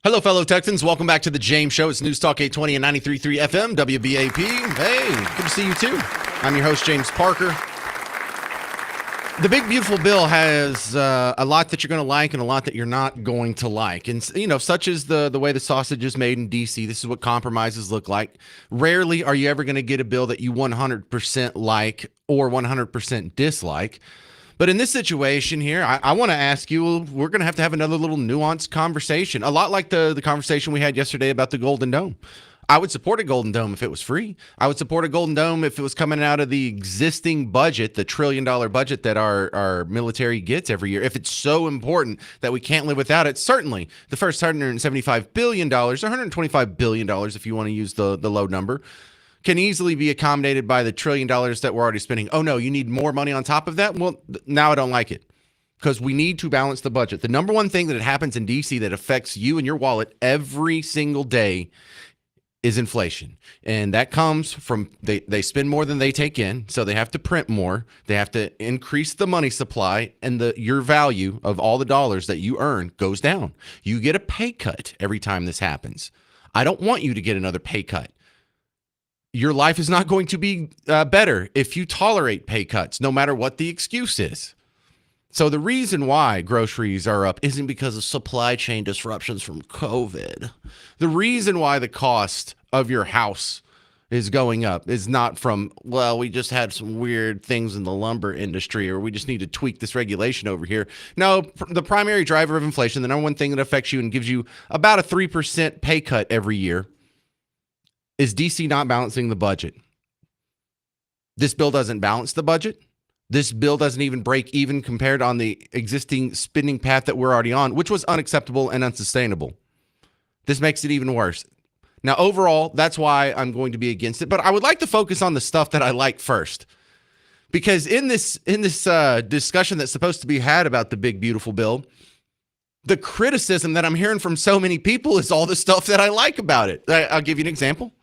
Hello, fellow Texans. Welcome back to the James Show. It's News Talk 820 and 93.3 FM, WBAP. Hey, good to see you, too. I'm your host, James Parker. The Big Beautiful Bill has a lot that you're going to like and a lot that you're not going to like. And, you know, such as the way the sausage is made in D.C., this is what compromises look like. Rarely are you ever going to get a bill that you 100% like or 100% dislike. But in this situation here, I want to ask you, we're going to have another little nuanced conversation, a lot like the conversation we had yesterday about the Golden Dome. I would support a Golden Dome if it was free. I would support a Golden Dome if it was coming out of the existing budget, the $1 trillion budget that our military gets every year. If it's so important that we can't live without it, certainly the first $175 billion, or $125 billion if you want to use the low number, can easily be accommodated by the $1 trillion that we're already spending. Oh, no, you need more money on top of that? Well, now I don't like it because we need to balance the budget. The number one thing that happens in D.C. that affects you and your wallet every single day is inflation. And that comes from they spend more than they take in, so they have to print more. They have to increase the money supply, and your value of all the dollars that you earn goes down. You get a pay cut every time this happens. I don't want you to get another pay cut. Your life is not going to be better if you tolerate pay cuts, no matter what the excuse is. So the reason why groceries are up isn't because of supply chain disruptions from COVID. The reason why the cost of your house is going up is not from, well, we just had some weird things in the lumber industry, or we just need to tweak this regulation over here. No, the primary driver of inflation, the number one thing that affects you and gives you about a 3% pay cut every year, is DC not balancing the budget. This bill doesn't balance the budget. This bill doesn't even break even compared on the existing spending path that we're already on, which was unacceptable and unsustainable. This makes it even worse. Now, overall, that's why I'm going to be against it. But I would like to focus on the stuff that I like first. Because in this discussion that's supposed to be had about the Big Beautiful Bill, the criticism that I'm hearing from so many people is all the stuff that I like about it. I'll give you an example.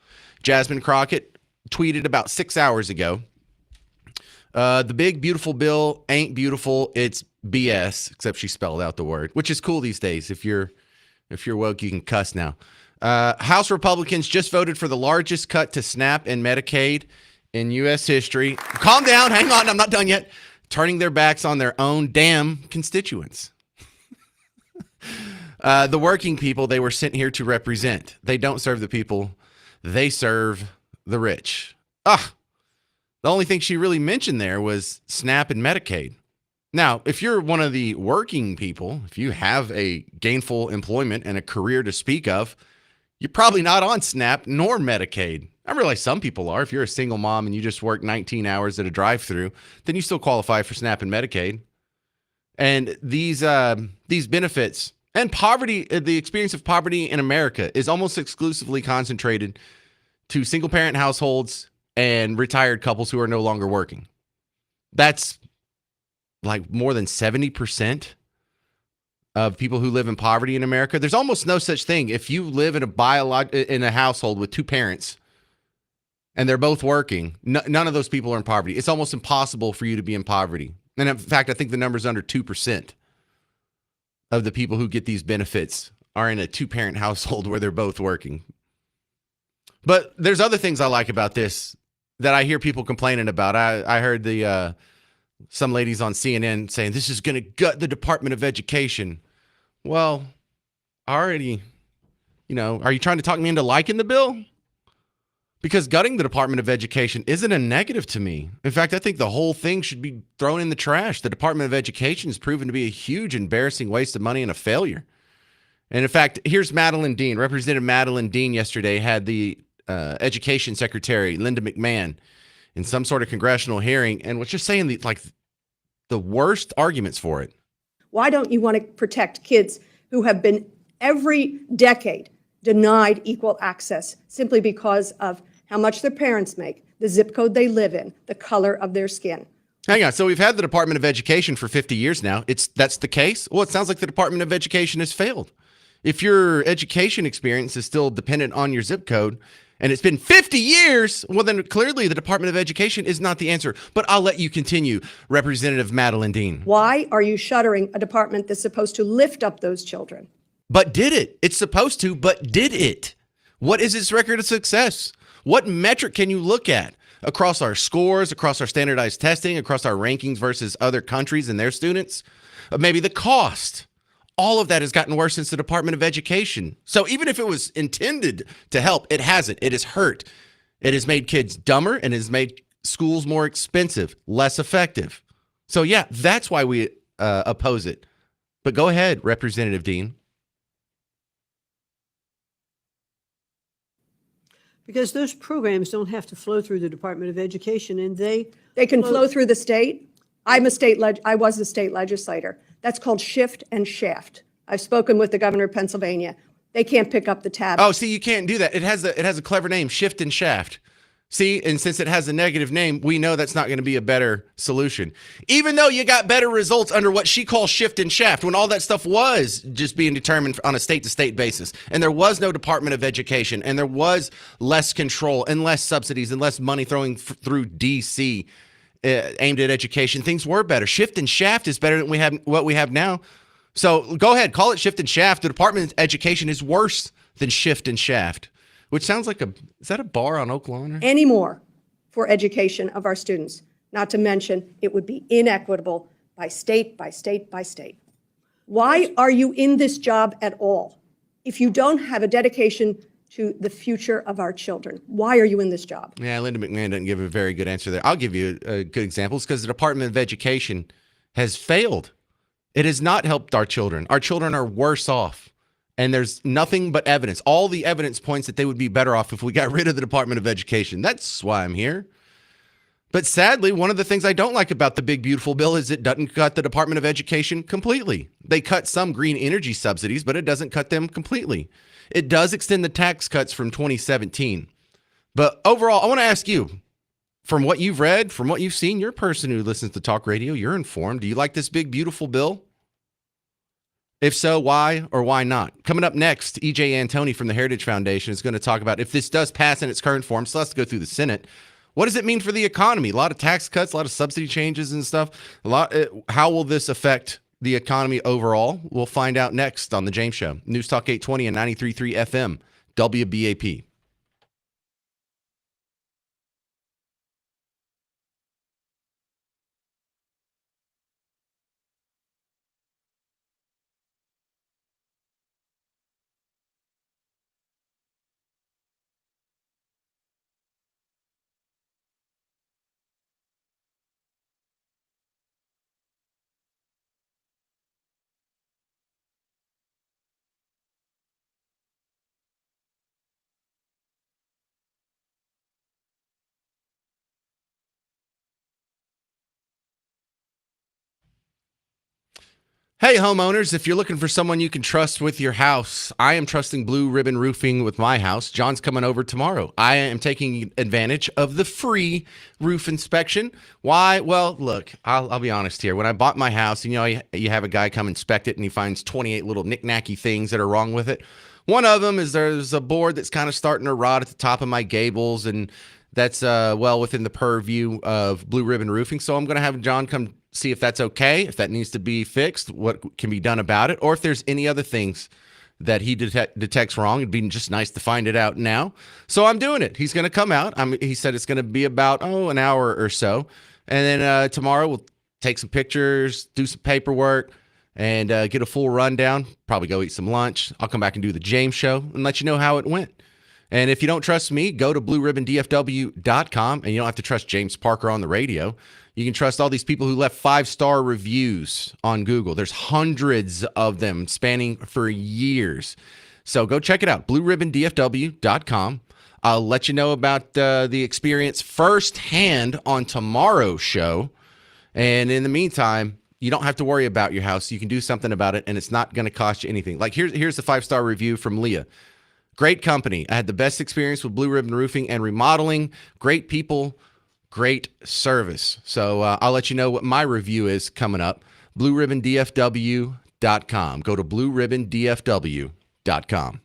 Jasmine Crockett tweeted about 6 hours ago, the Big Beautiful Bill ain't beautiful, it's BS, except she spelled out the word, which is cool these days. If you're woke, you can cuss now. House Republicans just voted for the largest cut to SNAP and Medicaid in U.S. history. Calm down, hang on, I'm not done yet. Turning their backs on their own damn constituents. The working people they were sent here to represent. They don't serve the people. They serve the rich. The only thing she really mentioned there was SNAP and Medicaid. Now, if you're one of the working people, if you have a gainful employment and a career to speak of, you're probably not on SNAP nor Medicaid. I realize some people are. If you're a single mom and you just work 19 hours at a drive-thru, then you still qualify for SNAP and Medicaid. And these benefits and poverty, the experience of poverty in America is almost exclusively concentrated to single-parent households and retired couples who are no longer working. That's like more than 70% of people who live in poverty in America. There's almost no such thing. If you live in a household with two parents and they're both working, none of those people are in poverty. It's almost impossible for you to be in poverty. And in fact, I think the number's under 2% of the people who get these benefits are in a two-parent household where they're both working. But there's other things I like about this that I hear people complaining about. I heard some ladies on CNN saying this is going to gut the Department of Education. Well, already, are you trying to talk me into liking the bill? Because gutting the Department of Education isn't a negative to me. In fact, I think the whole thing should be thrown in the trash. The Department of Education has proven to be a huge, embarrassing waste of money and a failure. And in fact, here's Madeline Dean. Representative Madeline Dean yesterday had the Education Secretary, Linda McMahon, in some sort of congressional hearing and was just saying the worst arguments for it. Why don't you want to protect kids who have been every decade denied equal access simply because of how much their parents make, the zip code they live in, the color of their skin? Hang on. So we've had the Department of Education for 50 years now. That's the case? Well, it sounds like the Department of Education has failed. If your education experience is still dependent on your zip code, and it's been 50 years, well, then clearly the Department of Education is not the answer. But I'll let you continue, Representative Madeline Dean. Why are you shuttering a department that's supposed to lift up those children? but did it? It's supposed to, but did it? What is its record of success? What metric can you look at across our scores, across our standardized testing, across our rankings versus other countries and their students? Maybe the cost. All of that has gotten worse since the Department of Education. So even if it was intended to help, it hasn't. It has hurt. It has made kids dumber and has made schools more expensive, less effective. So yeah, that's why we oppose it. But go ahead, Representative Dean. Because those programs don't have to flow through the Department of Education, and They can flow through the state. I was a state legislator. That's called shift and shaft. I've spoken with the governor of Pennsylvania. They can't pick up the tab. Oh, see, you can't do that. It has a clever name, shift and shaft. See, and since it has a negative name, we know that's not going to be a better solution. Even though you got better results under what she calls shift and shaft, when all that stuff was just being determined on a state-to-state basis, and there was no Department of Education, and there was less control and less subsidies and less money throwing through D.C. Aimed at education, things were better. Shift and shaft is better than what we have now. So go ahead, call it shift and shaft. The Department of Education is worse than shift and shaft. Which sounds like is that a bar on Oak Lawn? Anymore for education of our students. Not to mention, it would be inequitable by state, by state, by state. Why are you in this job at all? If you don't have a dedication to the future of our children, why are you in this job? Yeah, Linda McMahon doesn't give a very good answer there. I'll give you a good example. It's because the Department of Education has failed. It has not helped our children. Our children are worse off. And there's nothing but evidence. All the evidence points that they would be better off if we got rid of the Department of Education. That's why I'm here. But sadly, one of the things I don't like about the big, beautiful bill is it doesn't cut the Department of Education completely. They cut some green energy subsidies, but it doesn't cut them completely. It does extend the tax cuts from 2017. But overall, I want to ask you, from what you've read, from what you've seen, you're a person who listens to talk radio, you're informed. Do you like this big, beautiful bill? If so, why or why not? Coming up next, E.J. Antoni from the Heritage Foundation is going to talk about if this does pass in its current form, so let's go through the Senate. What does it mean for the economy? A lot of tax cuts, a lot of subsidy changes and stuff. How will this affect the economy overall? We'll find out next on The James Show. News Talk 820 and 93.3 FM, WBAP. Hey, homeowners, if you're looking for someone you can trust with your house, I am trusting Blue Ribbon Roofing with my house. John's coming over tomorrow. I am taking advantage of the free roof inspection. Why? Well, look, I'll be honest here. When I bought my house, you have a guy come inspect it and he finds 28 little knick-knacky things that are wrong with it. One of them is there's a board that's kind of starting to rot at the top of my gables, and that's well within the purview of Blue Ribbon Roofing. So I'm going to have John come see if that's okay, if that needs to be fixed, what can be done about it, or if there's any other things that he detects wrong. It'd be just nice to find it out now. So I'm doing it. He's going to come out. He said it's going to be about, an hour or so. And then tomorrow we'll take some pictures, do some paperwork, and get a full rundown. Probably go eat some lunch. I'll come back and do the James Show and let you know how it went. And if you don't trust me, go to blueribbondfw.com, and you don't have to trust James Parker on the radio. You can trust all these people who left 5-star reviews on Google. There's hundreds of them spanning for years. So go check it out, blueribbondfw.com. I'll let you know about the experience firsthand on tomorrow's show. And in the meantime, you don't have to worry about your house. You can do something about it, and it's not going to cost you anything. Like here's the 5-star review from Leah. Great company. I had the best experience with Blue Ribbon Roofing and Remodeling. Great people, great service. So I'll let you know what my review is coming up. BlueRibbonDFW.com. Go to BlueRibbonDFW.com.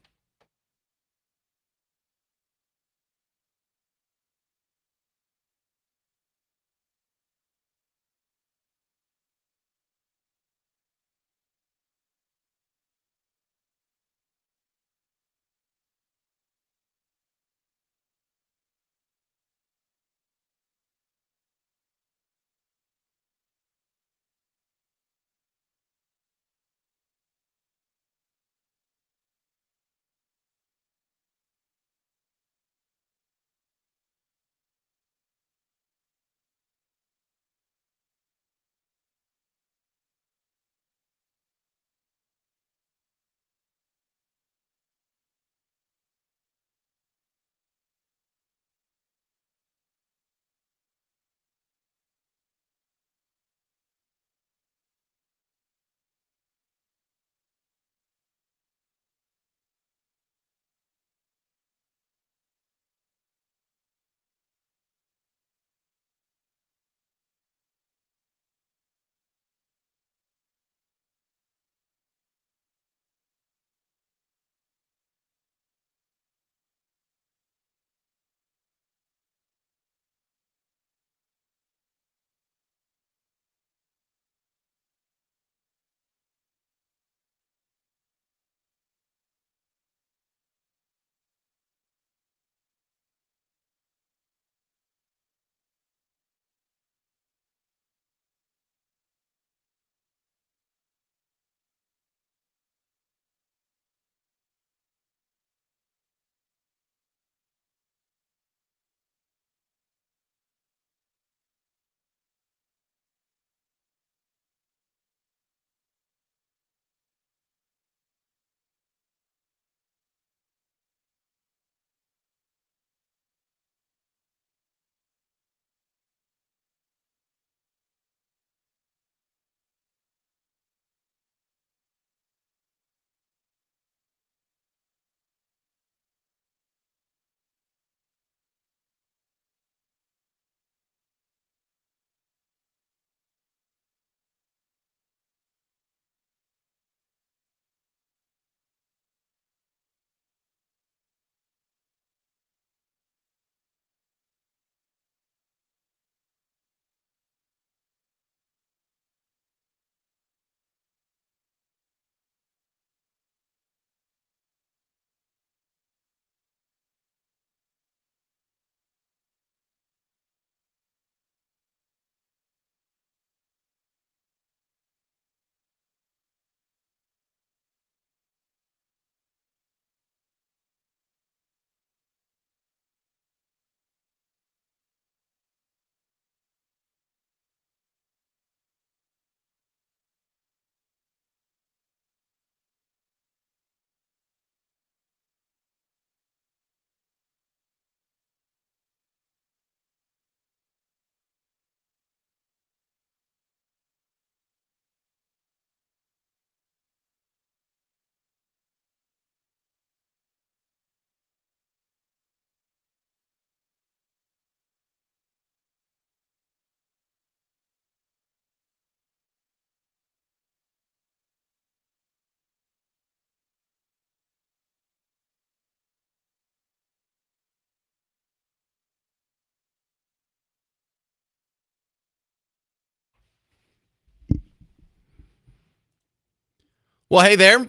Well, hey there.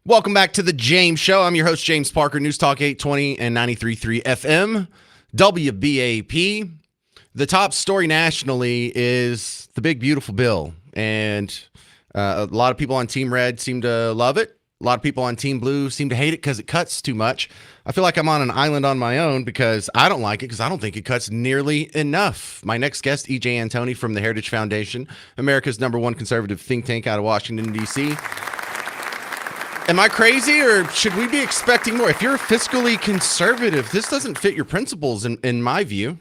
Welcome back to the James Show. I'm your host, James Parker, News Talk 820 and 93.3 FM, WBAP. The top story nationally is the big, beautiful bill. And a lot of people on Team Red seem to love it. A lot of people on Team Blue seem to hate it because it cuts too much. I feel like I'm on an island on my own because I don't like it because I don't think it cuts nearly enough. My next guest, E.J. Antoni from the Heritage Foundation, America's #1 conservative think tank out of Washington, D.C. Am I crazy, or should we be expecting more? If you're fiscally conservative, this doesn't fit your principles, in my view.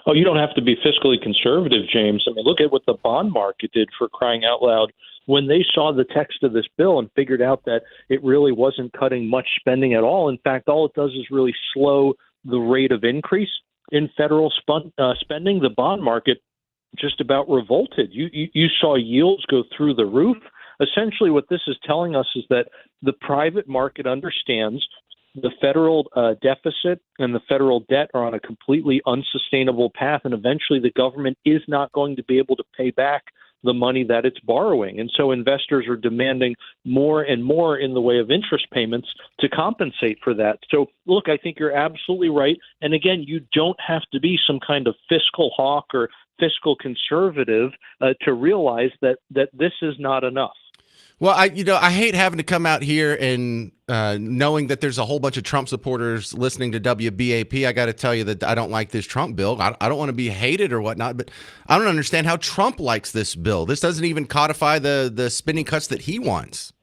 Oh, you don't have to be fiscally conservative, James. I mean, look at what the bond market did, for crying out loud. When they saw the text of this bill and figured out that it really wasn't cutting much spending at all. In fact, all it does is really slow the rate of increase in federal spending. The bond market just about revolted. You saw yields go through the roof. Essentially, what this is telling us is that the private market understands the federal deficit and the federal debt are on a completely unsustainable path, and eventually the government is not going to be able to pay back the money that it's borrowing. And so investors are demanding more and more in the way of interest payments to compensate for that. So, look, I think you're absolutely right. And again, you don't have to be some kind of fiscal hawk or fiscal conservative to realize that this is not enough. Well, I hate having to come out here and knowing that there's a whole bunch of Trump supporters listening to WBAP. I got to tell you that I don't like this Trump bill. I don't want to be hated or whatnot, but I don't understand how Trump likes this bill. This doesn't even codify the spending cuts that he wants.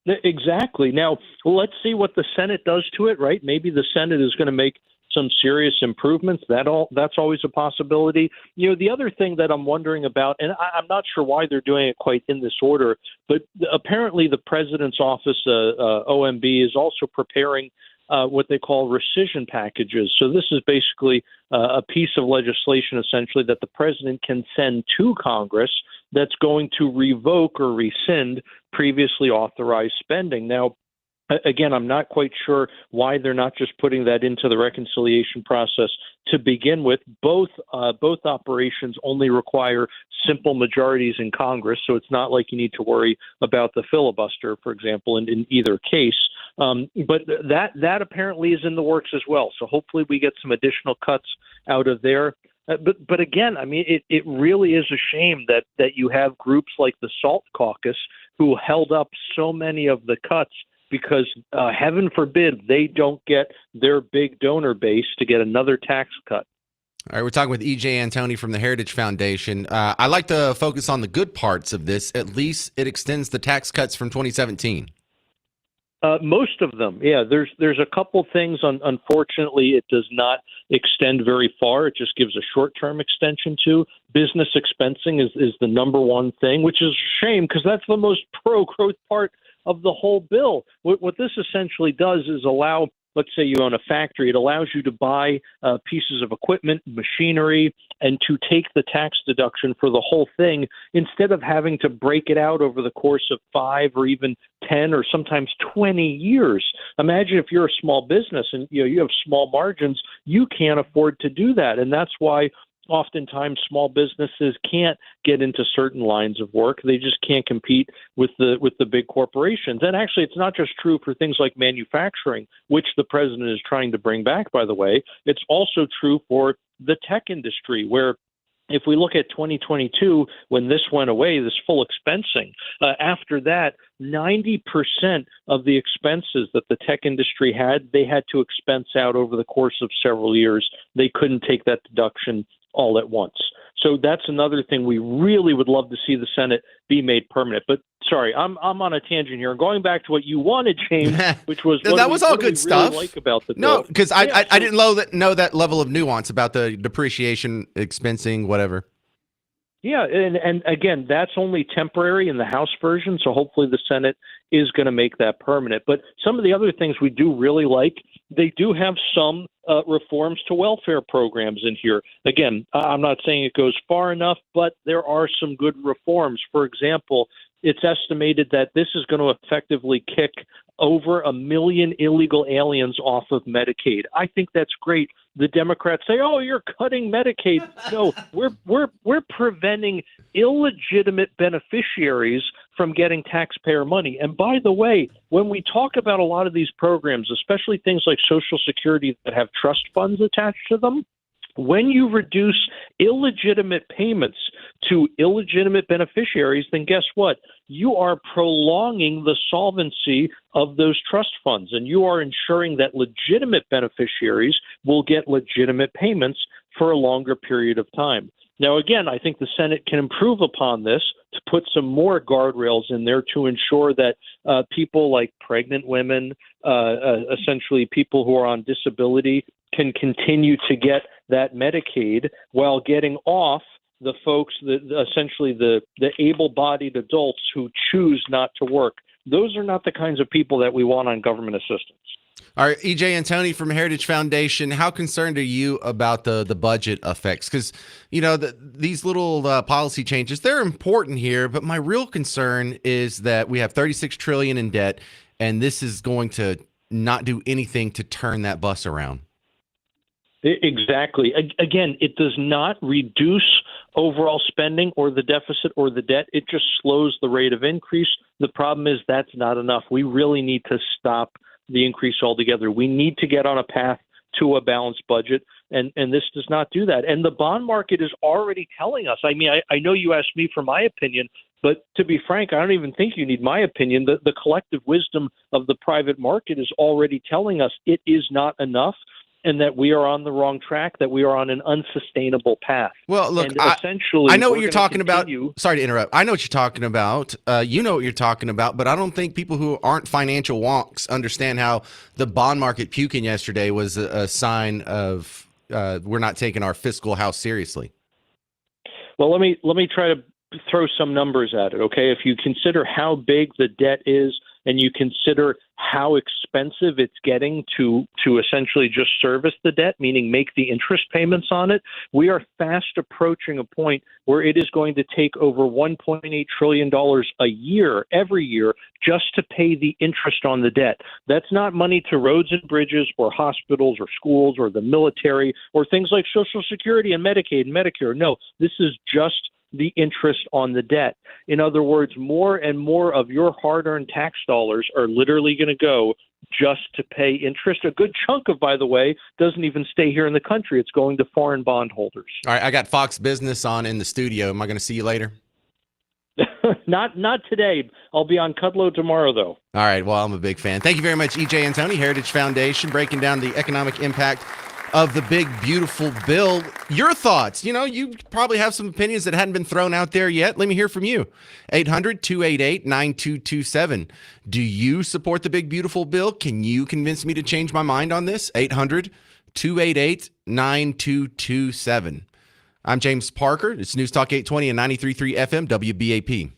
Exactly. Now, let's see what the Senate does to it, right? Maybe the Senate is going to make some serious improvements. That's always a possibility. You know, the other thing that I'm wondering about, and I'm not sure why they're doing it quite in this order, but apparently the president's office, OMB, is also preparing what they call rescission packages. So this is basically a piece of legislation, essentially, that the president can send to Congress that's going to revoke or rescind previously authorized spending. Now, again, I'm not quite sure why they're not just putting that into the reconciliation process to begin with. Both operations only require simple majorities in Congress, so it's not like you need to worry about the filibuster, for example, in either case. But that apparently is in the works as well. So hopefully we get some additional cuts out of there. But again, I mean, it really is a shame that you have groups like the SALT Caucus who held up so many of the cuts, because heaven forbid they don't get their big donor base to get another tax cut. All right, we're talking with E.J. Antoni from the Heritage Foundation. I like to focus on the good parts of this. At least it extends the tax cuts from 2017. Most of them, yeah. There's a couple things. Unfortunately, it does not extend very far. It just gives a short-term extension to. Business expensing is the number one thing, which is a shame because that's the most pro-growth part of the whole bill. What this essentially does is allow, let's say you own a factory, it allows you to buy pieces of equipment, machinery, and to take the tax deduction for the whole thing instead of having to break it out over the course of 5 or even 10 or sometimes 20 years. Imagine if you're a small business and you have small margins, you can't afford to do that. And that's why oftentimes small businesses can't get into certain lines of work. They just can't compete with the big corporations. And actually, it's not just true for things like manufacturing, which the president is trying to bring back, by the way. It's also true for the tech industry, where if we look at 2022, when this went away, this full expensing, after that, 90% of the expenses that the tech industry had, they had to expense out over the course of several years. They couldn't take that deduction all at once. So that's another thing we really would love to see the Senate be made permanent. But sorry, I'm on a tangent here. Going back to what you wanted, James, which was that was all good stuff. Really like about the no, bill. because I didn't know that level of nuance about the depreciation, expensing, whatever. Yeah, and again, that's only temporary in the House version, so hopefully the Senate is going to make that permanent. But some of the other things we do really like, they do have some reforms to welfare programs in here. Again, I'm not saying it goes far enough, but there are some good reforms. For example, it's estimated that this is going to effectively kick over 1 million illegal aliens off of Medicaid. I think that's great. The Democrats say, "Oh, you're cutting Medicaid." No, we're preventing illegitimate beneficiaries from getting taxpayer money. And by the way, when we talk about a lot of these programs, especially things like Social Security that have trust funds attached to them, when you reduce illegitimate payments to illegitimate beneficiaries, then guess what? You are prolonging the solvency of those trust funds, and you are ensuring that legitimate beneficiaries will get legitimate payments for a longer period of time. Now, again, I think the Senate can improve upon this to put some more guardrails in there to ensure that people like pregnant women, essentially people who are on disability, can continue to get that Medicaid while getting off the folks, essentially the able-bodied adults who choose not to work. Those are not the kinds of people that we want on government assistance. All right, EJ and Tony from Heritage Foundation, how concerned are you about the budget effects? Because, you know, these little policy changes, they're important here, but my real concern is that we have $36 trillion in debt, and this is going to not do anything to turn that bus around. Exactly. Again, it does not reduce overall spending or the deficit or the debt. It just slows the rate of increase. The problem is that's not enough. We really need to stop the increase altogether. We need to get on a path to a balanced budget, and this does not do that. And the bond market is already telling us. I mean, I know you asked me for my opinion, but to be frank, I don't even think you need my opinion. The collective wisdom of the private market is already telling us it is not enough, and that we are on the wrong track, that we are on an unsustainable path. Well, look, and essentially, I know what you're talking about. continue- Sorry to interrupt. I know what you're talking about. You know what you're talking about, but I don't think people who aren't financial wonks understand how the bond market puking yesterday was a sign of we're not taking our fiscal house seriously. Well, let me try to throw some numbers at it, okay? If you consider how big the debt is and you consider how expensive it's getting to essentially just service the debt, meaning make the interest payments on it, we are fast approaching a point where it is going to take over $1.8 trillion a year, every year, just to pay the interest on the debt. That's not money to roads and bridges or hospitals or schools or the military or things like Social Security and Medicaid and Medicare. No, this is just the interest on the debt. In other words, more and more of your hard-earned tax dollars are literally going to go just to pay interest. A good chunk of, by the way, doesn't even stay here in the country. It's going to foreign bondholders. All right, I got Fox Business on in the studio. Am I going to see you later? Not today. I'll be on Kudlow tomorrow, though. All right, well, I'm a big fan. Thank you very much, EJ and Tony, Heritage Foundation, breaking down the economic impact of the big, beautiful bill. Your thoughts? You know, you probably have some opinions that hadn't been thrown out there yet. Let me hear from you. 800-288-9227. Do you support the big, beautiful bill? Can you convince me to change my mind on this? 800-288-9227. I'm James Parker. It's News Talk 820 and 93.3 FM WBAP.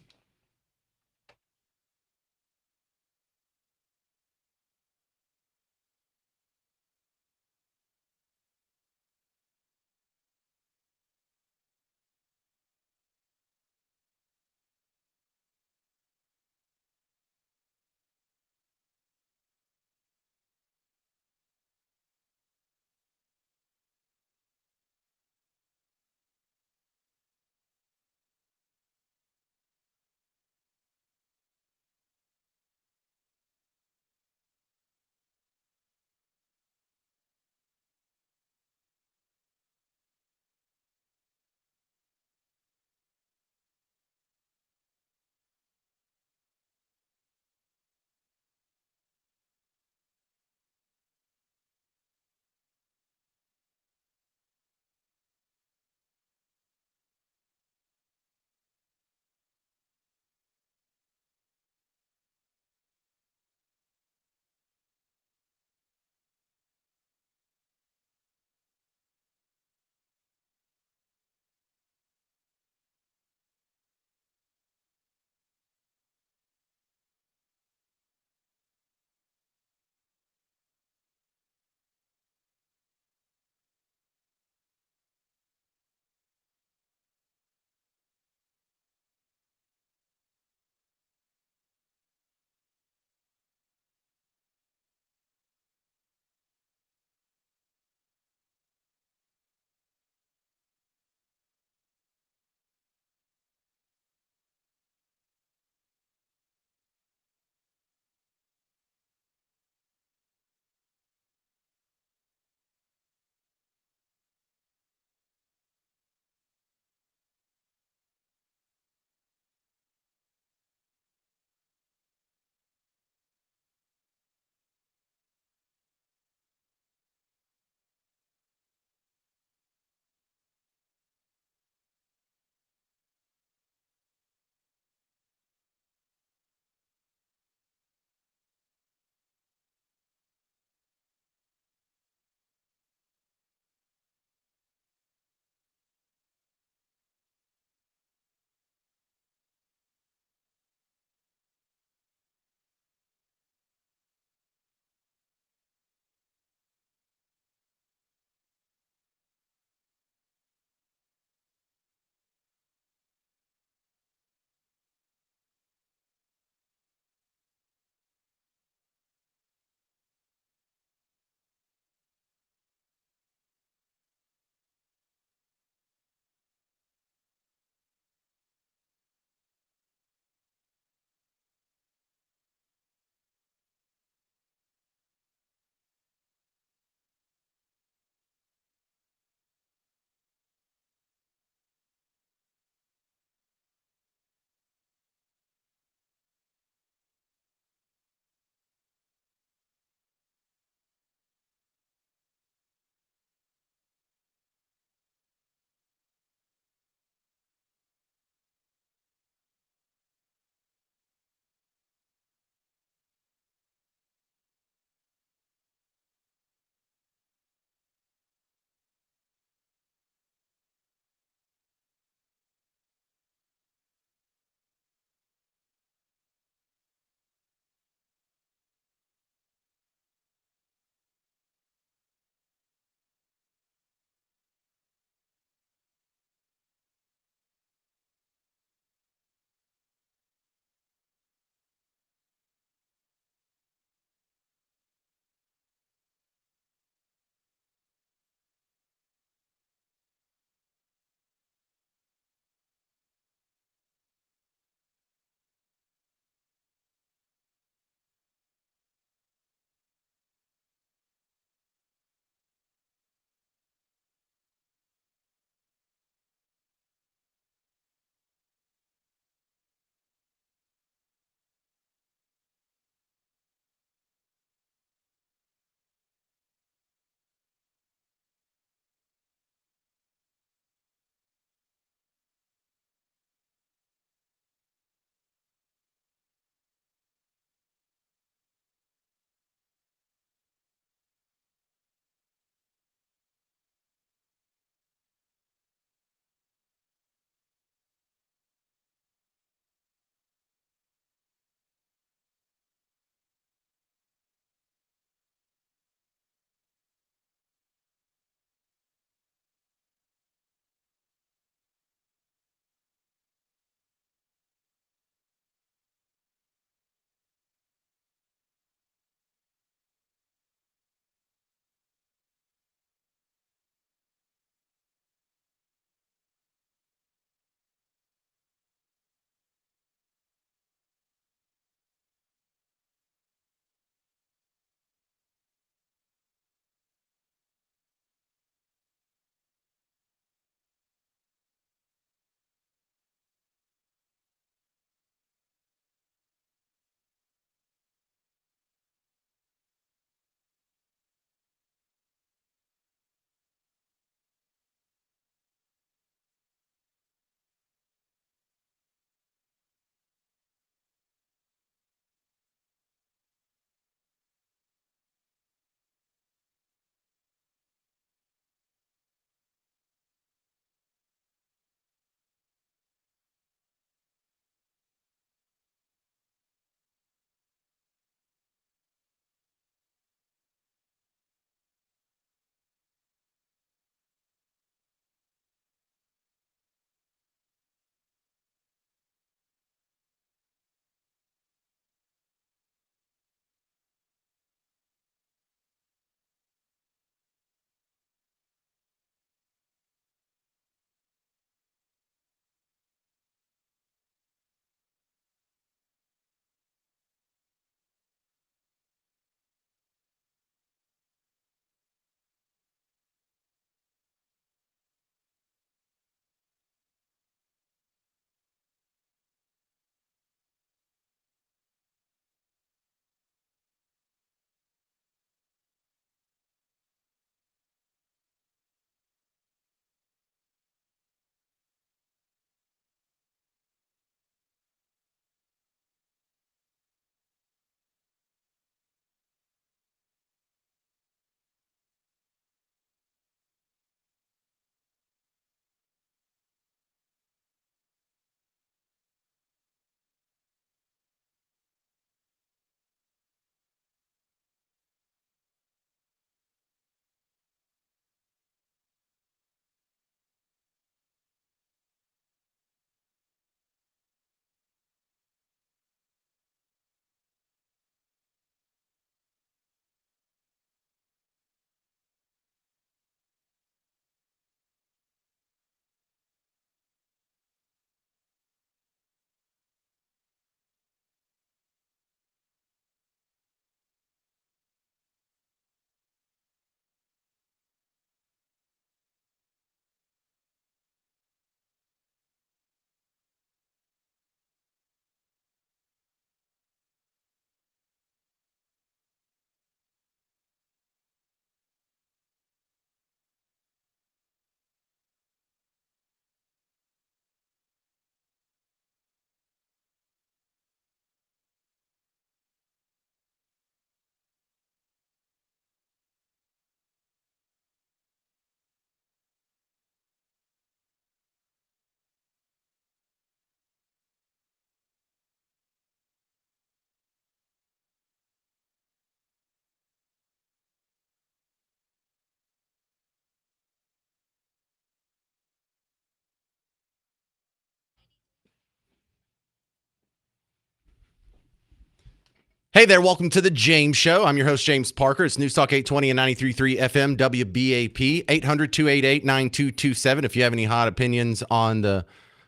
Hey there, welcome to the James Show. I'm your host, James Parker. It's News Talk 820 and 93.3 FM, WBAP, 800-288-9227 if you have any hot opinions on the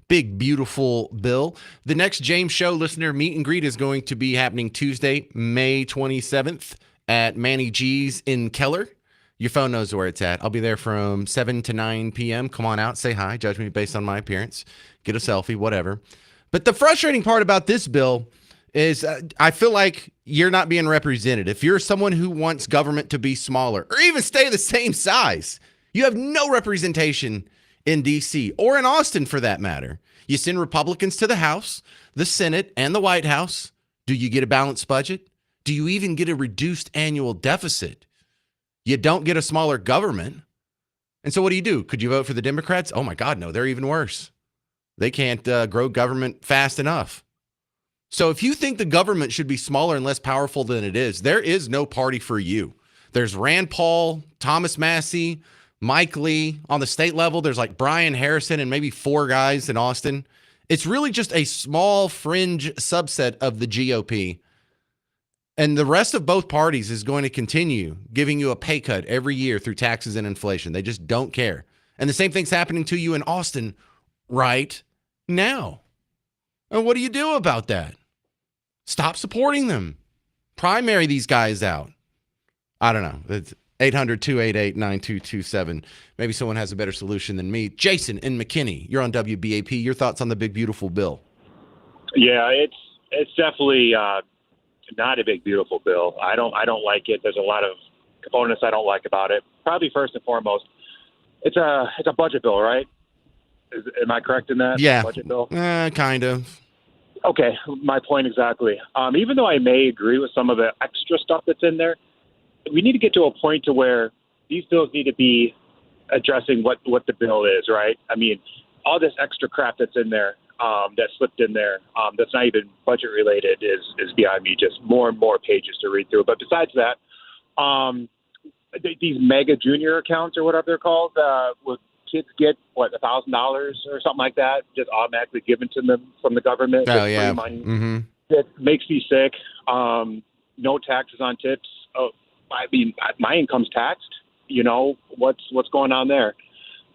big, beautiful bill. The next James Show listener meet and greet is going to be happening Tuesday, May 27th at Manny G's in Keller. Your phone knows where it's at. I'll be there from 7 to 9 p.m. Come on out, say hi, judge me based on my appearance, get a selfie, whatever. But the frustrating part about this bill is I feel like you're not being represented. If you're someone who wants government to be smaller or even stay the same size, you have no representation in D.C. or in Austin for that matter. You send Republicans to the House, the Senate, and the White House. Do you get a balanced budget? Do you even get a reduced annual deficit? You don't get a smaller government. And so what do? Could you vote for the Democrats? Oh my God, no, they're even worse. They can't grow government fast enough. So if you think the government should be smaller and less powerful than it is, there is no party for you. There's Rand Paul, Thomas Massey, Mike Lee. On the state level, there's like Brian Harrison and maybe 4 guys in Austin. It's really just a small fringe subset of the GOP. And the rest of both parties is going to continue giving you a pay cut every year through taxes and inflation. They just don't care. And the same thing's happening to you in Austin right now. And what do you do about that? Stop supporting them. Primary these guys out. I don't know. It's 800-288-9227. Maybe someone has a better solution than me. Jason in McKinney, you're on WBAP. Your thoughts on the big, beautiful bill? Yeah, it's definitely not a big, beautiful bill. I don't like it. There's a lot of components I don't like about it. Probably first and foremost, it's a budget bill, right? Am I correct in that? Yeah. Budget bill? Kind of. Okay, my point exactly. Even though I may agree with some of the extra stuff that's in there, we need to get to a point to where these bills need to be addressing what the bill is, right? I mean, all this extra crap that's in there, that slipped in there, that's not even budget related is beyond me. Just more and more pages to read through. But besides that, these mega junior accounts or whatever they're called, with kids get $1,000 or something like that, just automatically given to them from the government. Oh yeah, free money. Mm-hmm. It makes me sick. No taxes on tips. Oh, I mean, my income's taxed. You know what's going on there,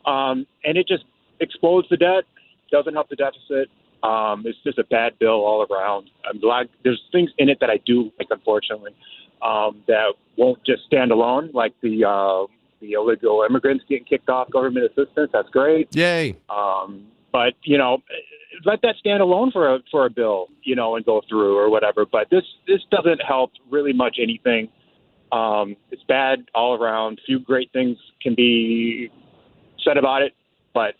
and it just explodes the debt. Doesn't help the deficit. It's just a bad bill all around. I'm glad there's things in it that I do like, unfortunately, that won't just stand alone, like the illegal immigrants getting kicked off government assistance. That's great. Yay. But, let that stand alone for a bill, and go through or whatever. But this doesn't help really much anything. It's bad all around. Few great things can be said about it, but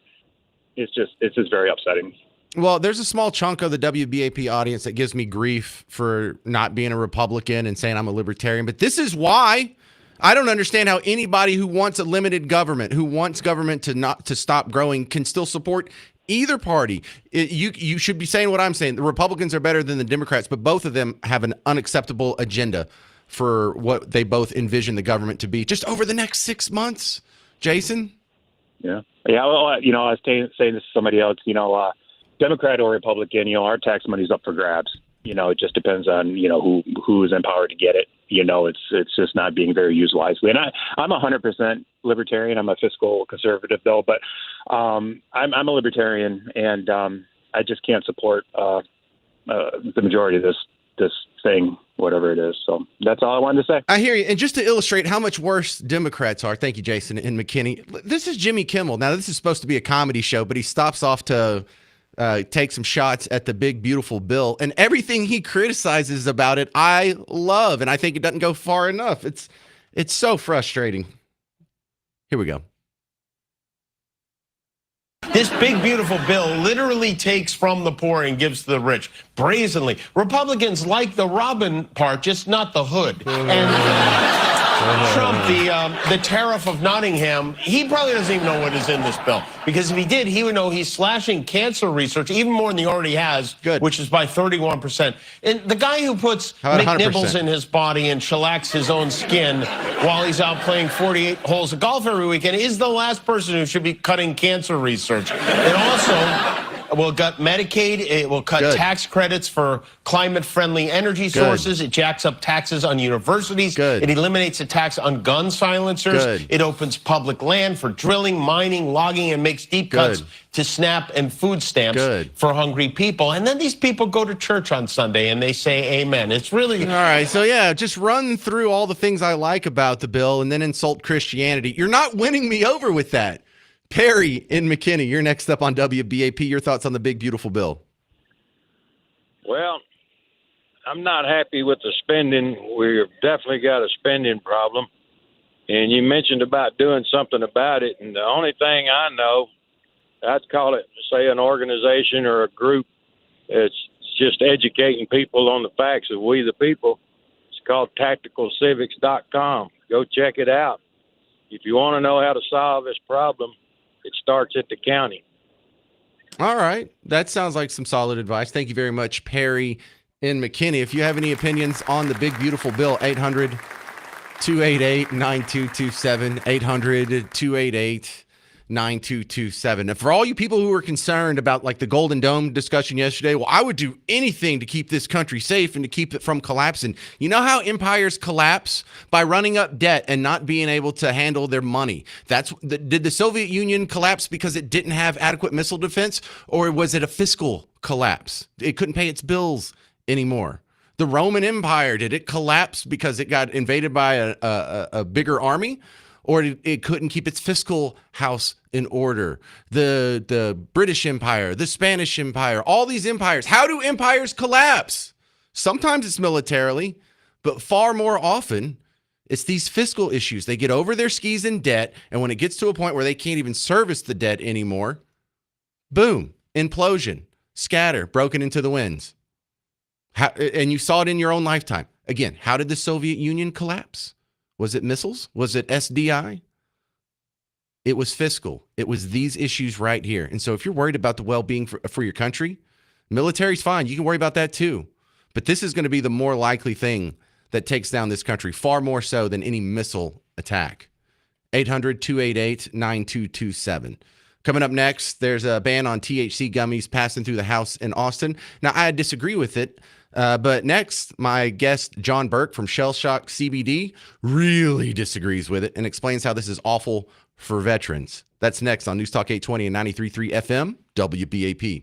it's just very upsetting. Well, there's a small chunk of the WBAP audience that gives me grief for not being a Republican and saying I'm a libertarian. But this is why I don't understand how anybody who wants a limited government, who wants government to stop growing, can still support either party. You should be saying what I'm saying. The Republicans are better than the Democrats, but both of them have an unacceptable agenda for what they both envision the government to be just over the next 6 months. Jason? Yeah. Well, I was saying this to somebody else, Democrat or Republican, our tax money's up for grabs. It just depends on, who is empowered to get it. It's just not being very used wisely. And I'm 100% libertarian. I'm a fiscal conservative, though. But I'm a libertarian, and I just can't support the majority of this thing, whatever it is. So that's all I wanted to say. I hear you. And just to illustrate how much worse Democrats are, thank you, Jason, in McKinney. This is Jimmy Kimmel. Now, this is supposed to be a comedy show, but he stops off to take some shots at the big, beautiful bill. And everything he criticizes about it, I love. And I think it doesn't go far enough. It's so frustrating. Here we go. This big, beautiful bill literally takes from the poor and gives to the rich, brazenly. Republicans like the Robin part, just not the hood. And Trump, the tariff of Nottingham, he probably doesn't even know what is in this bill. Because if he did, he would know he's slashing cancer research even more than he already has, which is by 31%. And the guy who puts McNibbles in his body and shellacks his own skin while he's out playing 48 holes of golf every weekend is the last person who should be cutting cancer research. And also, will cut Medicaid. It will cut Good. tax credits for climate-friendly energy sources. It jacks up taxes on universities. Good. It eliminates a tax on gun silencers. Good. It opens public land for drilling, mining, logging, and makes deep cuts Good. to SNAP and food stamps Good. for hungry people. And then these people go to church on Sunday and they say amen. It's really... All right, so yeah, just run through all the things I like about the bill and then insult Christianity. You're not winning me over with that. Perry in McKinney, you're next up on WBAP. Your thoughts on the big, beautiful bill? Well, I'm not happy with the spending. We've definitely got a spending problem. And you mentioned about doing something about it. And the only thing I know, I'd call it, say, an organization or a group that's just educating people on the facts of we the people. It's called tacticalcivics.com. Go check it out. If you want to know how to solve this problem, it starts at the county. All right, that sounds like some solid advice. Thank you very much, Perry in McKinney. If you have any opinions on the big, beautiful bill, 800-288-9227, 800-288-9227. And for all you people who are concerned about like the Golden Dome discussion yesterday, well, I would do anything to keep this country safe and to keep it from collapsing. You know how empires collapse? By running up debt and not being able to handle their money. Did the Soviet Union collapse because it didn't have adequate missile defense, or was it a fiscal collapse? It couldn't pay its bills anymore. The Roman Empire, did it collapse because it got invaded by a bigger army? Or it couldn't keep its fiscal house in order? The British Empire, the Spanish Empire, all these empires. How do empires collapse? Sometimes it's militarily, but far more often, it's these fiscal issues. They get over their skis in debt, and when it gets to a point where they can't even service the debt anymore, boom, implosion, scatter, broken into the winds. And you saw it in your own lifetime. Again, how did the Soviet Union collapse? Was it missiles? Was it SDI? It was fiscal. It was these issues right here. And so if you're worried about the well-being for your country, military's fine. You can worry about that too. But this is going to be the more likely thing that takes down this country, far more so than any missile attack. 800-288-9227. Coming up next, there's a ban on THC gummies passing through the House in Austin. Now, I disagree with it. But next, my guest, John Burke from Shell Shock CBD, really disagrees with it and explains how this is awful for veterans. That's next on News Talk 820 and 93.3 FM, WBAP.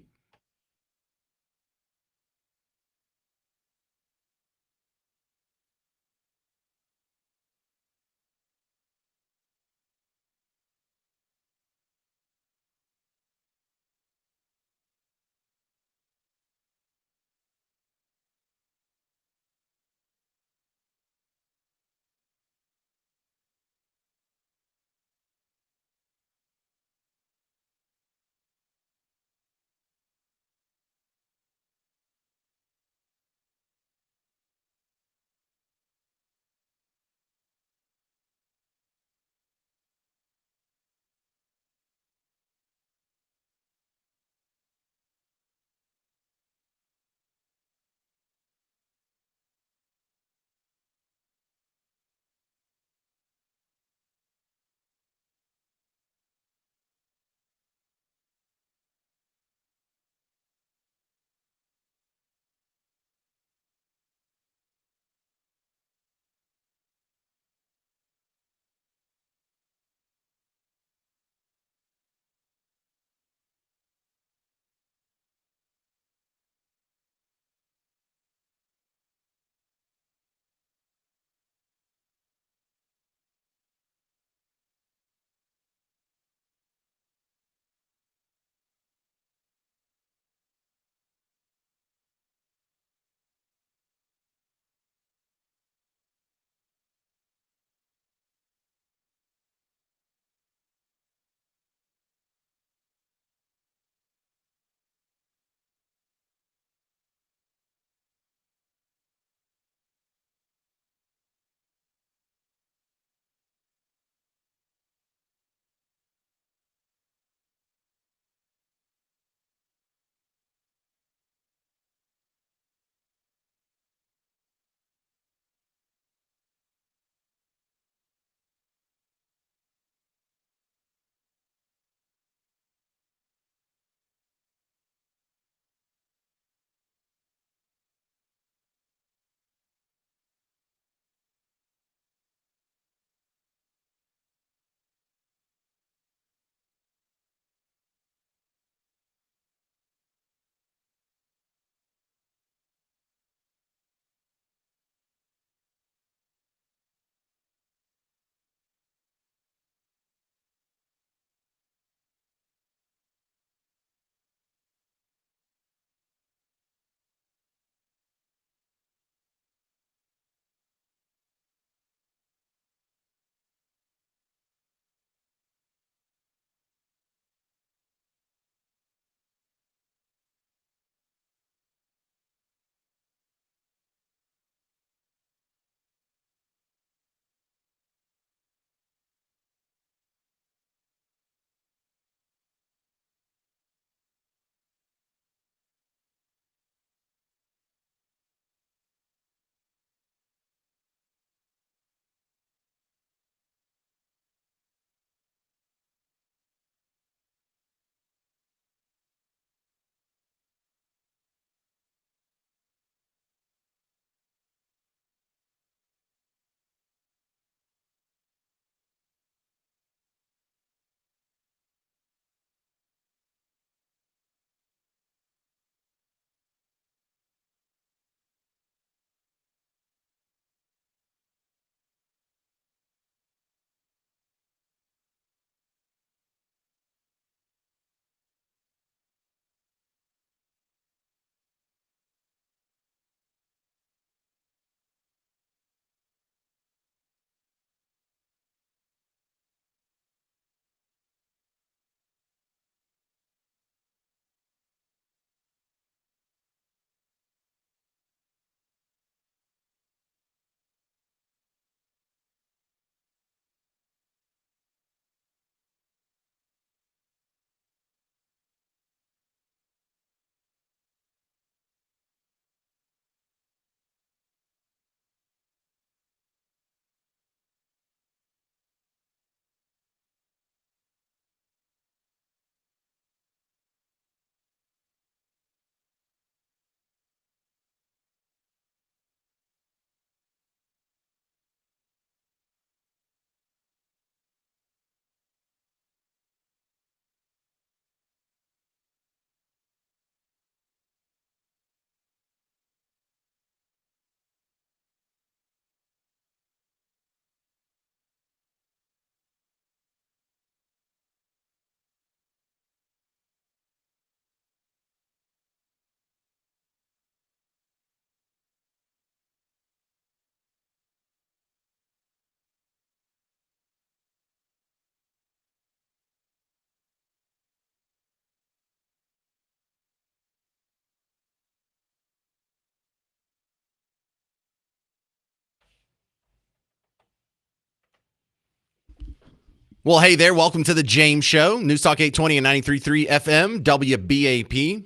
Well, hey there. Welcome to the James Show. News Talk 820 and 93.3 FM, WBAP.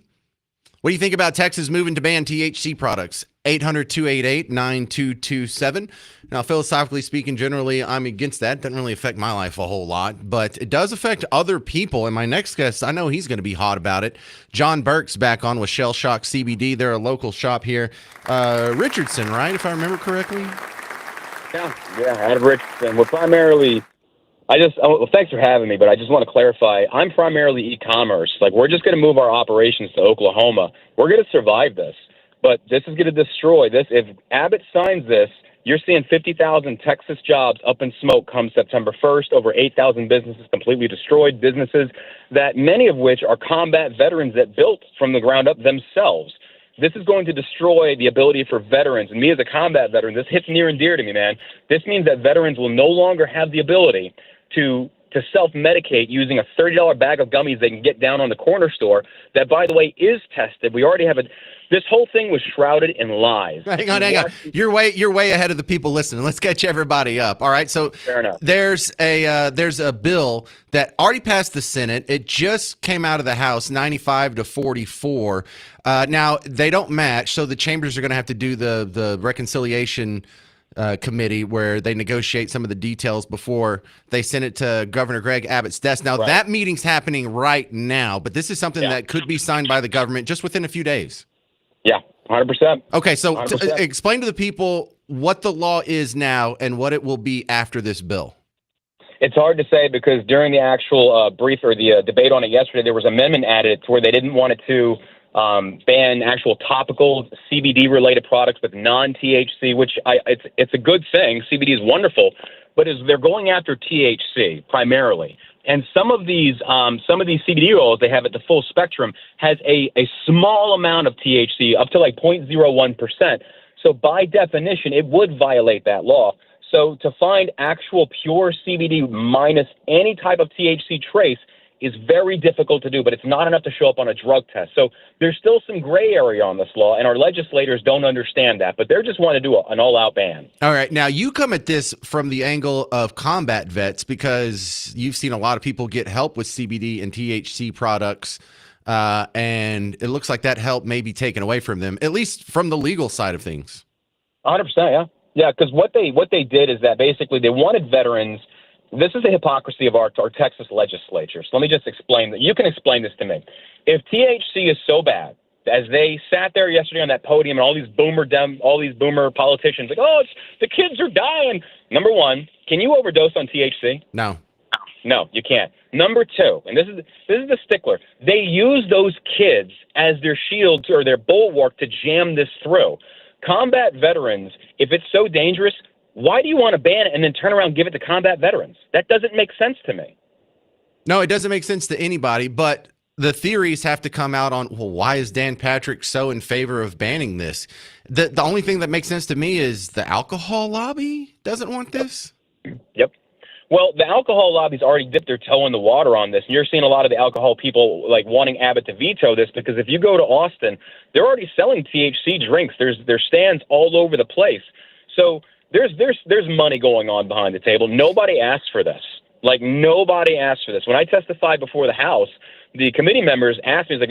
What do you think about Texas moving to ban THC products? 800-288-9227. Now, philosophically speaking, generally, I'm against that. Doesn't really affect my life a whole lot, but it does affect other people. And my next guest, I know he's going to be hot about it. John Burke's back on with Shell Shock CBD. They're a local shop here. Richardson, right, if I remember correctly? Yeah, out of Richardson. We're primarily... well, thanks for having me, but I just want to clarify. I'm primarily e-commerce. Like, we're just going to move our operations to Oklahoma. We're going to survive this, but this is going to destroy this. If Abbott signs this, you're seeing 50,000 Texas jobs up in smoke come September 1st, over 8,000 businesses completely destroyed, businesses that many of which are combat veterans that built from the ground up themselves. This is going to destroy the ability for veterans, and me as a combat veteran, this hits near and dear to me, man. This means that veterans will no longer have the ability to self-medicate using a $30 bag of gummies they can get down on the corner store that, by the way, is tested. We already have this whole thing was shrouded in lies. Hang on. You're way ahead of the people listening. Let's catch everybody up. All right. So Fair enough. there's a bill that already passed the Senate. It just came out of the House, 95-44. Now they don't match, so the chambers are going to have to do the reconciliation committee where they negotiate some of the details before they send it to Governor Greg Abbott's desk. Now, That meeting's happening right now, but this is something that could be signed by the government just within a few days. Yeah, 100%. Okay, so 100%. Explain to the people what the law is now and what it will be after this bill. It's hard to say because during the actual brief or the debate on it yesterday, there was an amendment added to where they didn't want it to ban actual topical CBD-related products with non-THC, which it's a good thing. CBD is wonderful, but they're going after THC primarily. And some of these CBD oils they have at the full spectrum has a small amount of THC, up to like 0.01%. So by definition, it would violate that law. So to find actual pure CBD minus any type of THC trace is very difficult to do, but it's not enough to show up on a drug test. So there's still some gray area on this law, and our legislators don't understand that, but they just want to do an all-out ban. All right. Now, you come at this from the angle of combat vets because you've seen a lot of people get help with CBD and THC products, and it looks like that help may be taken away from them, at least from the legal side of things. 100%, yeah. Yeah, because what they did is that basically they wanted veterans. This is the hypocrisy of our Texas legislature. So let me just explain that. You can explain this to me. If THC is so bad, as they sat there yesterday on that podium and all these boomer politicians like, oh, the kids are dying. Number one, can you overdose on THC? No. No, you can't. Number two, and this is the stickler. They use those kids as their shield or their bulwark to jam this through. Combat veterans, if it's so dangerous, why do you want to ban it and then turn around and give it to combat veterans? That doesn't make sense to me. No, it doesn't make sense to anybody, but the theories have to come out on, well, why is Dan Patrick so in favor of banning this? The only thing that makes sense to me is the alcohol lobby doesn't want this. Yep. Well, the alcohol lobby's already dipped their toe in the water on this, and you're seeing a lot of the alcohol people like wanting Abbott to veto this because if you go to Austin, they're already selling THC drinks. There's stands all over the place. So there's money going on behind the table. Nobody asked for this. Like, nobody asked for this. When I testified before the House, the committee members asked me, like,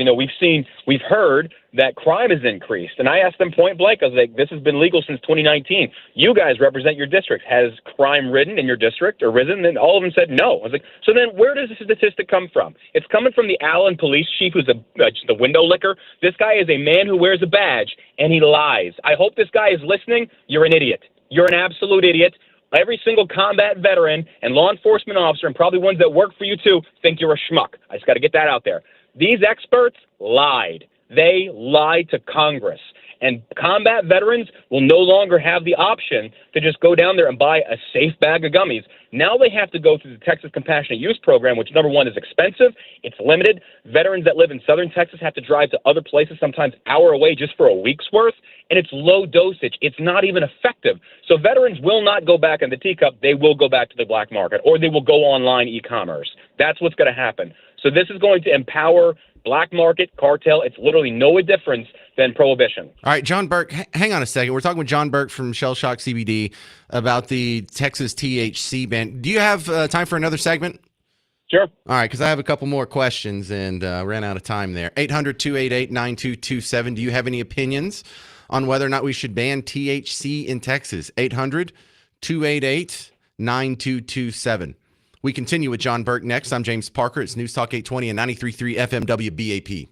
we've heard that crime has increased. And I asked them point blank, I was like, this has been legal since 2019. You guys represent your district. Has crime risen in your district or risen? And all of them said no. I was like, so then where does this statistic come from? It's coming from the Allen police chief, who's the window licker. This guy is a man who wears a badge, and he lies. I hope this guy is listening. You're an idiot. You're an absolute idiot. Every single combat veteran and law enforcement officer, and probably ones that work for you too, think you're a schmuck. I just got to get that out there. These experts lied. They lied to Congress. And combat veterans will no longer have the option to just go down there and buy a safe bag of gummies. Now they have to go through the Texas Compassionate Use Program, which, number one, is expensive. It's limited. Veterans that live in southern Texas have to drive to other places, sometimes an hour away, just for a week's worth. And it's low dosage. It's not even effective. So veterans will not go back in the teacup. They will go back to the black market, or they will go online e-commerce. That's what's going to happen. So this is going to empower black market, cartel. It's literally no difference than prohibition. All right, John Burke, hang on a second. We're talking with John Burke from Shell Shock CBD about the Texas THC ban. Do you have time for another segment? Sure. All right, because I have a couple more questions and ran out of time there. 800-288-9227. Do you have any opinions on whether or not we should ban THC in Texas? 800-288-9227. We continue with John Burke next. I'm James Parker. It's News Talk 820 and 93.3 FM WBAP.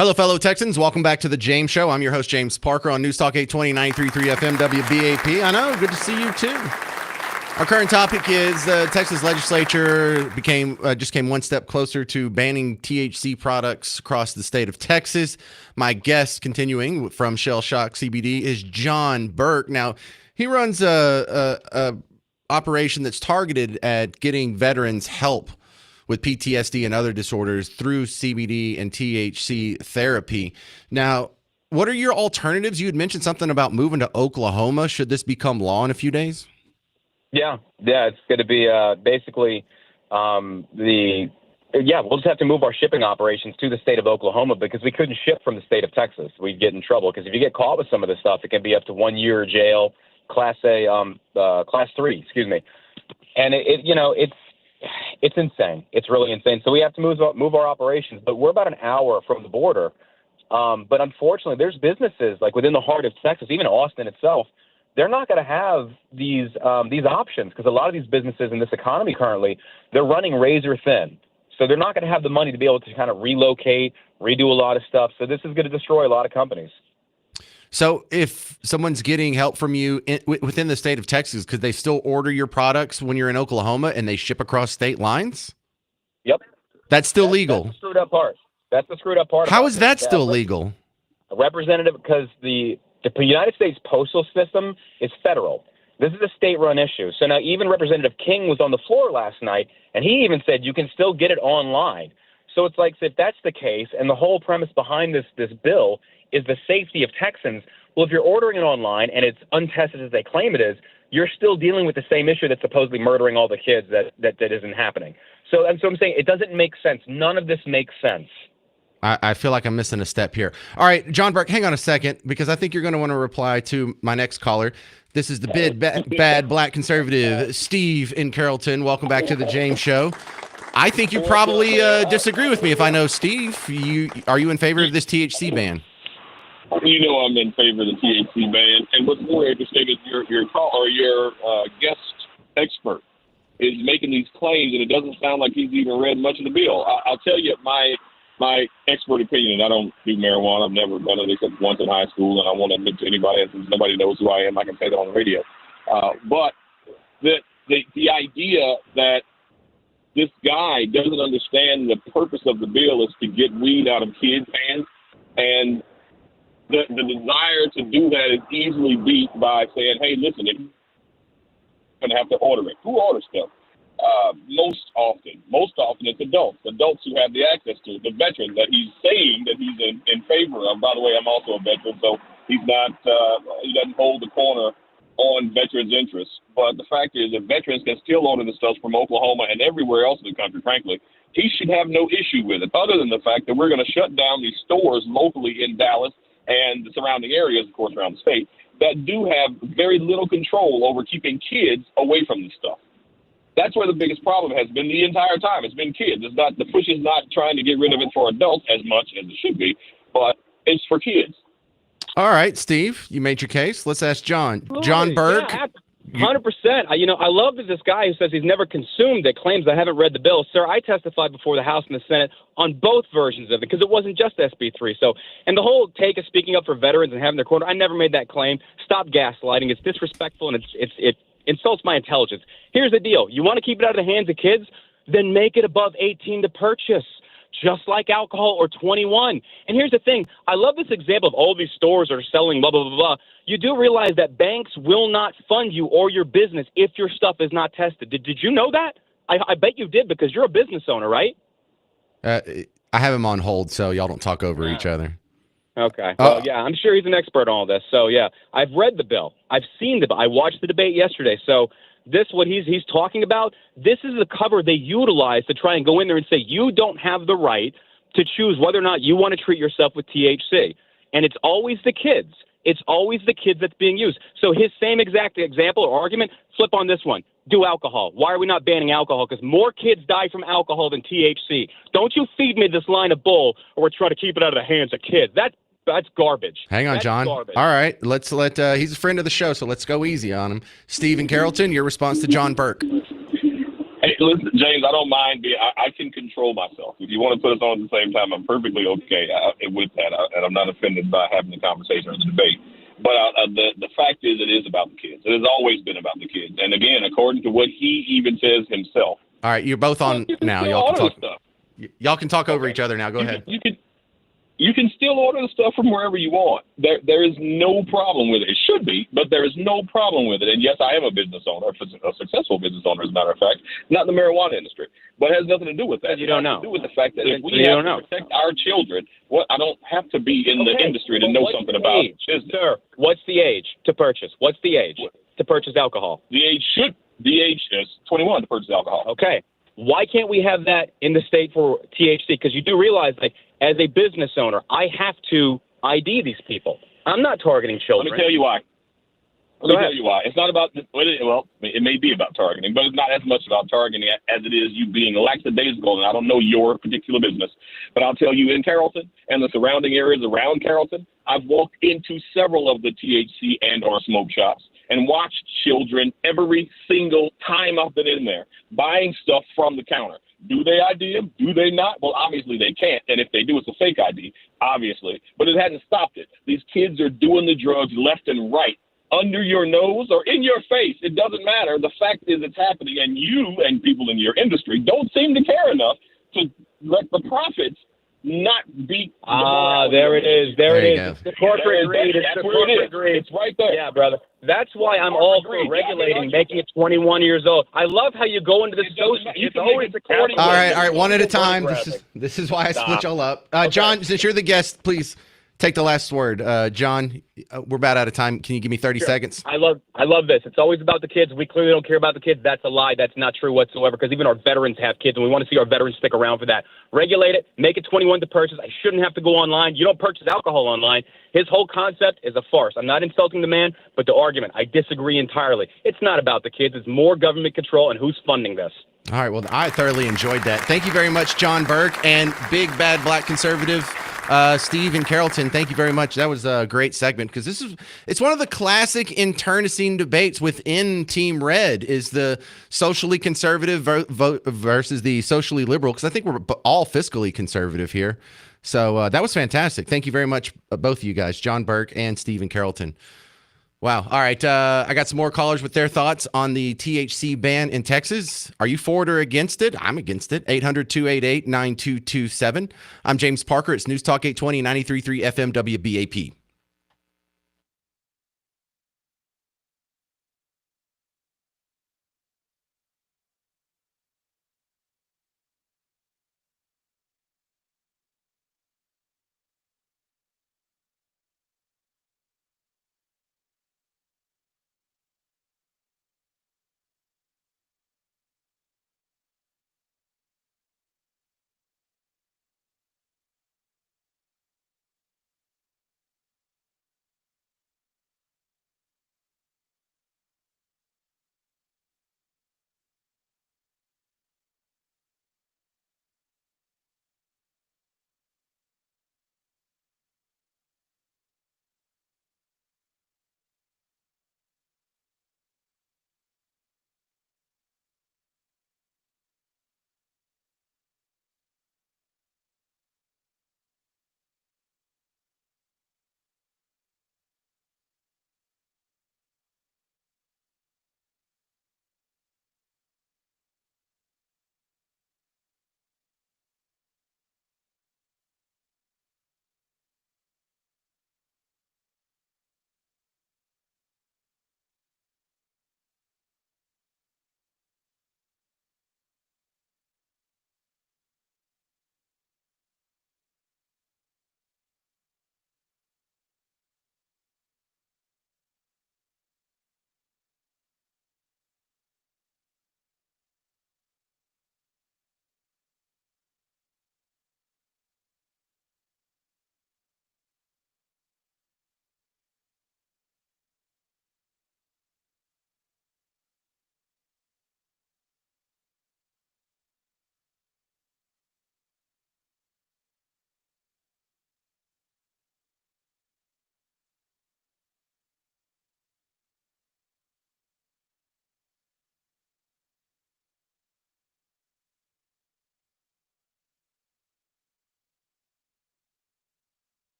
Hello, fellow Texans. Welcome back to the James Show. I'm your host, James Parker, on News Talk 820, 93.3 FM, WBAP. I know, good to see you, too. Our current topic is the Texas legislature just came one step closer to banning THC products across the state of Texas. My guest, continuing from Shell Shock CBD, is John Burke. Now, he runs a operation that's targeted at getting veterans help with PTSD and other disorders through CBD and THC therapy. Now, what are your alternatives? You had mentioned something about moving to Oklahoma. Should this become law in a few days? Yeah, it's going to be basically we'll just have to move our shipping operations to the state of Oklahoma because we couldn't ship from the state of Texas. We'd get in trouble because if you get caught with some of this stuff, it can be up to 1 year jail, class 3, excuse me. And it's insane. It's really insane. So we have to move our operations, but we're about an hour from the border. But unfortunately, there's businesses like within the heart of Texas, even Austin itself. They're not going to have these options because a lot of these businesses in this economy currently, they're running razor thin. So they're not going to have the money to be able to kind of relocate, redo a lot of stuff. So this is going to destroy a lot of companies. So if someone's getting help from you within the state of Texas, could they still order your products when you're in Oklahoma and they ship across state lines? Yep. That's still legal. That's the screwed up part. That's the screwed up part. How is that still legal? A representative, because the United States postal system is federal. This is a state-run issue. So now even Representative King was on the floor last night, and he even said you can still get it online. So it's like, if that's the case, and the whole premise behind this bill is the safety of Texans, well, if you're ordering it online and it's untested as they claim it is, you're still dealing with the same issue that's supposedly murdering all the kids that isn't happening. So I'm saying it doesn't make sense. None of this makes sense. I feel like I'm missing a step here. All right, John Burke, hang on a second, because I think you're going to want to reply to my next caller. This is the bad black conservative, Steve in Carrollton. Welcome back to the James Show. I think you probably disagree with me if I know Steve. Are you in favor of this THC ban? You know I'm in favor of the THC ban. And what's more interesting is your guest expert is making these claims, and it doesn't sound like he's even read much of the bill. I'll tell you my expert opinion. I don't do marijuana. I've never done it except once in high school, and I won't admit to anybody, and since nobody knows who I am, I can say that on the radio. But the idea that this guy doesn't understand the purpose of the bill is to get weed out of kids' hands, and the desire to do that is easily beat by saying, hey, listen, you're going to have to order it. Who orders stuff? Most often it's adults who have the access to it. The veteran that he's saying that he's in favor of. By the way, I'm also a veteran, so he's not, he doesn't hold the corner on veterans' interests. But the fact is that veterans can still order the stuff from Oklahoma and everywhere else in the country, frankly. He should have no issue with it, other than the fact that we're going to shut down these stores locally in Dallas and the surrounding areas, of course, around the state, that do have very little control over keeping kids away from this stuff. That's where the biggest problem has been the entire time. It's been kids. It's not, the push is not trying to get rid of it for adults as much as it should be, but it's for kids. All right, Steve, you made your case. Let's ask John. John Burke. Yeah, 100%. I love that this guy who says he's never consumed it claims I haven't read the bill. Sir, I testified before the House and the Senate on both versions of it because it wasn't just SB 3. So, and the whole take of speaking up for veterans and having their corner, I never made that claim. Stop gaslighting. It's disrespectful and it insults my intelligence. Here's the deal. You want to keep it out of the hands of kids? Then make it above 18 to purchase, just like alcohol or 21. And here's the thing. I love this example of all these stores are selling blah, blah, blah, blah. You do realize that banks will not fund you or your business if your stuff is not tested. Did you know that? I bet you did because you're a business owner, right? I have him on hold, so y'all don't talk over each other. Okay. Well, yeah, I'm sure he's an expert on all this. So, yeah, I've read the bill. I've seen the bill. I watched the debate yesterday. So this, what he's talking about, this is the cover they utilize to try and go in there and say, you don't have the right to choose whether or not you want to treat yourself with THC. And it's always the kids. It's always the kids that's being used. So his same exact example or argument, flip on this one. Do alcohol. Why are we not banning alcohol? Because more kids die from alcohol than THC. Don't you feed me this line of bull or we're trying to keep it out of the hands of kids. That's garbage. Hang on, that's John. Garbage. All right. Let's let he's a friend of the show, so let's go easy on him. Steve in Carrollton, your response to John Burke. Hey, listen, James, I don't mind being. I can control myself. If you want to put us on at the same time, I'm perfectly okay with that, and I'm not offended by having the conversation or the debate. But the fact is, it is about the kids. It has always been about the kids. And again, according to what he even says himself. All right, you're both on you can now. still Y'all can order talk. stuff. Y'all can talk over Okay. each other now. Go ahead. You can still order the stuff from wherever you want. There is no problem with it. It should be, but there is no problem with it. And yes, I am a business owner, a successful business owner, as a matter of fact, not in the marijuana industry. But it has nothing to do with that. You don't it know. has to do with the fact that if we You have don't know. to protect our children, I don't have to be in the industry to know something about business. Sir, what's the age to purchase? What's the age to purchase alcohol? The age is 21 to purchase alcohol. Okay. Why can't we have that in the state for THC? Because you do realize, like, as a business owner, I have to ID these people. I'm not targeting children. Let me tell you why. It's not about, well, it may be about targeting, but it's not as much about targeting as it is you being lackadaisical. And I don't know your particular business, but I'll tell you in Carrollton and the surrounding areas around Carrollton, I've walked into several of the THC and or smoke shops and watched children every single time I've been in there buying stuff from the counter. Do they ID them? Do they not? Well, obviously they can't. And if they do, it's a fake ID, obviously. But it hasn't stopped it. These kids are doing the drugs left and right, under your nose or in your face. It doesn't matter. The fact is it's happening. And you and people in your industry don't seem to care enough to let the profits not beat. There it is. There it is. It's the corporate greed. It's the corporate greed. It's right there. Yeah, brother. That's why I'm all for regulating, making it 21 years old. I love how you go into the social. It's always the All right, one at a time. This is why I split y'all up. John, since you're the guest, please take the last word. John, we're about out of time. Can you give me 30 seconds? I love this. It's always about the kids. We clearly don't care about the kids. That's a lie. That's not true whatsoever, because even our veterans have kids, and we want to see our veterans stick around for that. Regulate it. Make it 21 to purchase. I shouldn't have to go online. You don't purchase alcohol online. His whole concept is a farce. I'm not insulting the man, but the argument, I disagree entirely. It's not about the kids. It's more government control and who's funding this. All right, well, I thoroughly enjoyed that. Thank you very much, John Burke, and big bad black conservative Steve in Carrollton. Thank you very much. That was a great segment, because it's one of the classic internecine debates within Team Red, is the socially conservative vote versus the socially liberal, because I think we're all fiscally conservative here. So that was fantastic. Thank you very much, both of you guys, John Burke and Steve in Carrollton. Wow. All right. I got some more callers with their thoughts on the THC ban in Texas. Are you for it or against it? I'm against it. 800-288-9227. I'm James Parker. It's News Talk 820, 93.3 FM WBAP.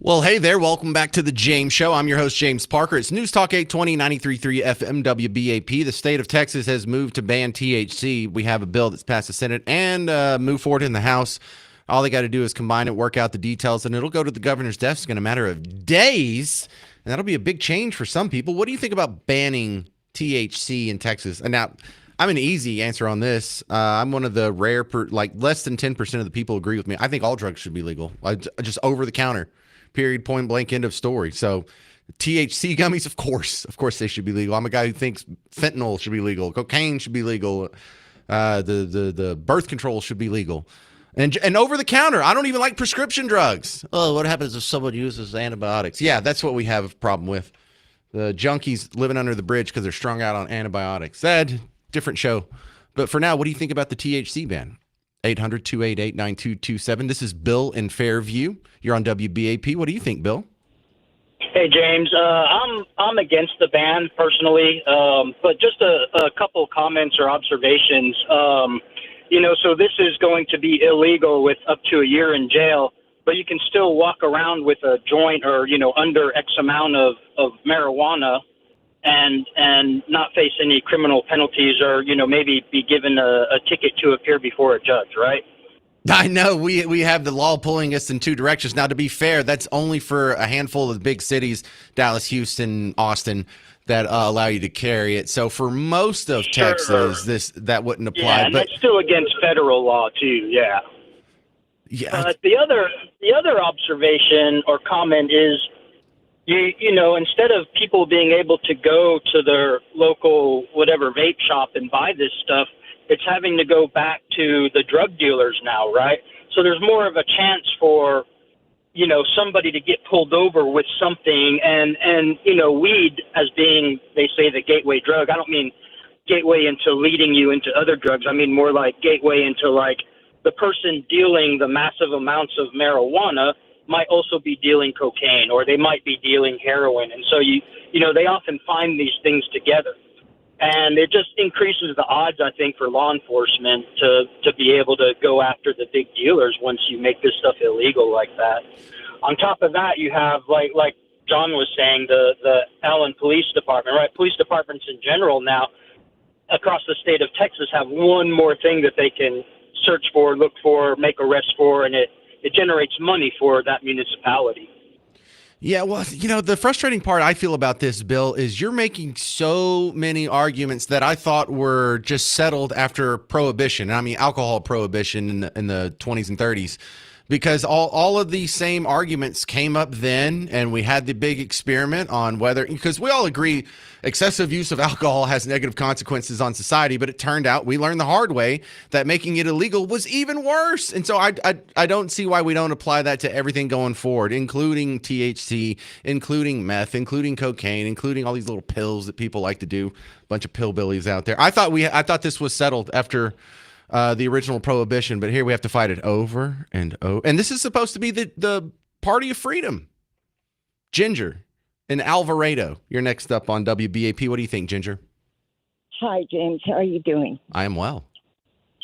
Well, hey there. Welcome back to the James Show. I'm your host, James Parker. It's News Talk 820, 93.3 FM WBAP. The state of Texas has moved to ban THC. We have a bill that's passed the Senate and moved forward in the House. All they got to do is combine it, work out the details, and it'll go to the governor's desk in a matter of days. And that'll be a big change for some people. What do you think about banning THC in Texas? And now, I'm an easy answer on this. I'm one of the rare, less than 10% of the people agree with me. I think all drugs should be legal, just over the counter. Period, point blank, end of story. So THC gummies, of course they should be legal. I'm a guy who thinks fentanyl should be legal, cocaine should be legal, the birth control should be legal. And over the counter, I don't even like prescription drugs. Oh, what happens if someone uses antibiotics? Yeah, that's what we have a problem with. The junkies living under the bridge because they're strung out on antibiotics. Different show. But for now, what do you think about the THC ban? 800-288-9227. This is Bill in Fairview. You're on WBAP. What do you think, Bill? Hey, James. I'm against the ban personally, but just a couple comments or observations. So this is going to be illegal with up to a year in jail, but you can still walk around with a joint or, under X amount of marijuana and not face any criminal penalties or, maybe be given a ticket to appear before a judge, right? I know we have the law pulling us in two directions. Now, to be fair, that's only for a handful of the big cities, Dallas, Houston, Austin, that allow you to carry it. So for most of Texas, that wouldn't apply. Yeah, and that's still against federal law too. Yeah. Yeah. The other observation or comment is, instead of people being able to go to their local whatever vape shop and buy this stuff, it's having to go back to the drug dealers now, right? So there's more of a chance for, somebody to get pulled over with something and weed as being, they say, the gateway drug. I don't mean gateway into leading you into other drugs. I mean more like gateway into like the person dealing the massive amounts of marijuana might also be dealing cocaine or they might be dealing heroin. And so, they often find these things together. And it just increases the odds, I think, for law enforcement to be able to go after the big dealers once you make this stuff illegal like that. On top of that, you have, like John was saying, the Allen Police Department, right? Police departments in general now across the state of Texas have one more thing that they can search for, look for, make arrests for, and it generates money for that municipality. Yeah, well, the frustrating part I feel about this, Bill, is you're making so many arguments that I thought were just settled after Prohibition. I mean, alcohol prohibition in the 20s and 30s, because all of these same arguments came up then, and we had the big experiment on whether, because we all agree excessive use of alcohol has negative consequences on society, but it turned out we learned the hard way that making it illegal was even worse. And so I don't see why we don't apply that to everything going forward, including THC, including meth, including cocaine, including all these little pills that people like to do. A bunch of pillbillies out there. I thought this was settled after the original Prohibition, but here we have to fight it over and over. And this is supposed to be the party of freedom. Ginger in Alvarado, you're next up on WBAP. What do you think, Ginger? Hi, James. How are you doing? I am well.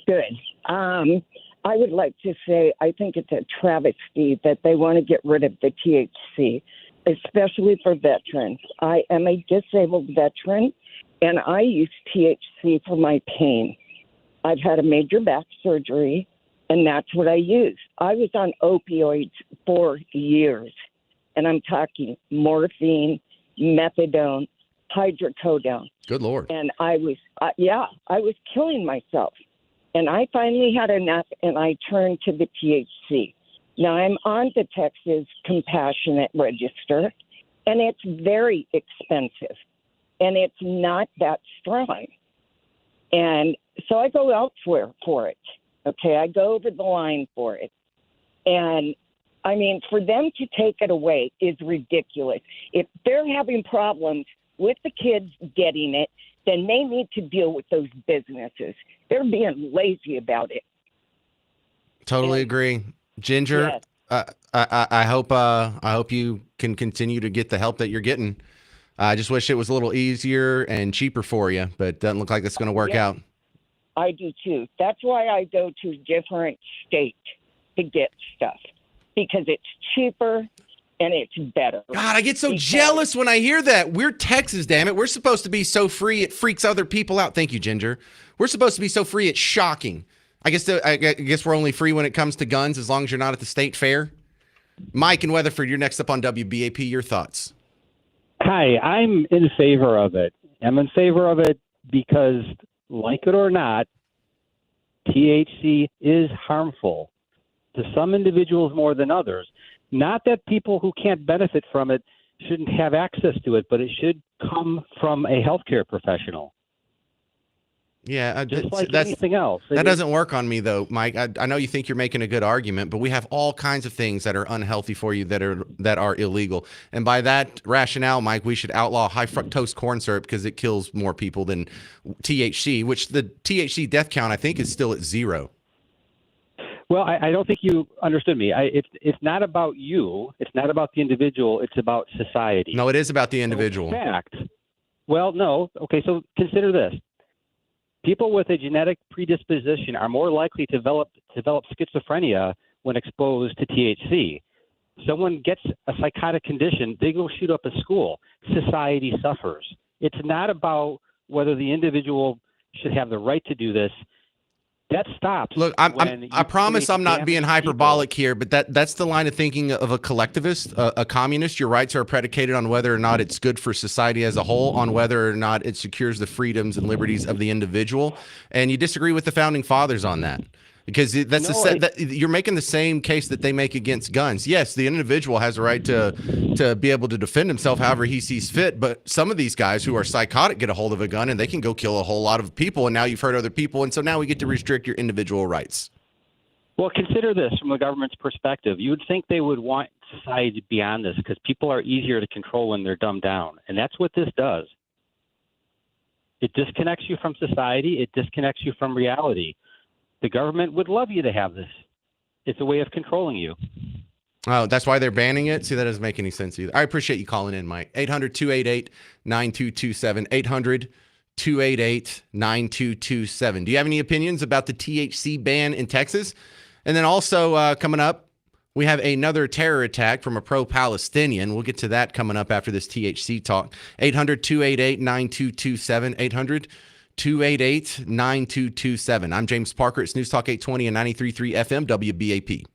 Good. I would like to say I think it's a travesty that they want to get rid of the THC, especially for veterans. I am a disabled veteran, and I use THC for my pain. I've had a major back surgery, and that's what I use. I was on opioids for years, and I'm talking morphine, methadone, hydrocodone. Good Lord. And I was killing myself. And I finally had enough, and I turned to the THC. Now, I'm on the Texas Compassionate Register, and it's very expensive, and it's not that strong. And so I go elsewhere for it. Okay, I go over the line for it. And, I mean, for them to take it away is ridiculous. If they're having problems with the kids getting it, then they need to deal with those businesses. They're being lazy about it. Totally agree. Ginger, yes. I hope you can continue to get the help that you're getting. I just wish it was a little easier and cheaper for you, but it doesn't look like it's going to work out. I do too. That's why I go to different states to get stuff, because it's cheaper and it's better. God, I get so because- jealous when I hear that. We're Texas, damn it. We're supposed to be so free it freaks other people out. Thank you, Ginger. We're supposed to be so free it's shocking. I guess we're only free when it comes to guns as long as you're not at the state fair. Mike in Weatherford, you're next up on WBAP. Your thoughts? Hi, I'm in favor of it. I'm in favor of it because, like it or not, THC is harmful to some individuals more than others. Not that people who can't benefit from it shouldn't have access to it, but it should come from a healthcare professional. Yeah, Just like anything else. That doesn't work on me, though, Mike. I know you think you're making a good argument, but we have all kinds of things that are unhealthy for you that are illegal. And by that rationale, Mike, we should outlaw high fructose corn syrup because it kills more people than THC, which the THC death count, I think, is still at 0. Well, I don't think you understood me. It's not about you. It's not about the individual. It's about society. No, it is about the individual. So in fact, well, no. Okay, so consider this. People with a genetic predisposition are more likely to develop schizophrenia when exposed to THC. Someone gets a psychotic condition, they go shoot up a school. Society suffers. It's not about whether the individual should have the right to do this. That stops. Look, I promise I'm not being hyperbolic here, but that's the line of thinking of a collectivist, a communist. Your rights are predicated on whether or not it's good for society as a whole, on whether or not it secures the freedoms and liberties of the individual. And you disagree with the founding fathers on that. Because you're making the same case that they make against guns. Yes, the individual has a right to be able to defend himself however he sees fit, but some of these guys who are psychotic get a hold of a gun and they can go kill a whole lot of people, and now you've hurt other people, and so now we get to restrict your individual rights. Well, consider this from the government's perspective. You would think they would want society beyond this because people are easier to control when they're dumbed down, and that's what this does. It disconnects you from society. It disconnects you from reality. The government would love you to have this. It's a way of controlling you. Oh, that's why they're banning it? See, that doesn't make any sense either. I appreciate you calling in, Mike. 800-288-9227. 800-288-9227. Do you have any opinions about the THC ban in Texas? And then also coming up, we have another terror attack from a pro-Palestinian. We'll get to that coming up after this THC talk. 800-288-9227. 800-288-9227. I'm James Parker. It's News Talk 820 and 93.3 FM WBAP.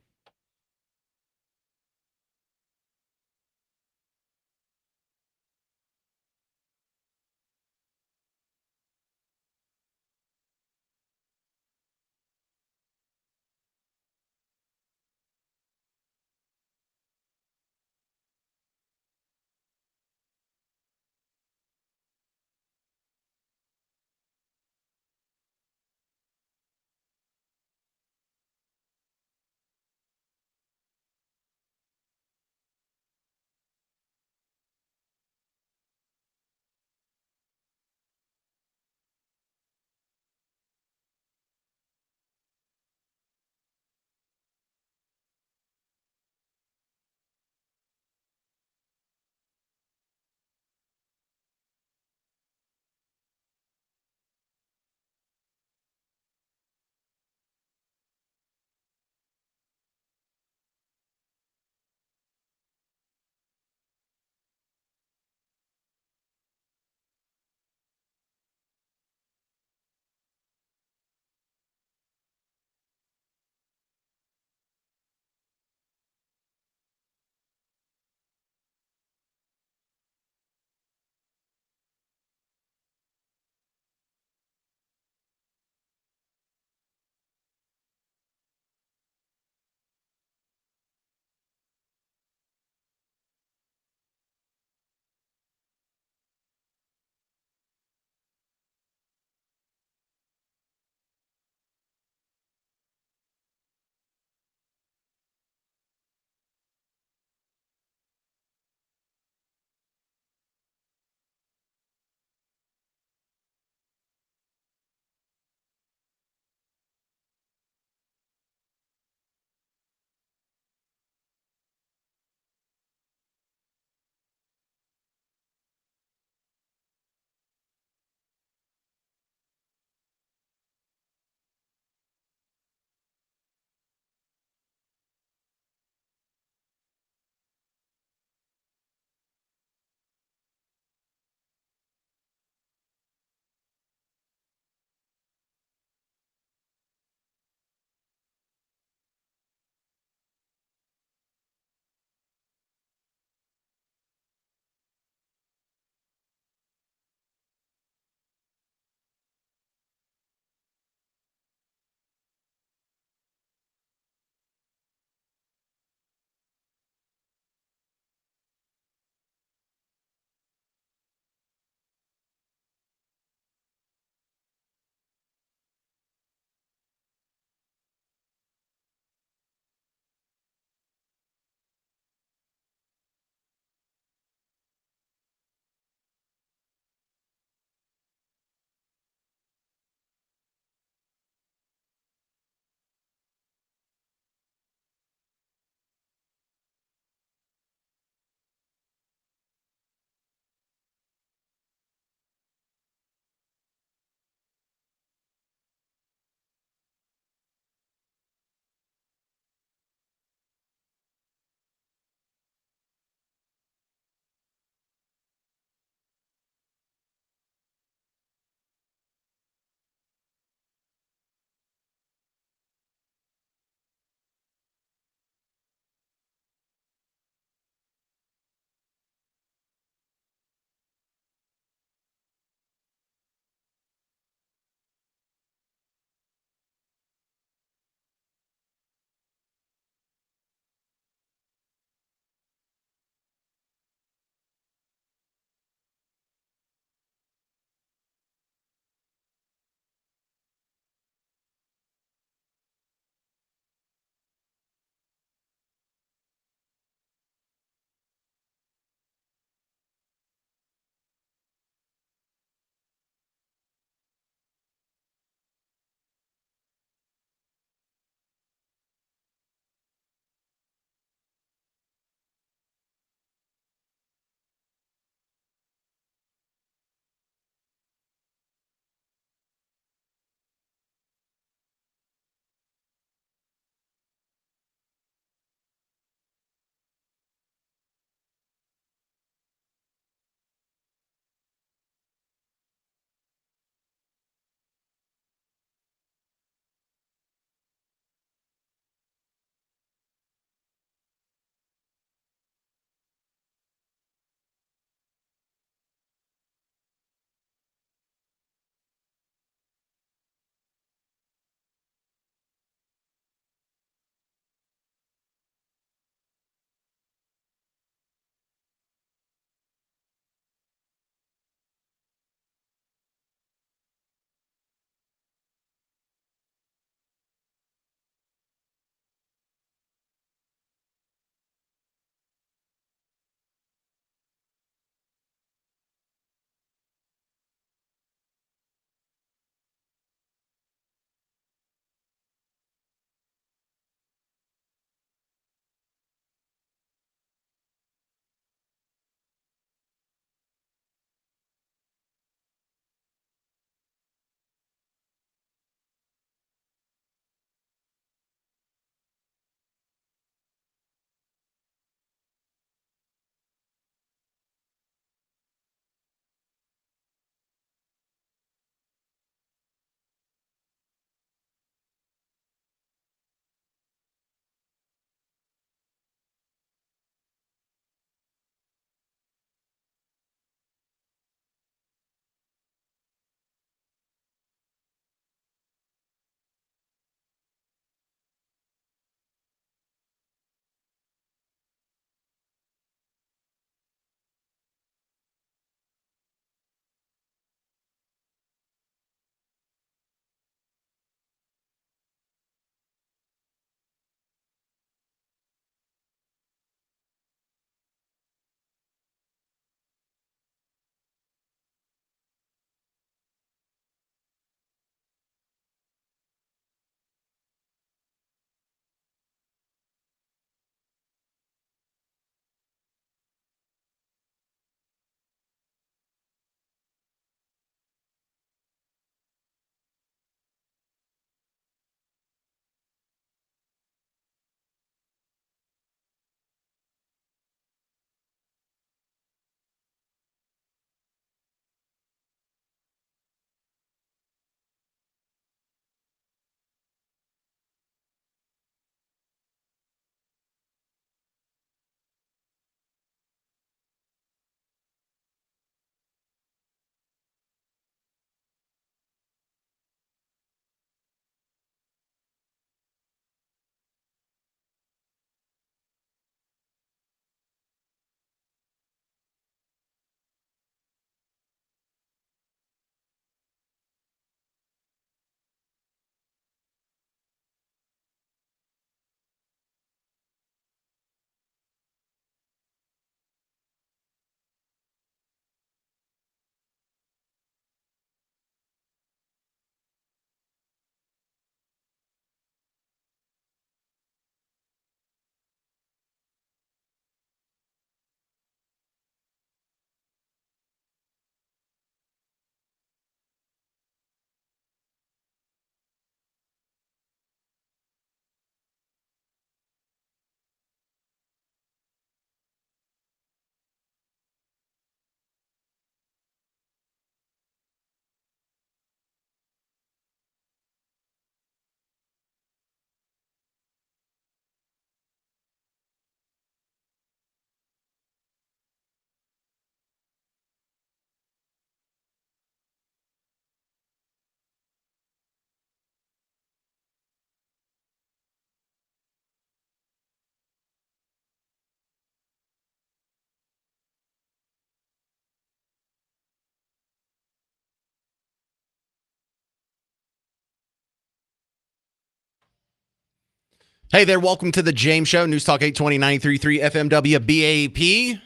Hey there, welcome to the James Show, News Talk 820 93.3 FM WBAP.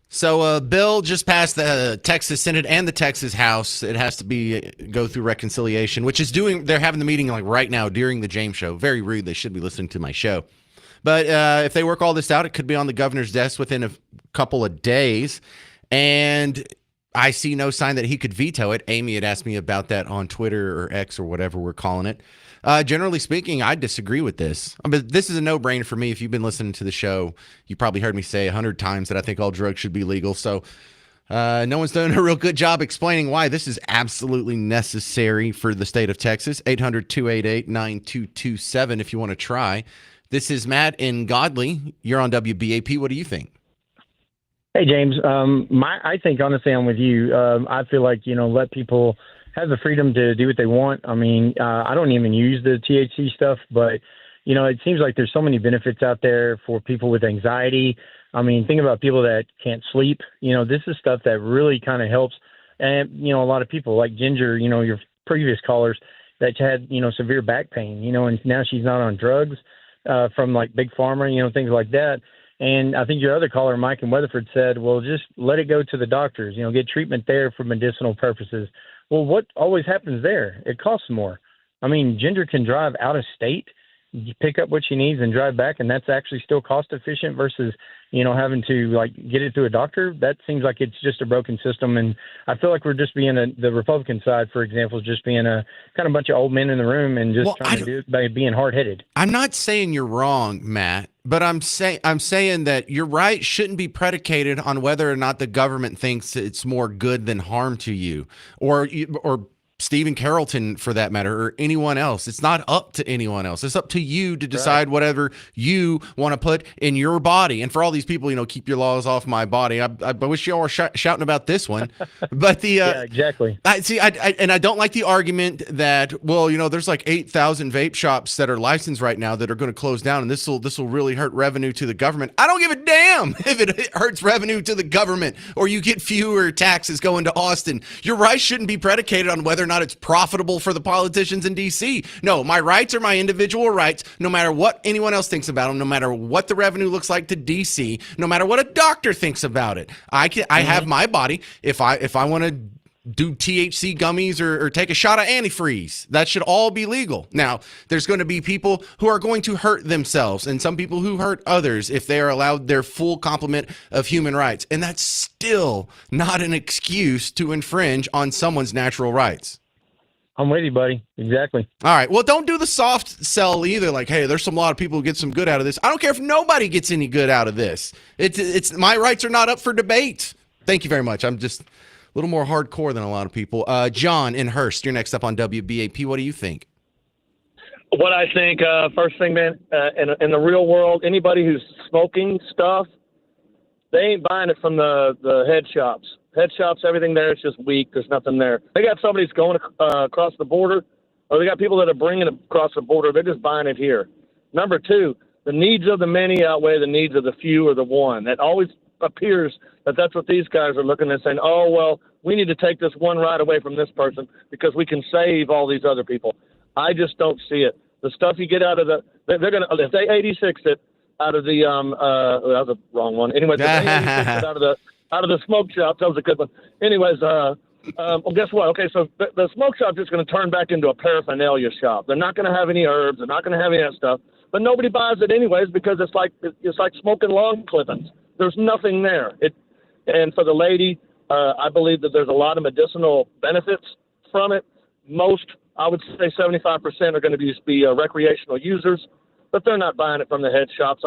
So a bill just passed the Texas Senate and the Texas House. It has to go through reconciliation, which is they're having the meeting like right now during the James Show. Very rude. They should be listening to my show. But if they work all this out, it could be on the governor's desk within a couple of days. And I see no sign that he could veto it. Amy had asked me about that on Twitter or X or whatever we're calling it. Generally speaking, I disagree with this. But this is a no-brainer for me. If you've been listening to the show, you probably heard me say 100 times that I think all drugs should be legal. So no one's done a real good job explaining why this is absolutely necessary for the state of Texas. 800-288-9227 if you want to try. This is Matt in Godley. You're on WBAP. What do you think? Hey, James. I think, honestly, I'm with you. I feel like, let people have the freedom to do what they want. I mean, I don't even use the THC stuff, but, it seems like there's so many benefits out there for people with anxiety. I mean, think about people that can't sleep. This is stuff that really kind of helps. And, a lot of people like Ginger, your previous callers that had, severe back pain, and now she's not on drugs from like Big Pharma, things like that. And I think your other caller, Mike in Weatherford, said, well, just let it go to the doctors, get treatment there for medicinal purposes. Well, what always happens there? It costs more. I mean, Ginger can drive out of state, pick up what she needs and drive back, and that's actually still cost efficient versus, having to like get it to a doctor. That seems like it's just a broken system. And I feel like we're just being the Republican side, for example, is just being a kind of bunch of old men in the room and just trying to do it by being hard-headed. I'm not saying you're wrong, Matt, but I'm saying that your right shouldn't be predicated on whether or not the government thinks it's more good than harm to you, or Stephen Carrollton, for that matter, or anyone else. It's not up to anyone else. It's up to you to decide whatever you want to put in your body. And for all these people, keep your laws off my body. I wish y'all were shouting about this one. But yeah, exactly. I don't like the argument that, there's like 8,000 vape shops that are licensed right now that are going to close down, and this will really hurt revenue to the government. I don't give a damn if it hurts revenue to the government or you get fewer taxes going to Austin. Your rights shouldn't be predicated on whether or not it's profitable for the politicians in D.C. No, my rights are my individual rights, no matter what anyone else thinks about them, no matter what the revenue looks like to D.C., no matter what a doctor thinks about it. I have my body. If I want to do THC gummies or take a shot of antifreeze, that should all be legal. Now, there's going to be people who are going to hurt themselves and some people who hurt others if they are allowed their full complement of human rights. And that's still not an excuse to infringe on someone's natural rights. I'm with you, buddy. Exactly. All right. Well, don't do the soft sell either. Like, hey, there's a lot of people who get some good out of this. I don't care if nobody gets any good out of this. It's my rights are not up for debate. Thank you very much. I'm just a little more hardcore than a lot of people. John in Hurst, you're next up on WBAP. What do you think? What I think, first thing, man, in the real world, anybody who's smoking stuff, they ain't buying it from the head shops. Head shops, everything there is just weak. There's nothing there. They got somebody who's going across the border, or they got people that are bringing it across the border. They're just buying it here. Number two, the needs of the many outweigh the needs of the few or the one. It always appears that that's what these guys are looking at, saying, oh, well, we need to take this one right away from this person because we can save all these other people. I just don't see it. The stuff you get out of they're going to, if they 86 it out of the, that was a wrong one. Anyways, if they 86 it out of the smoke shop. That was a good one. Anyways, well, guess what? Okay, so the smoke shop is going to turn back into a paraphernalia shop. They're not going to have any herbs. They're not going to have any of that stuff. But nobody buys it anyways because it's like smoking lawn clippings. There's nothing there. And for the lady, I believe that there's a lot of medicinal benefits from it. Most, I would say 75% are going to be recreational users, but they're not buying it from the head shops.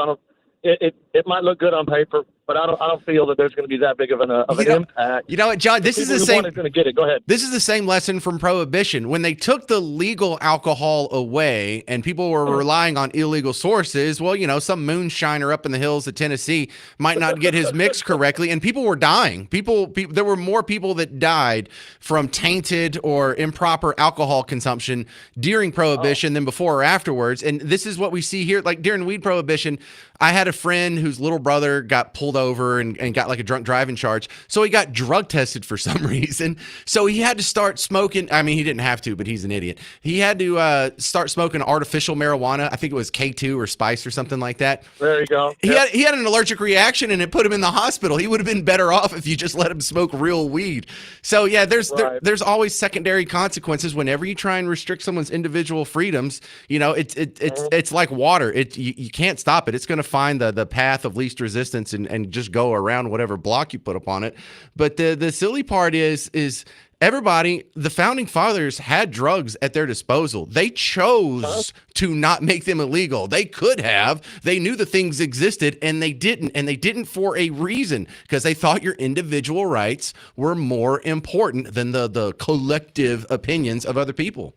It might look good on paper, but I don't feel that there's going to be that big of an impact. You know what, John? This is the same. Going to get it. Go ahead. This is the same lesson from Prohibition. When they took the legal alcohol away and people were relying on illegal sources, well, some moonshiner up in the hills of Tennessee might not get his mix correctly, and people were dying. There were more people that died from tainted or improper alcohol consumption during Prohibition than before or afterwards. And this is what we see here. Like during weed Prohibition, I had a friend whose little brother got pulled pulled over and got like a drunk driving charge. So he got drug tested for some reason. So he had to start smoking. I mean, he didn't have to, but he's an idiot. He had to start smoking artificial marijuana. I think it was K2 or Spice or something like that. There you go. He had an allergic reaction and it put him in the hospital. He would have been better off if you just let him smoke real weed. So yeah, there's always secondary consequences whenever you try and restrict someone's individual freedoms. You know, it's like water. You can't stop it. It's going to find the path of least resistance and just go around whatever block you put upon it. But the silly part is everybody, the founding fathers had drugs at their disposal. They chose to not make them illegal. They could have. They knew the things existed and they didn't. And they didn't for a reason, because they thought your individual rights were more important than the collective opinions of other people.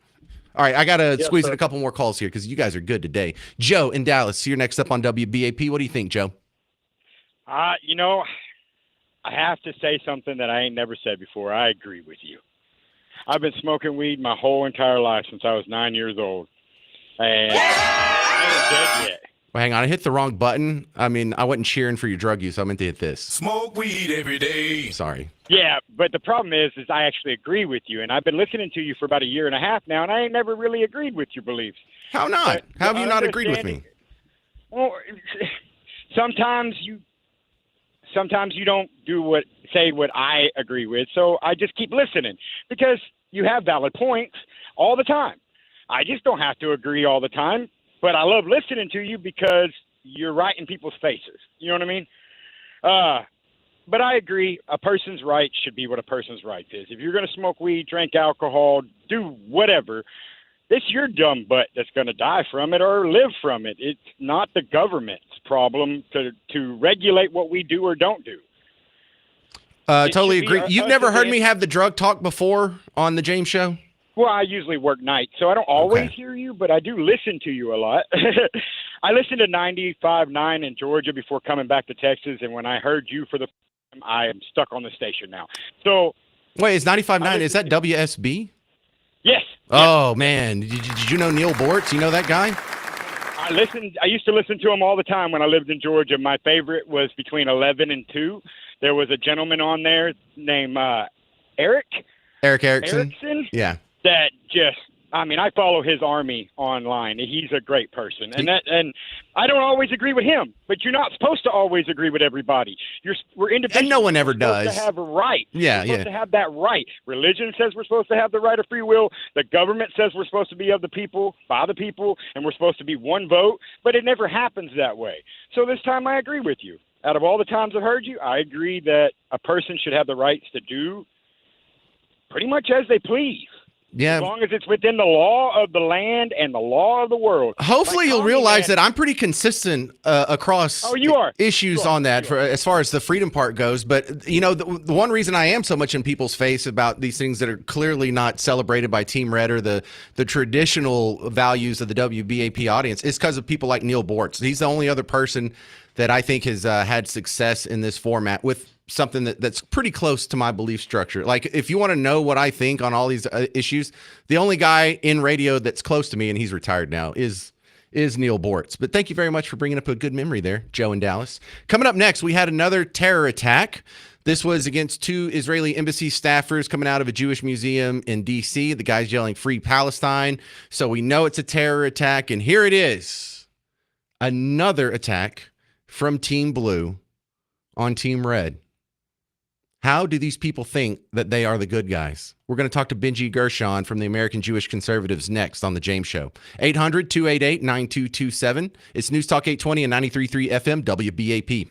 All right, I got to squeeze in a couple more calls here because you guys are good today. Joe in Dallas, you're next up on WBAP. What do you think, Joe? You know, I have to say something that I ain't never said before. I agree with you. I've been smoking weed my whole entire life since I was 9 years old. And I ain't dead yet. Well, hang on. I hit the wrong button. I mean, I wasn't cheering for your drug use. I meant to hit this. Smoke weed every day. Sorry. Yeah, but the problem is I actually agree with you. And I've been listening to you for about a year and a half now, and I ain't never really agreed with your beliefs. How not? How have you not agreed with me? Well, sometimes you don't say what I agree with, so I just keep listening because you have valid points all the time. I just don't have to agree all the time, but I love listening to you because you're right in people's faces. You know what I mean? But I agree, a person's right should be what a person's right is. If you're going to smoke weed, drink alcohol, do whatever, it's your dumb butt that's going to die from it or live from it. It's not the government's problem to regulate what we do or don't do. Totally agree. You've never heard me have the drug talk before on the James Show? Well, I usually work nights, so I don't always hear you, but I do listen to you a lot. I listened to 95.9 in Georgia before coming back to Texas, and when I heard you for the first time, I am stuck on the station now. So, wait, is 95.9, is that WSB? Yes. Oh, man. Did you know Neil Bortz? You know that guy? I used to listen to him all the time when I lived in Georgia. My favorite was between 11 and 2. There was a gentleman on there named Eric Erickson? Yeah. That just, I mean, I follow his army online. He's a great person. And I don't always agree with him, but you're not supposed to always agree with everybody. We're independent. And no one ever We're does. supposed to have a right. Yeah, we're supposed to have that right. Religion says we're supposed to have the right of free will. The government says we're supposed to be of the people, by the people, and we're supposed to be one vote, but it never happens that way. So this time I agree with you. Out of all the times I've heard you, I agree that a person should have the rights to do pretty much as they please. Yeah. As long as it's within the law of the land and the law of the world. Hopefully you'll realize that I'm pretty consistent across issues on that as far as the freedom part goes. But, you know, the one reason I am so much in people's face about these things that are clearly not celebrated by Team Red or the traditional values of the WBAP audience is because of people like Neil Bortz. He's the only other person that I think has had success in this format with something that's pretty close to my belief structure. Like, if you want to know what I think on all these issues, the only guy in radio that's close to me, and he's retired now, is Neil Bortz. But thank you very much for bringing up a good memory there, Joe in Dallas. Coming up next, we had another terror attack. This was against 2 Israeli embassy staffers coming out of a Jewish museum in D.C. The guy's yelling "Free Palestine." So we know it's a terror attack. And here it is. Another attack from Team Blue on Team Red. How do these people think that they are the good guys? We're going to talk to Benji Gershon from the American Jewish Conservatives next on The James Show. 800-288-9227. It's News Talk 820 and 93.3 FM WBAP.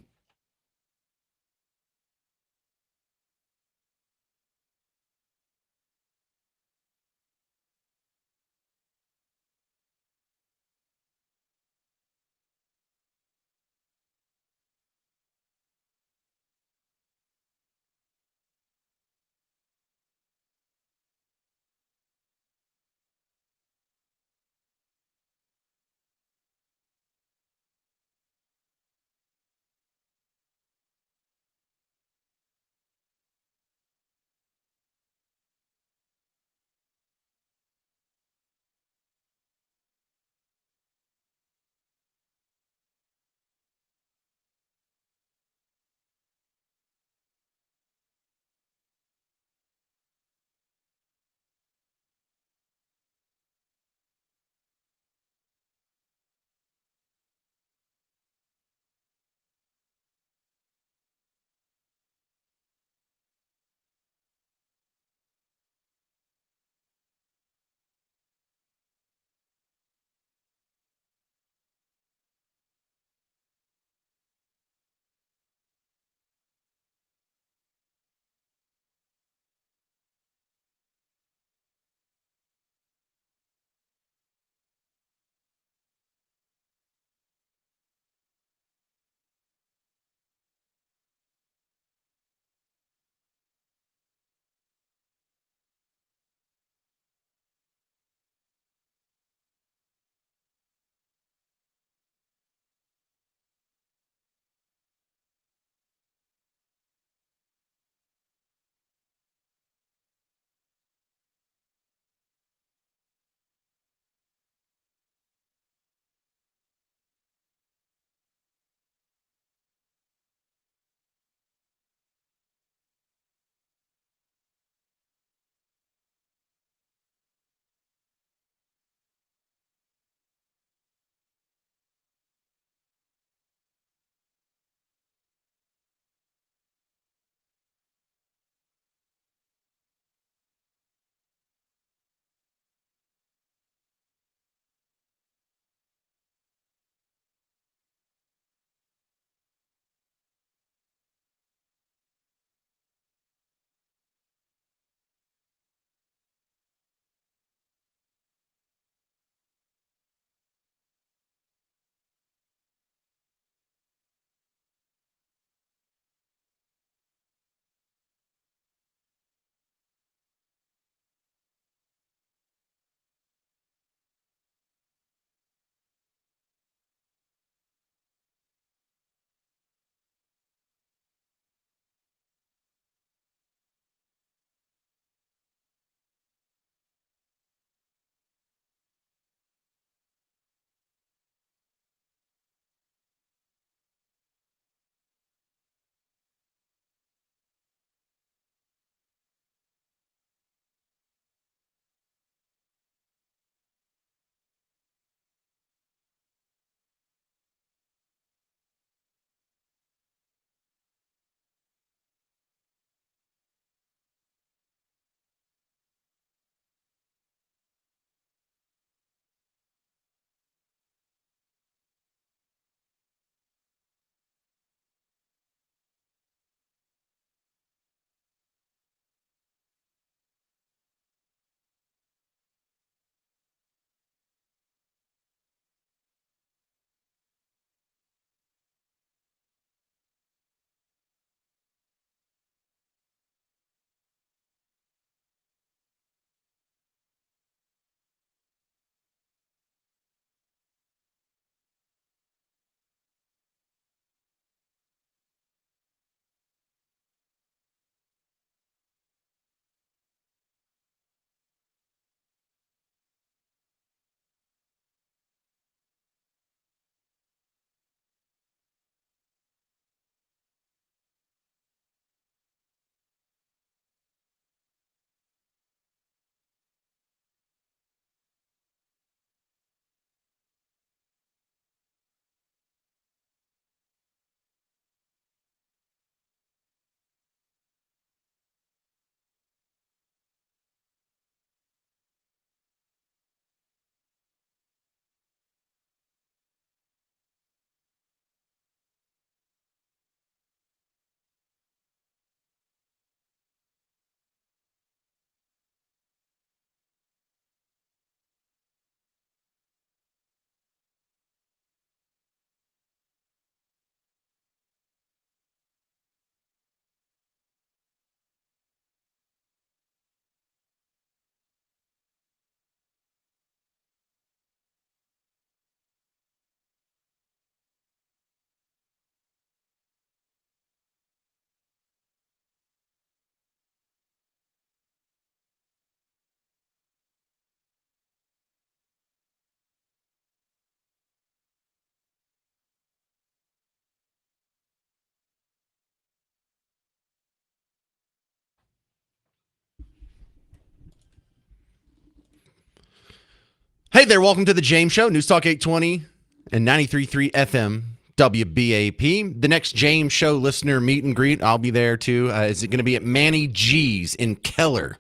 Hey there, welcome to the James Show, News Talk 820 and 93.3 FM WBAP. The next James Show listener meet and greet, I'll be there too. Is it going to be at Manny G's in Keller?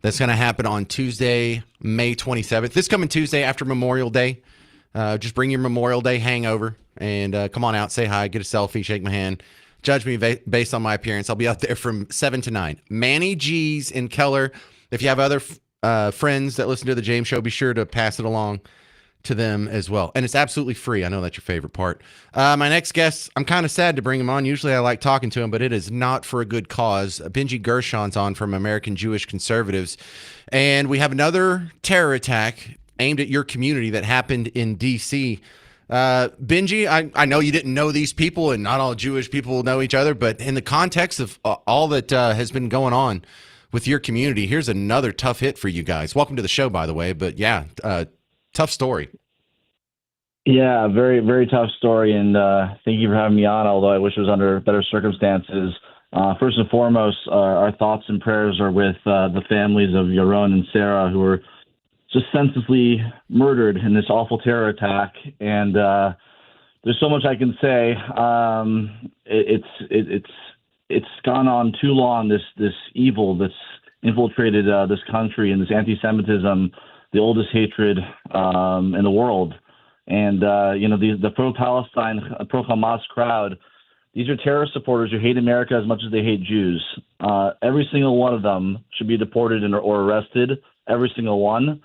That's going to happen on Tuesday, May 27th. This coming Tuesday after Memorial Day. Just bring your Memorial Day hangover and come on out, say hi, get a selfie, shake my hand. Judge me based on my appearance. I'll be out there from 7 to 9. Manny G's in Keller. If you have other friends that listen to the James Show, be sure to pass it along to them as well. And it's absolutely free. I know that's your favorite part. My next guest, I'm kind of sad to bring him on. Usually I like talking to him, but it is not for a good cause. Benji Gershon's on from American Jewish Conservatives. And we have another terror attack aimed at your community that happened in D.C. Benji, I know you didn't know these people, and not all Jewish people know each other, but in the context of all that has been going on with your community, here's another tough hit for you guys. Welcome to the show, by the way, but yeah, tough story. Yeah, very, very tough story, and thank you for having me on, although I wish it was under better circumstances. First and foremost, our thoughts and prayers are with the families of Yaron and Sarah, who were just senselessly murdered in this awful terror attack. And there's so much I can say. It's gone on too long, this evil that's infiltrated this country, and this anti-Semitism, the oldest hatred in the world. And, the pro-Palestine, pro-Hamas crowd, these are terrorist supporters who hate America as much as they hate Jews. Every single one of them should be deported or arrested, every single one.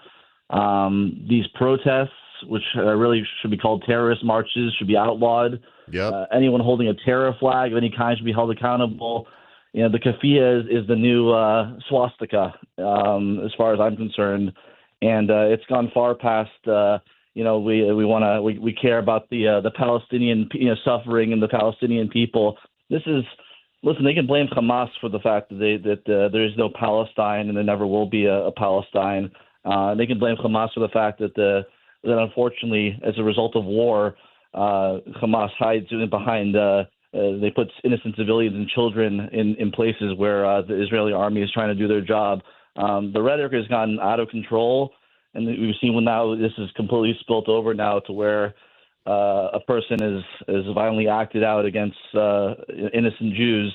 These protests, which really should be called terrorist marches, should be outlawed. Yep. Anyone holding a terror flag of any kind should be held accountable. The keffiyeh is the new swastika, as far as I'm concerned, and it's gone far past. We care about the Palestinian suffering and the Palestinian people. Listen, they can blame Hamas for the fact that there is no Palestine and there never will be a Palestine. They can blame Hamas for the fact that unfortunately, as a result of war, Hamas hides behind. They put innocent civilians and children in places where the Israeli army is trying to do their job. The rhetoric has gotten out of control, and we've seen now this is completely spilt over now to where a person is violently acted out against innocent Jews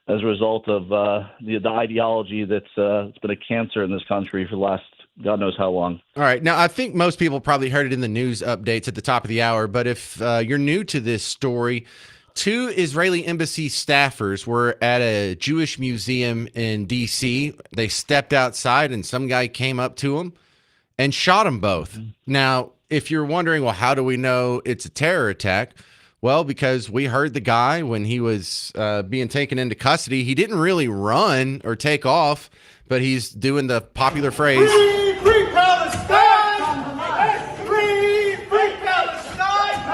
as a result of the ideology that's it's been a cancer in this country for the last God knows how long. All right. Now, I think most people probably heard it in the news updates at the top of the hour, but if you're new to this story, 2 Israeli embassy staffers were at a Jewish museum in D.C. They stepped outside and some guy came up to them and shot them both. Mm-hmm. Now, if you're wondering, well, how do we know it's a terror attack? Well, because we heard the guy when he was being taken into custody, he didn't really run or take off, but he's doing the popular phrase, Free Palestine! Free Palestine!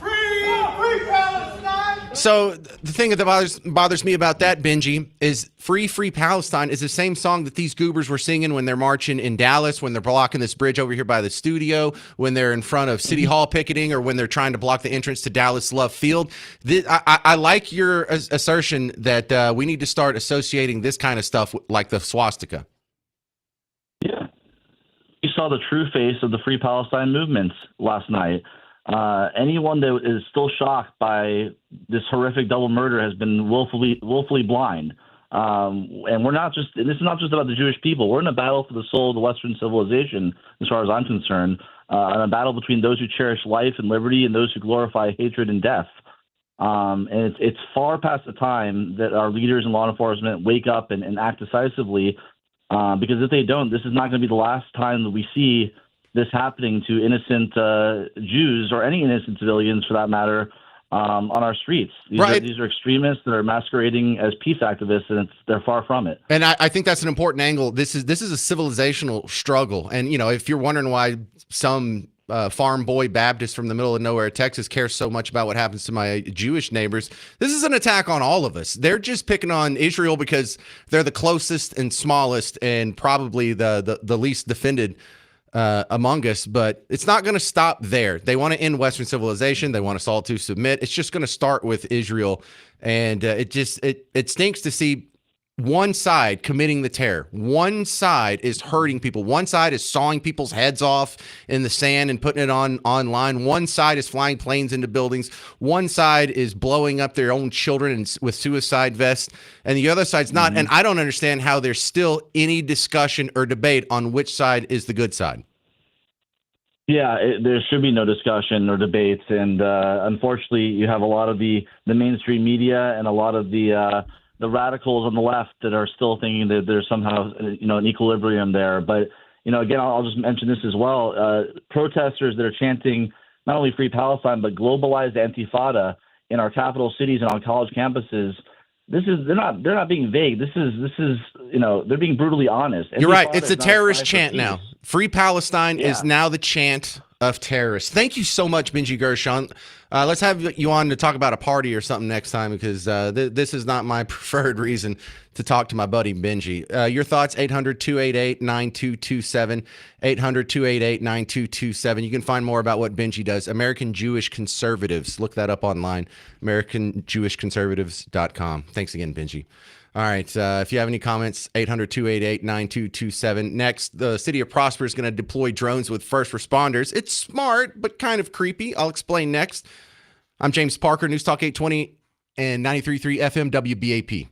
Free Palestine! So the thing that bothers me about that, Benji, is Free Palestine is the same song that these goobers were singing when they're marching in Dallas, when they're blocking this bridge over here by the studio, when they're in front of City Hall picketing, or when they're trying to block the entrance to Dallas Love Field. I like your assertion that we need to start associating this kind of stuff like the swastika. Yeah. You saw the true face of the Free Palestine movements last night. Anyone that is still shocked by this horrific double murder has been willfully blind. And this is not just about the Jewish people. We're in a battle for the soul of the Western civilization, as far as I'm concerned, in a battle between those who cherish life and liberty and those who glorify hatred and death. And it's far past the time that our leaders in law enforcement wake up and act decisively, because if they don't, this is not going to be the last time that we see this happening to innocent Jews or any innocent civilians, for that matter, on our streets. These are extremists that are masquerading as peace activists, and they're far from it. And I think that's an important angle. This is a civilizational struggle. And, if you're wondering why some farm boy Baptist from the middle of nowhere, Texas, cares so much about what happens to my Jewish neighbors, this is an attack on all of us. They're just picking on Israel because they're the closest and smallest and probably the least defended among us, but it's not going to stop there. They want to end Western civilization. They want us all to submit. It's just going to start with Israel, and it stinks to see one side committing the terror. One side is hurting people. One side is sawing people's heads off in the sand and putting it online. One side is flying planes into buildings. One side is blowing up their own children with suicide vests, and the other side's not. And I don't understand how there's still any discussion or debate on which side is the good side. Yeah, there should be no discussion or debates, and unfortunately, you have a lot of the mainstream media and a lot of the radicals on the left that are still thinking that there's somehow an equilibrium there. But again, I'll just mention this as well. Protesters that are chanting not only Free Palestine but globalized Antifada in our capital cities and on college campuses. They're not being vague. This is they're being brutally honest. You're right. Intifada It's a is not terrorist cry for chant peace. now. Free Palestine Yeah. is now the chant of terrorists. Thank you so much, Benji Gershon. Let's have you on to talk about a party or something next time, because this is not my preferred reason to talk to my buddy Benji. Your thoughts, 800-288-9227, 800-288-9227. You can find more about what Benji does. American Jewish Conservatives. Look that up online, AmericanJewishConservatives.com. Thanks again, Benji. All right. If you have any comments, 800-288-9227. Next, the city of Prosper is going to deploy drones with first responders. It's smart, but kind of creepy. I'll explain next. I'm James Parker, News Talk 820 and 93.3 FM WBAP.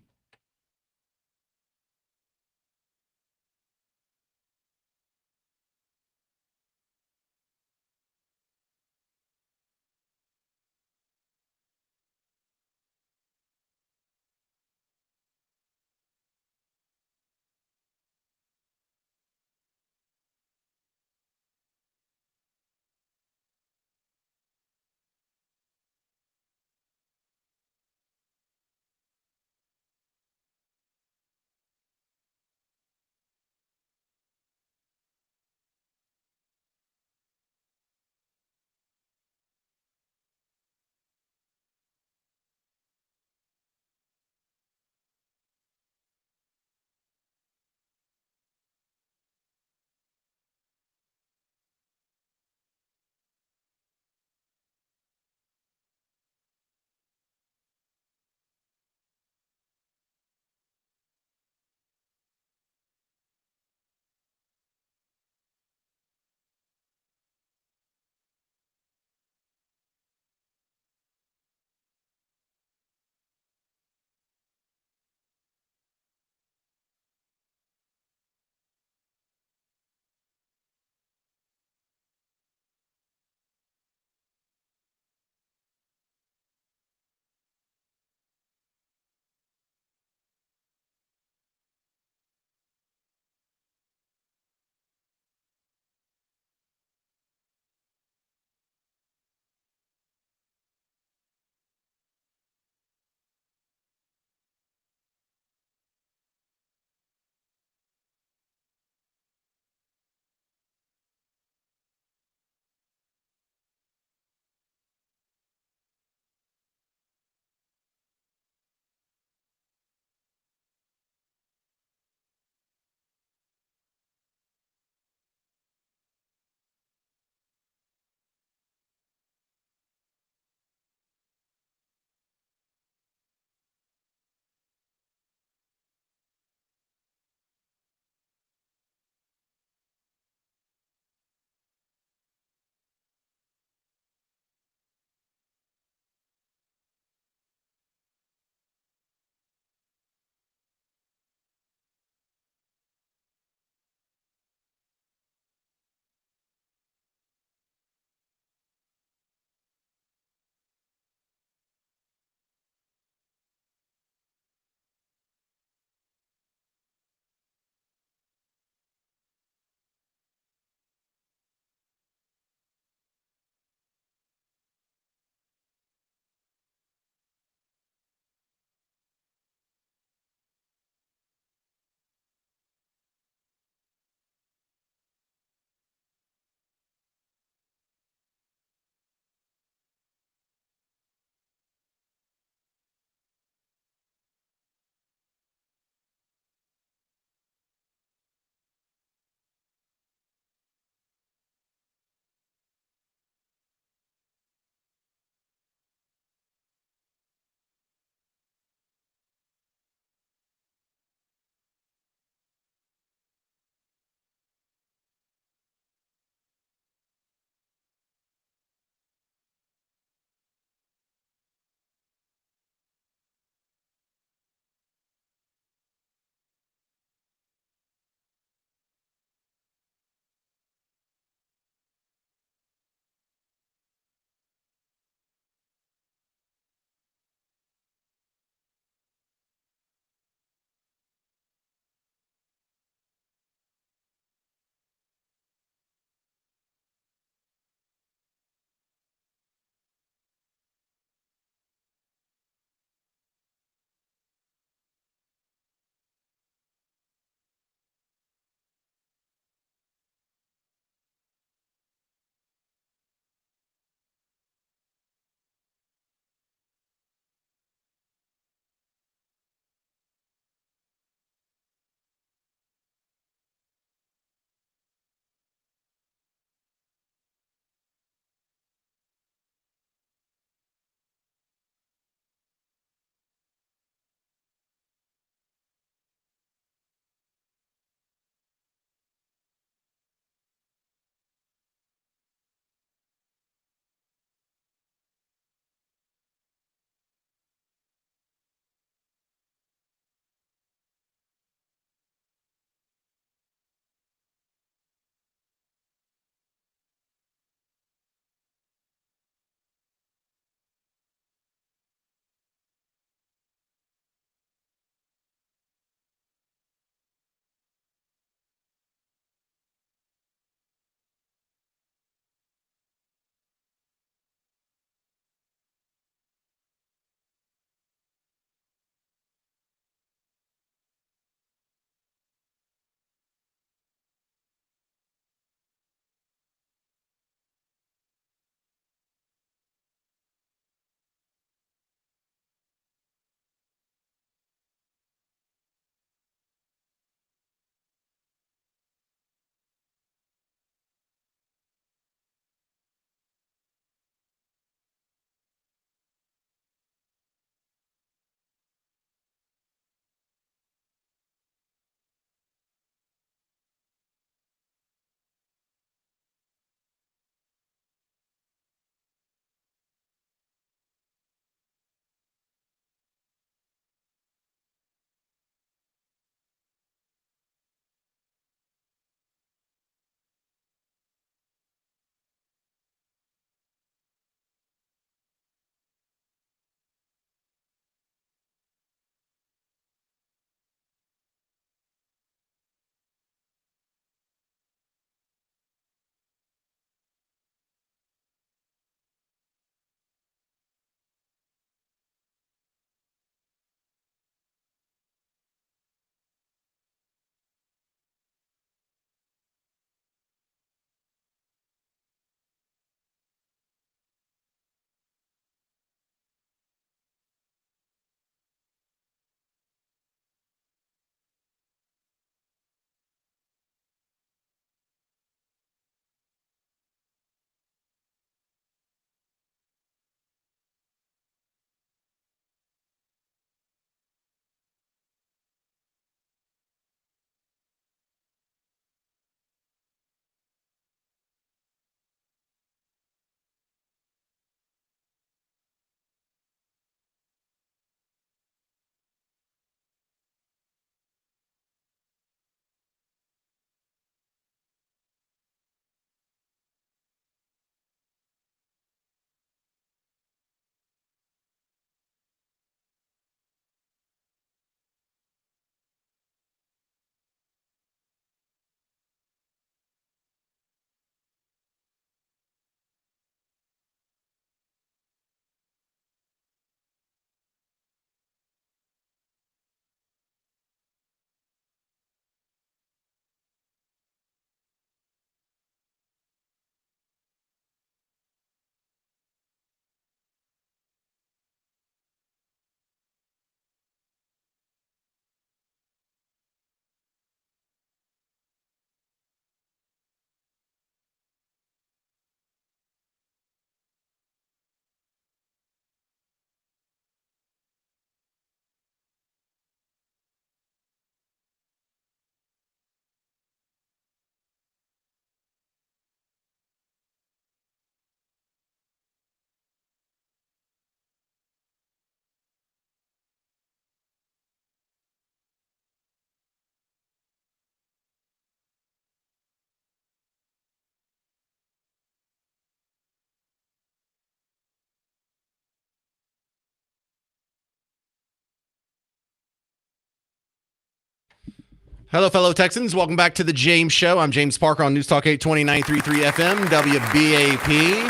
Hello, fellow Texans. Welcome back to the James Show. I'm James Parker on News Talk 820 93.3 FM, WBAP.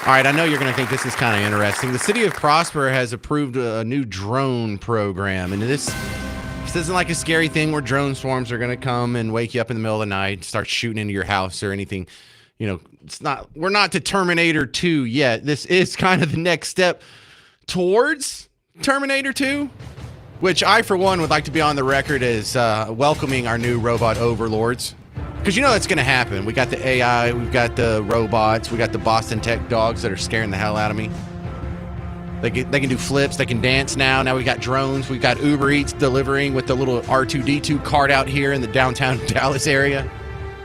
All right, I know you're going to think this is kind of interesting. The city of Prosper has approved a new drone program, and this isn't like a scary thing where drone swarms are going to come and wake you up in the middle of the night, start shooting into your house or anything. You know, we're not to Terminator 2 yet. This is kind of the next step towards Terminator 2, which I, for one, would like to be on the record as welcoming our new robot overlords. Because you know that's going to happen. We got the AI, we've got the robots, we got the Boston Tech dogs that are scaring the hell out of me. They can do flips, they can dance now. Now we got drones, we've got Uber Eats delivering with the little R2-D2 cart out here in the downtown Dallas area.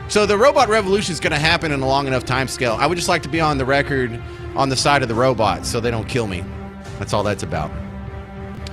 So the robot revolution is going to happen in a long enough time scale. I would just like to be on the record on the side of the robots so they don't kill me. That's all that's about.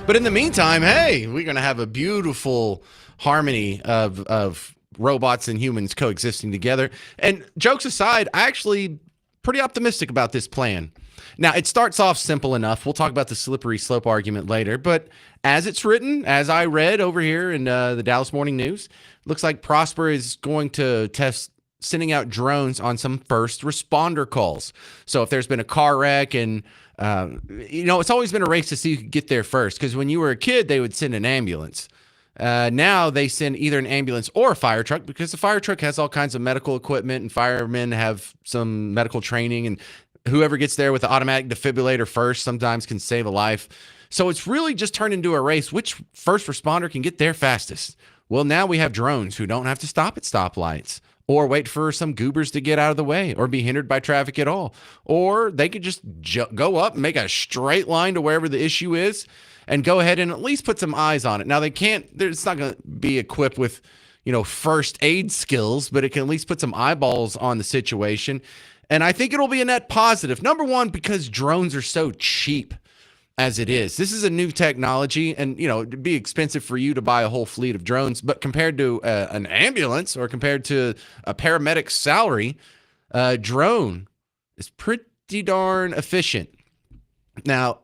But in the meantime, hey, we're going to have a beautiful harmony of robots and humans coexisting together. And jokes aside, I actually pretty optimistic about this plan. Now, it starts off simple enough. We'll talk about the slippery slope argument later. But as it's written, as I read over here in the Dallas Morning News, looks like Prosper is going to test sending out drones on some first responder calls. So if there's been a car wreck and it's always been a race to see who could get there first, because when you were a kid, they would send an ambulance. Now they send either an ambulance or a fire truck, because the fire truck has all kinds of medical equipment and firemen have some medical training, and whoever gets there with the automatic defibrillator first sometimes can save a life. So it's really just turned into a race. Which first responder can get there fastest? Well, now we have drones who don't have to stop at stoplights or wait for some goobers to get out of the way or be hindered by traffic at all. Or they could just go up and make a straight line to wherever the issue is and go ahead and at least put some eyes on it. Now, it's not going to be equipped with, first aid skills, but it can at least put some eyeballs on the situation. And I think it'll be a net positive. Number one, because drones are so cheap as it is. This is a new technology, and it'd be expensive for you to buy a whole fleet of drones, but compared to an ambulance or compared to a paramedic's salary, a drone is pretty darn efficient. Now,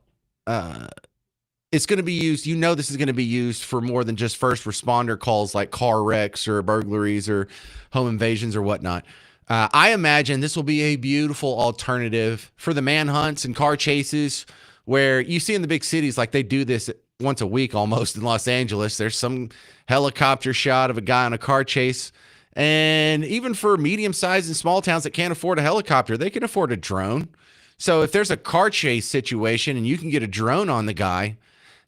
it's going to be used, this is going to be used for more than just first responder calls like car wrecks or burglaries or home invasions or whatnot. I imagine this will be a beautiful alternative for the manhunts and car chases where you see in the big cities, like they do this once a week almost in Los Angeles. There's some helicopter shot of a guy on a car chase. And even for medium-sized and small towns that can't afford a helicopter, they can afford a drone. So if there's a car chase situation and you can get a drone on the guy,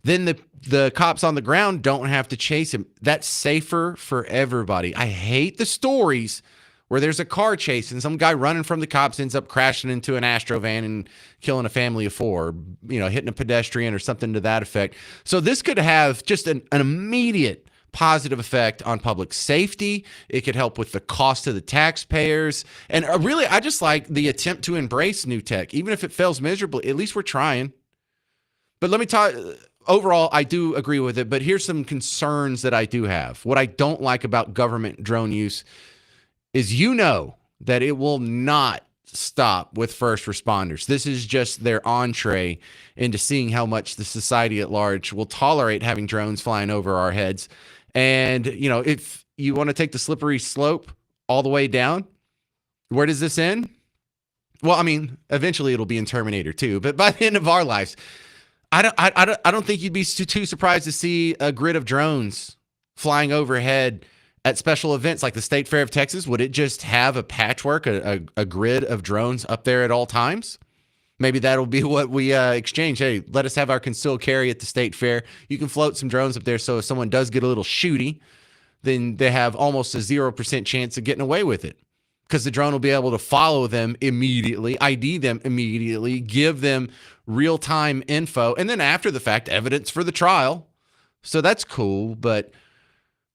then the cops on the ground don't have to chase him. That's safer for everybody. I hate the stories where there's a car chase and some guy running from the cops ends up crashing into an Astro van and killing a family of four, hitting a pedestrian or something to that effect. So this could have just an immediate positive effect on public safety. It could help with the cost to the taxpayers. And really, I just like the attempt to embrace new tech. Even if it fails miserably, at least we're trying. But let me talk. Overall, I do agree with it, but here's some concerns that I do have. What I don't like about government drone use is that it will not stop with first responders. This is just their entree into seeing how much the society at large will tolerate having drones flying over our heads. And, if you want to take the slippery slope all the way down, where does this end? Well, I mean, eventually it'll be in Terminator 2, but by the end of our lives, I don't think you'd be too surprised to see a grid of drones flying overhead at special events like the State Fair of Texas. Would it just have a patchwork, a grid of drones up there at all times? Maybe that'll be what we exchange. Hey, let us have our concealed carry at the State Fair. You can float some drones up there so if someone does get a little shooty, then they have almost a 0% chance of getting away with it. Because the drone will be able to follow them immediately, ID them immediately, give them real-time info, and then after the fact, evidence for the trial. So that's cool, but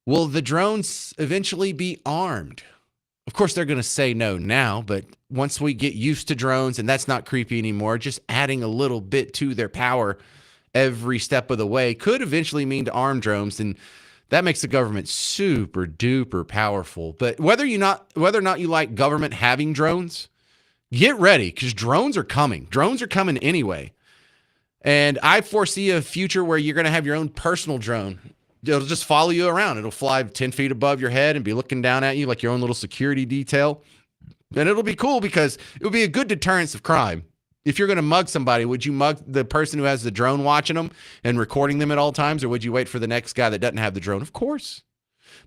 will the drones eventually be armed? Of course, they're going to say no now, but once we get used to drones and that's not creepy anymore, just adding a little bit to their power every step of the way could eventually mean to arm drones, and that makes the government super duper powerful. But whether or not you like government having drones, get ready, because drones are coming. Drones are coming anyway. And I foresee a future where you're going to have your own personal drone. It'll just follow you around. It'll fly 10 feet above your head and be looking down at you like your own little security detail. And it'll be cool because it would be a good deterrence of crime. If you're going to mug somebody, would you mug the person who has the drone watching them and recording them at all times, or would you wait for the next guy that doesn't have the drone? Of course.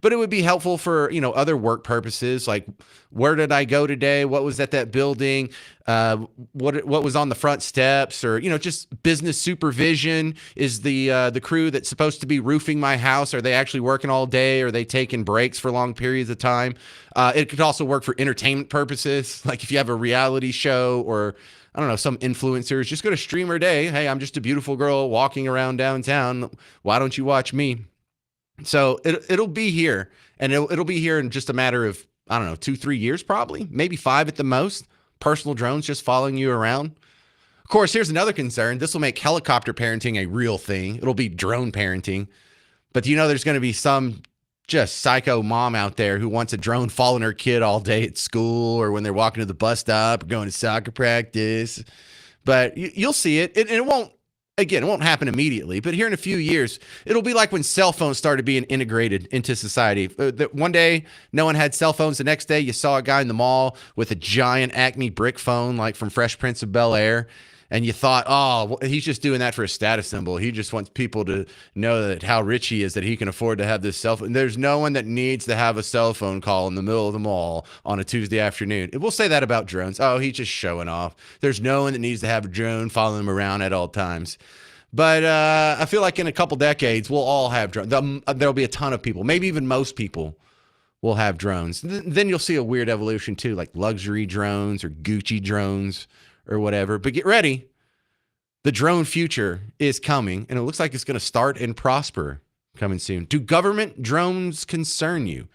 But it would be helpful for, other work purposes, like where did I go today? What was at that building? What was on the front steps? Or, just business supervision. Is the crew that's supposed to be roofing my house, are they actually working all day? Or are they taking breaks for long periods of time? It could also work for entertainment purposes. Like if you have a reality show or, I don't know, some influencers, just go to Streamer Day. Hey, I'm just a beautiful girl walking around downtown. Why don't you watch me? So it'll be here, and it'll be here in just a matter of, I don't know, 2-3 years, probably, maybe 5 at the most. Personal drones just following you around. Of course, here's another concern. This will make helicopter parenting a real thing. It'll be drone parenting. But there's going to be some just psycho mom out there who wants a drone following her kid all day at school or when they're walking to the bus stop or going to soccer practice. But you'll see it. And it won't. Again, it won't happen immediately, but here in a few years, it'll be like when cell phones started being integrated into society. One day, no one had cell phones. The next day, you saw a guy in the mall with a giant Acme brick phone, like from Fresh Prince of Bel-Air, and you thought, oh, well, he's just doing that for a status symbol. He just wants people to know that how rich he is, that he can afford to have this cell phone. There's no one that needs to have a cell phone call in the middle of the mall on a Tuesday afternoon. We'll say that about drones. Oh, he's just showing off. There's no one that needs to have a drone following him around at all times. But I feel like in a couple decades, we'll all have drones. There'll be a ton of people, maybe even most people will have drones. Then you'll see a weird evolution too, like luxury drones or Gucci drones or whatever. But get ready. The drone future is coming, and it looks like it's going to start and prosper coming soon. Do government drones concern you?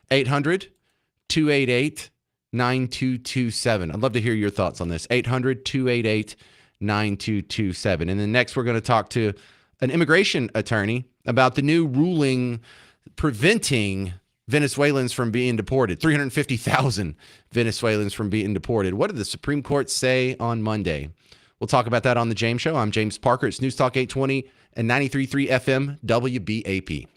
800-288-9227. I'd love to hear your thoughts on this. 800-288-9227. And then next, we're going to talk to an immigration attorney about the new ruling preventing Venezuelans from being deported. 350,000 Venezuelans from being deported. What did the Supreme Court say on Monday? We'll talk about that on The James Show. I'm James Parker. It's News Talk 820 and 93.3 FM WBAP.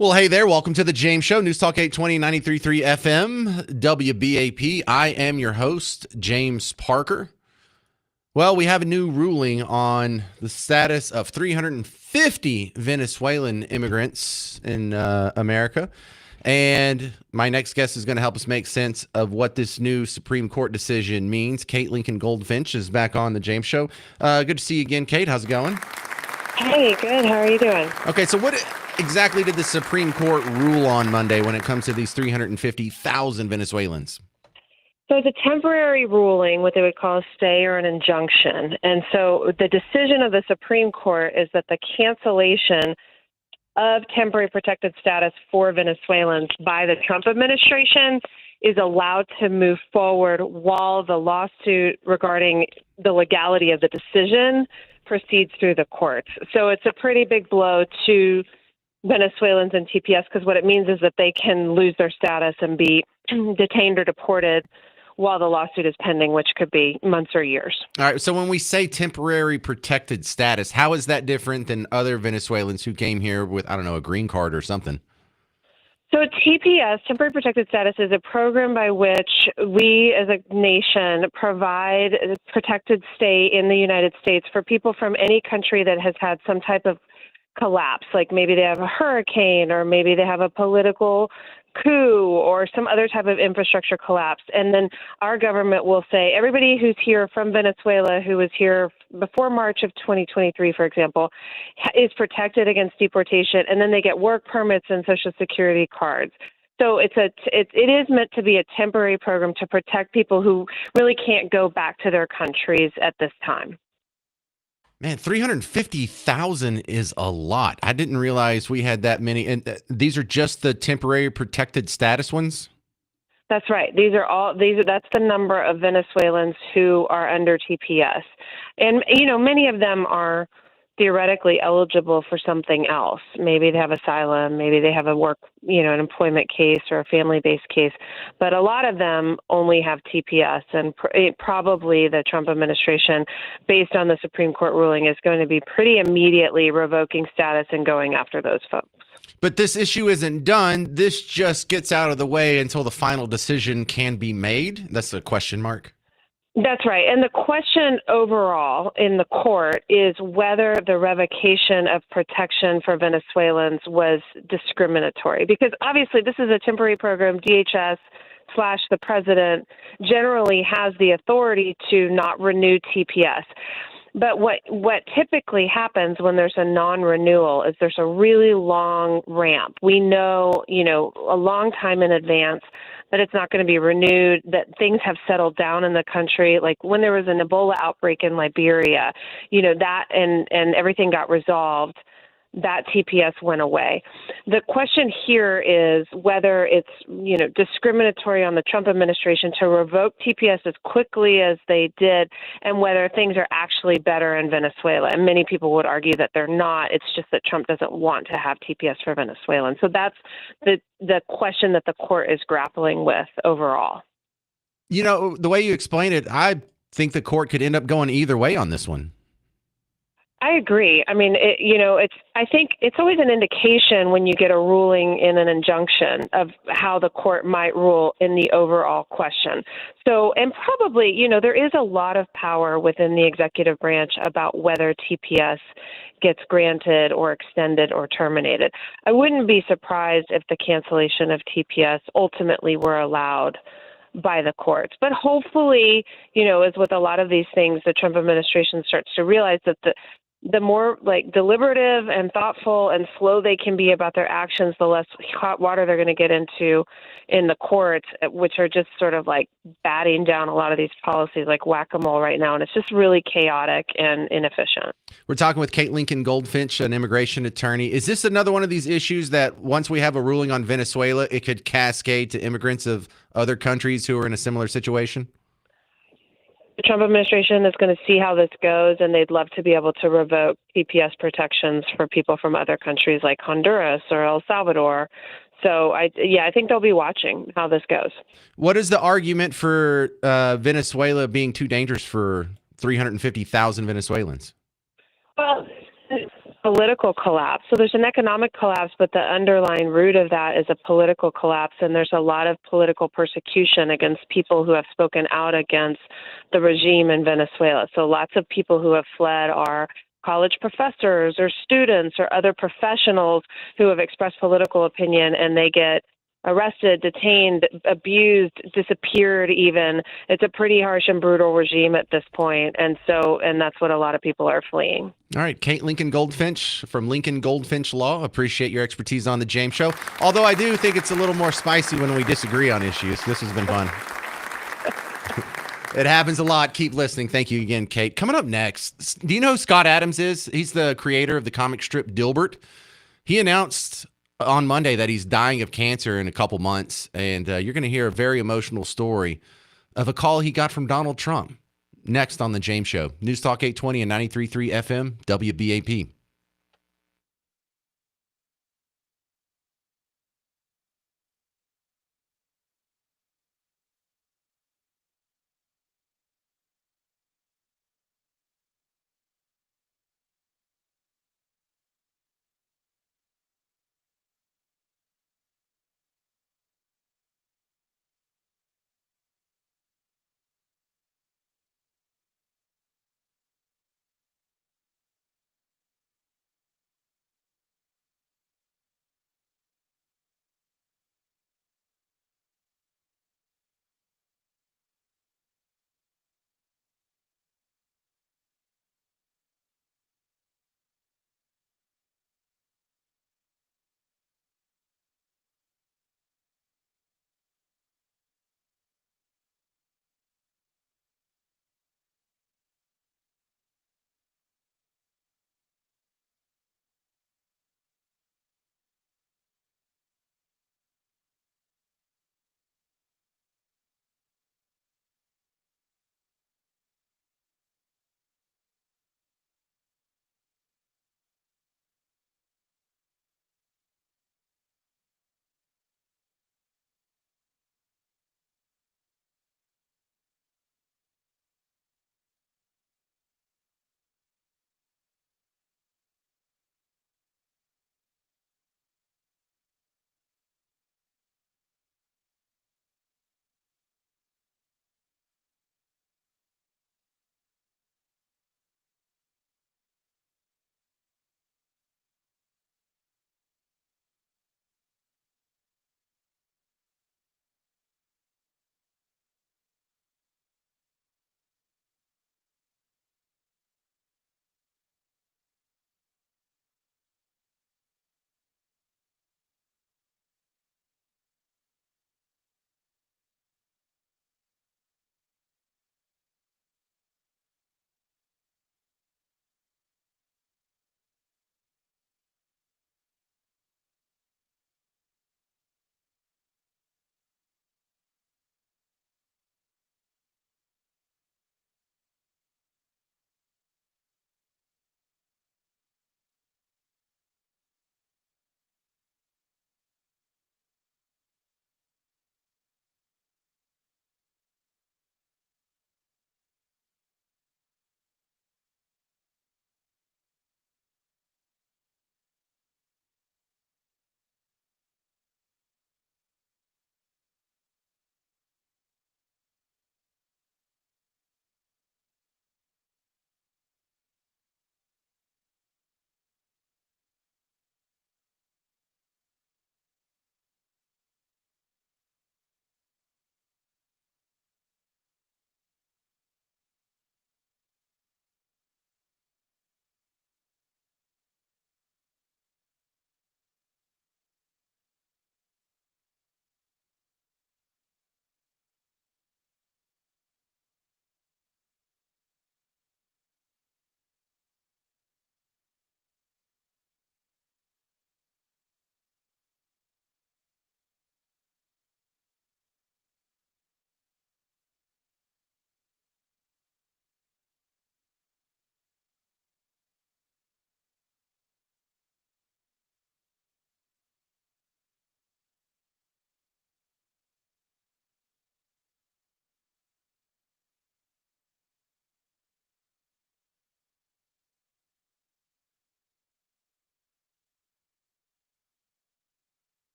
Well, hey there. Welcome to the James Show, News Talk 820, 93.3 FM, WBAP. I am your host, James Parker. Well, we have a new ruling on the status of 350 Venezuelan immigrants in America. And my next guest is going to help us make sense of what this new Supreme Court decision means. Kate Lincoln Goldfinch is back on the James Show. Good to see you again, Kate. How's it going? Hey, good. How are you doing? Okay, so what exactly did the Supreme Court rule on Monday when it comes to these 350,000 Venezuelans? So it's a temporary ruling, what they would call a stay or an injunction. And so the decision of the Supreme Court is that the cancellation of temporary protected status for Venezuelans by the Trump administration is allowed to move forward while the lawsuit regarding the legality of the decision proceeds through the courts. So it's a pretty big blow to Venezuelans and TPS because what it means is that they can lose their status and be detained or deported while the lawsuit is pending, which could be months or years. All right. So when we say temporary protected status, how is that different than other Venezuelans who came here with, I don't know, a green card or something? So TPS, temporary protected status, is a program by which we as a nation provide a protected stay in the United States for people from any country that has had some type of collapse, like maybe they have a hurricane or maybe they have a political coup or some other type of infrastructure collapse. And then our government will say everybody who's here from Venezuela who was here before March of 2023, for example, is protected against deportation. And then they get work permits and Social Security cards. So it is meant to be a temporary program to protect people who really can't go back to their countries at this time. Man, 350,000 is a lot. I didn't realize we had that many. And these are just the temporary protected status ones? That's right. That's the number of Venezuelans who are under TPS. And, many of them are theoretically eligible for something else. Maybe they have asylum, maybe they have a work, an employment case or a family-based case. But a lot of them only have TPS, and probably the Trump administration, based on the Supreme Court ruling, is going to be pretty immediately revoking status and going after those folks. But this issue isn't done. This just gets out of the way until the final decision can be made. That's a question mark. That's right. And the question overall in the court is whether the revocation of protection for Venezuelans was discriminatory. Because obviously this is a temporary program. DHS / the president generally has the authority to not renew TPS. But what typically happens when there's a non-renewal is there's a really long ramp. We know, a long time in advance that it's not going to be renewed, that things have settled down in the country. Like when there was an Ebola outbreak in Liberia, that and everything got resolved, that TPS went away. The question here is whether it's, discriminatory on the Trump administration to revoke TPS as quickly as they did, and whether things are actually better in Venezuela. And many people would argue that they're not. It's just that Trump doesn't want to have TPS for Venezuelans. So that's the question that the court is grappling with overall. The way you explain it, I think the court could end up going either way on this one. I agree. I mean, I think it's always an indication when you get a ruling in an injunction of how the court might rule in the overall question. So, and probably, there is a lot of power within the executive branch about whether TPS gets granted or extended or terminated. I wouldn't be surprised if the cancellation of TPS ultimately were allowed by the courts. But hopefully, as with a lot of these things, the Trump administration starts to realize that the more deliberative and thoughtful and slow they can be about their actions, the less hot water they're going to get into in the courts, which are just sort of like batting down a lot of these policies like whack-a-mole right now. And it's just really chaotic and inefficient. We're talking with Kate Lincoln Goldfinch, an immigration attorney. Is this another one of these issues that once we have a ruling on Venezuela, it could cascade to immigrants of other countries who are in a similar situation? The Trump administration is going to see how this goes, and they'd love to be able to revoke TPS protections for people from other countries like Honduras or El Salvador. So, I think they'll be watching how this goes. What is the argument for Venezuela being too dangerous for 350,000 Venezuelans? Well, political collapse. So there's an economic collapse, but the underlying root of that is a political collapse. And there's a lot of political persecution against people who have spoken out against the regime in Venezuela. So lots of people who have fled are college professors or students or other professionals who have expressed political opinion, and they get arrested, detained, abused, disappeared even. It's a pretty harsh and brutal regime at this point. And that's what a lot of people are fleeing. All right, Kate Lincoln Goldfinch from Lincoln Goldfinch Law. Appreciate your expertise on the James Show. Although I do think it's a little more spicy when we disagree on issues. This has been fun. It happens a lot. Keep listening. Thank you again, Kate. Coming up next, do you know who Scott Adams is? He's the creator of the comic strip Dilbert. He announced on Monday that he's dying of cancer in a couple months, and you're going to hear a very emotional story of a call he got from Donald Trump. Next on the James Show. News Talk 820 and 93.3 FM, WBAP.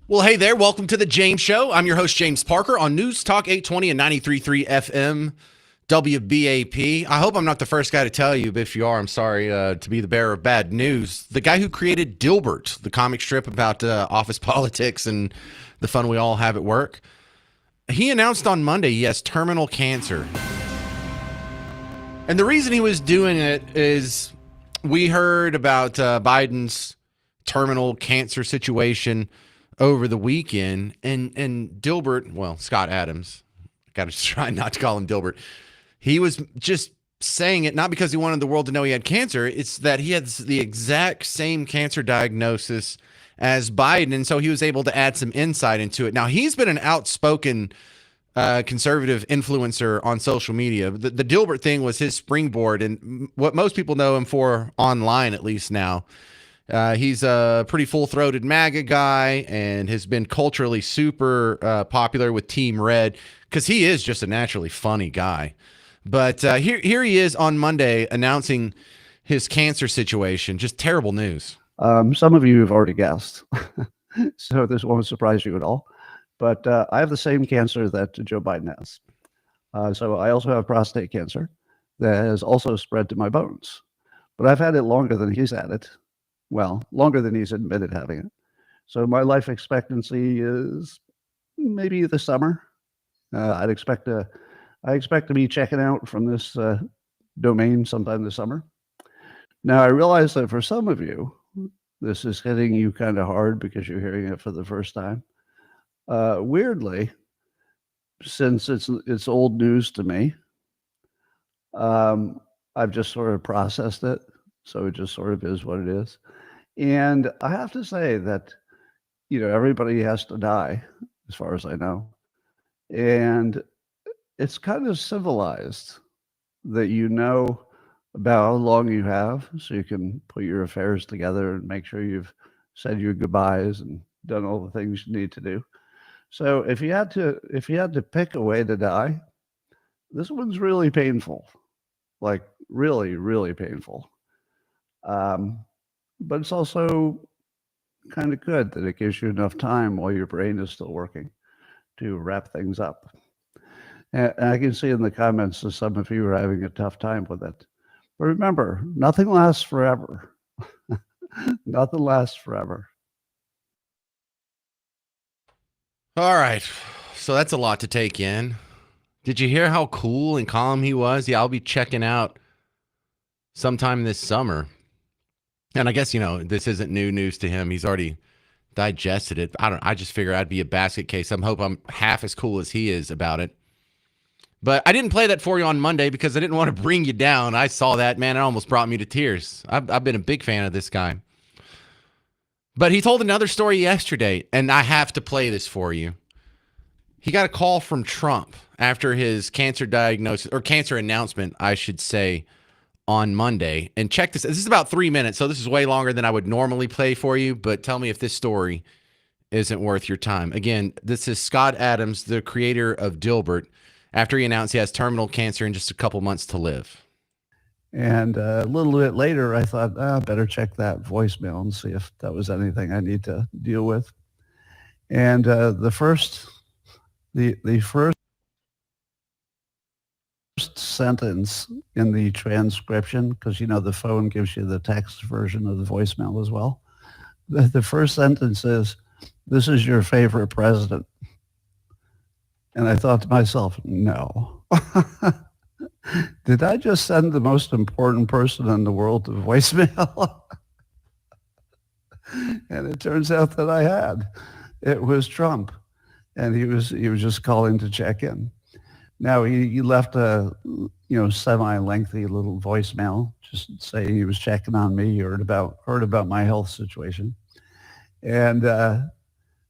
Well, hey there. Welcome to the James Show. I'm your host, James Parker, on News Talk 820 and 93.3 FM WBAP. I hope I'm not the first guy to tell you, but if you are, I'm sorry to be the bearer of bad news. The guy who created Dilbert, the comic strip about office politics and the fun we all have at work, he announced on Monday he has terminal cancer. And the reason he was doing it is we heard about Biden's terminal cancer situation over the weekend, and Dilbert, well, Scott Adams, got to try not to call him Dilbert. He was just saying it not because he wanted the world to know he had cancer. It's that he had the exact same cancer diagnosis as Biden, and so he was able to add some insight into it. Now, he's been an outspoken conservative influencer on social media. The Dilbert thing was his springboard, and what most people know him for online, at least now. He's a pretty full-throated MAGA guy and has been culturally super popular with Team Red because he is just a naturally funny guy. But here he is on Monday announcing his cancer situation. Just terrible news. Some of you have already guessed, so this won't surprise you at all. But I have the same cancer that Joe Biden has. So I also have prostate cancer that has also spread to my bones. But I've had it longer than he's had it. Well, longer than he's admitted having it. So my life expectancy is maybe the summer. I expect to be checking out from this domain sometime this summer. Now, I realize that for some of you, this is hitting you kind of hard because you're hearing it for the first time. Weirdly, since it's old news to me, I've just sort of processed it. So it just sort of is what it is. And I have to say that, everybody has to die, as far as I know. And it's kind of civilized that you know about how long you have so you can put your affairs together and make sure you've said your goodbyes and done all the things you need to do. So if you had to pick a way to die, this one's really painful. Like really, really painful. But it's also kind of good that it gives you enough time while your brain is still working to wrap things up. And I can see in the comments that some of you are having a tough time with it. But remember, nothing lasts forever. Nothing lasts forever. All right. So that's a lot to take in. Did you hear how cool and calm he was? Yeah, I'll be checking out sometime this summer. And I guess, this isn't new news to him. He's already digested it. I just figure I'd be a basket case. I hope I'm half as cool as he is about it. But I didn't play that for you on Monday because I didn't want to bring you down. I saw that, man. It almost brought me to tears. I've been a big fan of this guy. But he told another story yesterday, and I have to play this for you. He got a call from Trump after his cancer diagnosis, or cancer announcement, I should say, on Monday. And check this. This is about 3 minutes, so this is way longer than I would normally play for you, but tell me if this story isn't worth your time. Again, this is Scott Adams, the creator of Dilbert, after he announced he has terminal cancer and just a couple months to live. And a little bit later, I thought, I better check that voicemail and see if that was anything I need to deal with. And the first sentence in the transcription, because the phone gives you the text version of the voicemail as well. The first sentence is, "This is your favorite president." And I thought to myself, no. Did I just send the most important person in the world to voicemail? And it turns out that I had. It was Trump, and he was just calling to check in. Now he left a semi-lengthy little voicemail, just saying he was checking on me, heard about my health situation, and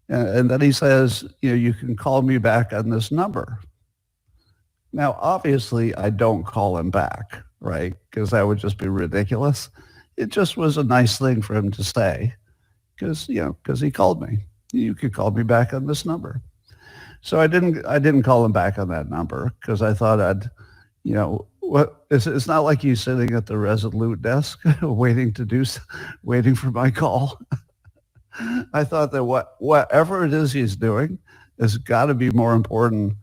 then he says, you can call me back on this number. Now, obviously, I don't call him back, right? Because that would just be ridiculous. It just was a nice thing for him to say, because he called me. You could call me back on this number. So I didn't call him back on that number because I thought it's not like he's sitting at the Resolute desk waiting for my call. I thought that whatever it is he's doing has got to be more important,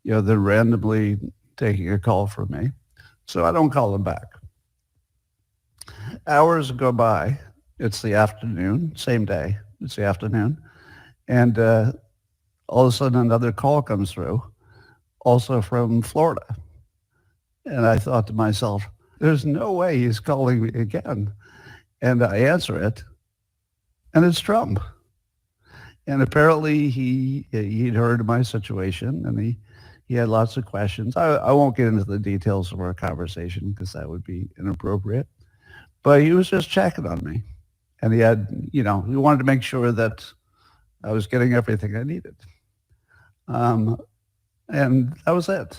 than randomly taking a call from me. So I don't call him back. Hours go by. It's the afternoon, same day. It's the afternoon. And all of a sudden another call comes through, also from Florida. And I thought to myself, there's no way he's calling me again. And I answer it, and it's Trump. And apparently he'd heard of my situation, and he had lots of questions. I won't get into the details of our conversation because that would be inappropriate. But he was just checking on me. And he had, he wanted to make sure that I was getting everything I needed. And that was it.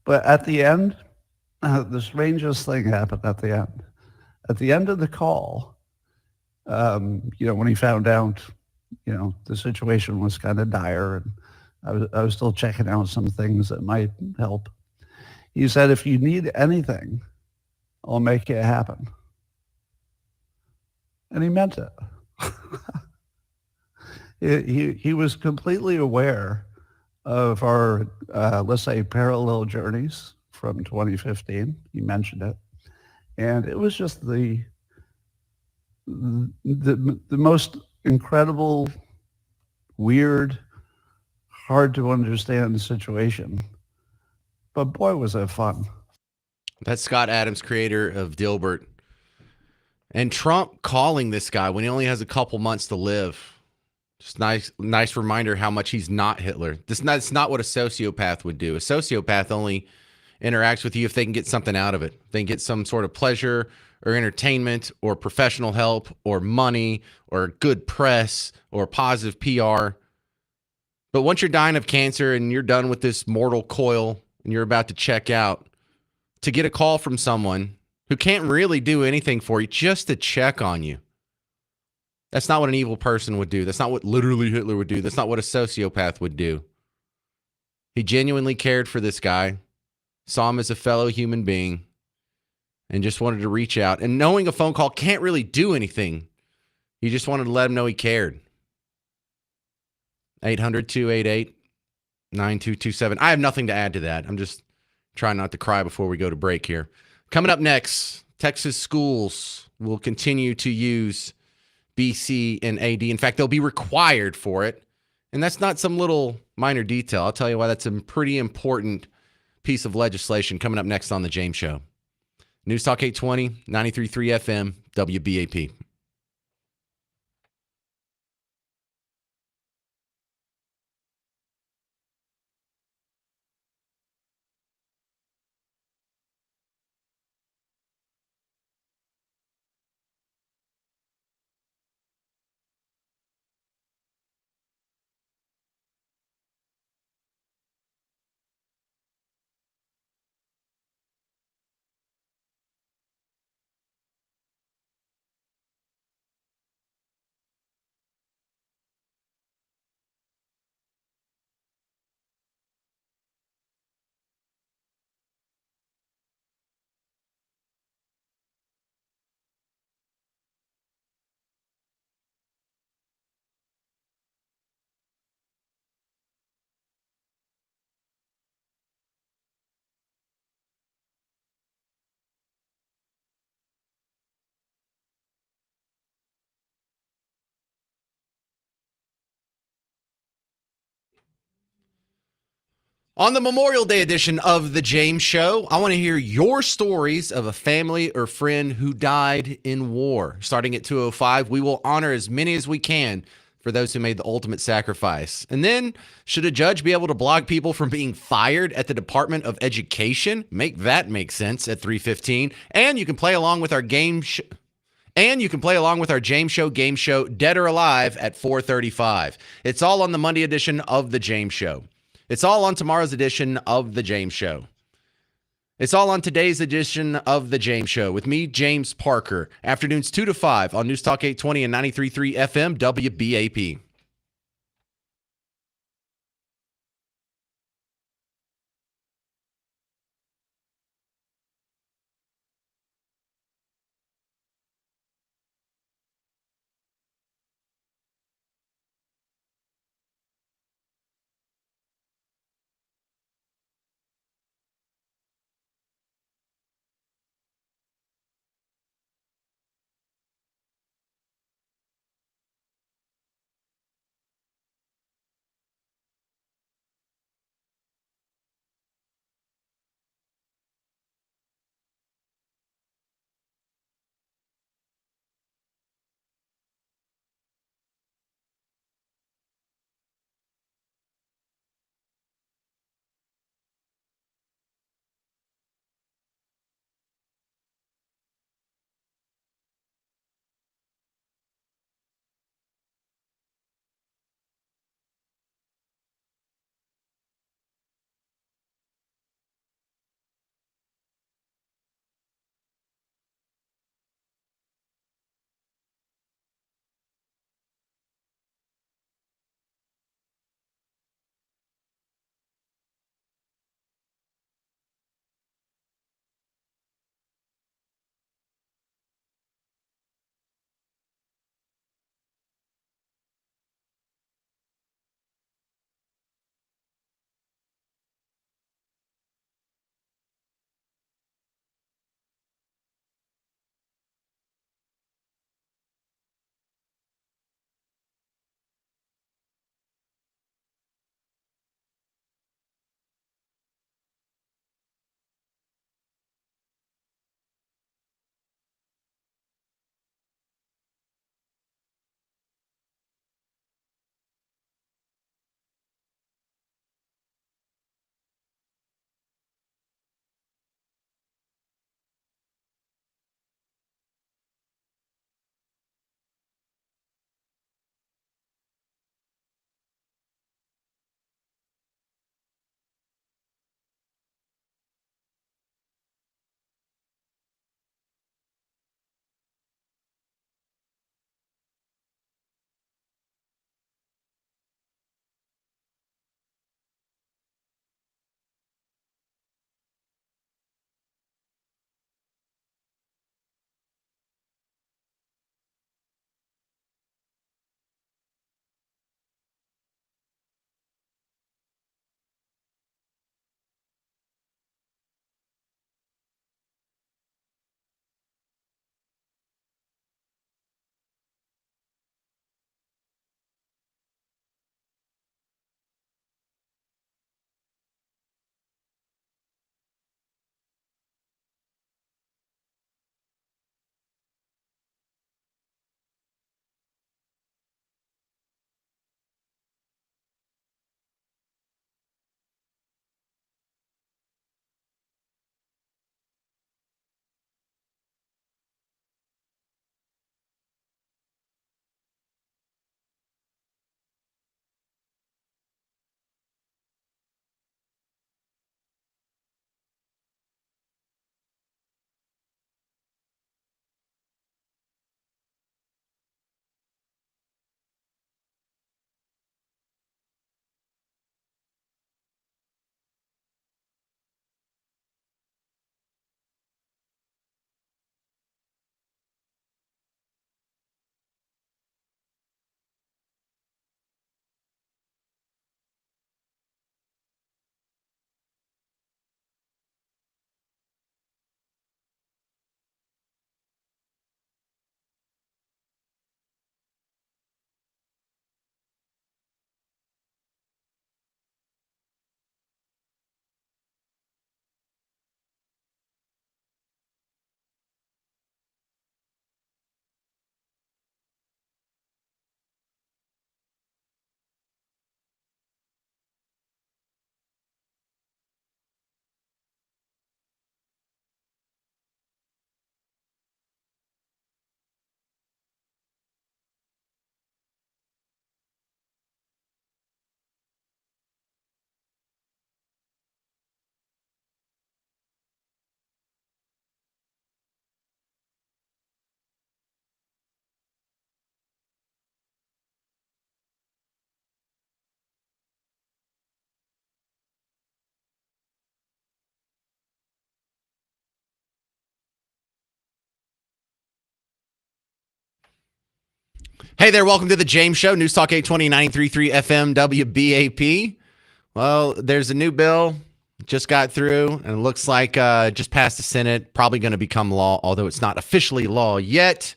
But at the end, the strangest thing happened at the end. At the end of the call, when he found out, the situation was kind of dire, and I was still checking out some things that might help. He said, if you need anything, I'll make it happen. And he meant it. He was completely aware of our, let's say, parallel journeys from 2015. He mentioned it. And it was just the most incredible, weird, hard to understand situation. But boy, was it fun. That's Scott Adams, creator of Dilbert. And Trump calling this guy when he only has a couple months to live. Just nice reminder how much he's not Hitler. That's not what a sociopath would do. A sociopath only interacts with you if they can get something out of it. They can get some sort of pleasure or entertainment or professional help or money or good press or positive PR. But once you're dying of cancer and you're done with this mortal coil and you're about to check out, to get a call from someone who can't really do anything for you just to check on you, that's not what an evil person would do. That's not what literally Hitler would do. That's not what a sociopath would do. He genuinely cared for this guy, saw him as a fellow human being, and just wanted to reach out. And knowing a phone call can't really do anything, he just wanted to let him know he cared. 800-288-9227. I have nothing to add to that. I'm just trying not to cry before we go to break here. Coming up next, Texas schools will continue to use BC and AD. In fact, they'll be required for it. And that's not some little minor detail. I'll tell you why that's a pretty important piece of legislation coming up next on The James Show. News Talk 820, 93.3 FM, WBAP. On the Memorial Day edition of The James Show, I want to hear your stories of a family or friend who died in war. Starting at 2:05, we will honor as many as we can for those who made the ultimate sacrifice. And then, should a judge be able to block people from being fired at the Department of Education? Make that make sense at 3:15. And you can play along with our James Show game show, Dead or Alive, at 4:35. It's all on the Monday edition of The James Show. It's all on tomorrow's edition of The James Show. It's all on today's edition of The James Show with me, James Parker. Afternoons 2 to 5 on News Talk 820 and 93.3 FM WBAP. Hey there, welcome to the James Show, News Talk 820, 93.3 FM, WBAP. Well, there's a new bill, just got through, and it looks like just passed the Senate, probably going to become law, although it's not officially law yet.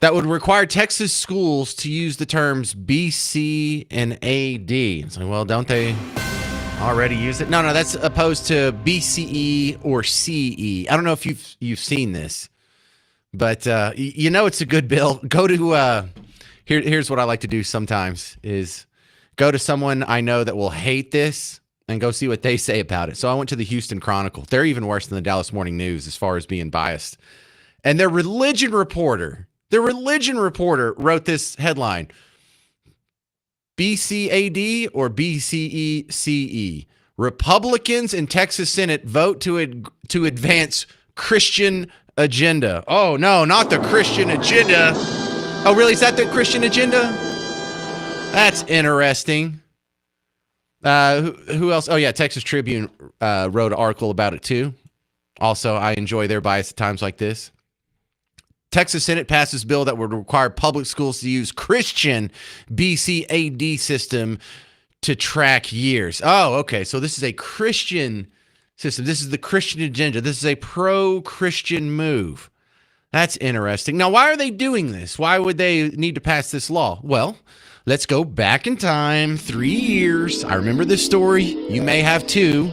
That would require Texas schools to use the terms BC and AD. It's like, well, don't they already use it? No, that's opposed to BCE or CE. I don't know if you've seen this. But it's a good bill. Go to here's what I like to do sometimes is go to someone I know that will hate this and go see what they say about it. So I went to the Houston Chronicle. They're even worse than the Dallas Morning News as far as being biased. And their religion reporter wrote this headline: BCAD or BCECE. Republicans in Texas Senate vote to advance Christian agenda. Oh, no, not the Christian agenda. Oh, really? Is that the Christian agenda? That's interesting. Who else? Oh, yeah, Texas Tribune wrote an article about it, too. Also, I enjoy their bias at times like this. Texas Senate passes bill that would require public schools to use Christian BCAD system to track years. Oh, okay, so this is a Christian system. This is the Christian agenda. This is a pro-Christian move. That's interesting. Now, why are they doing this? Why would they need to pass this law? Well, let's go back in time 3 years. I remember this story. You may have too.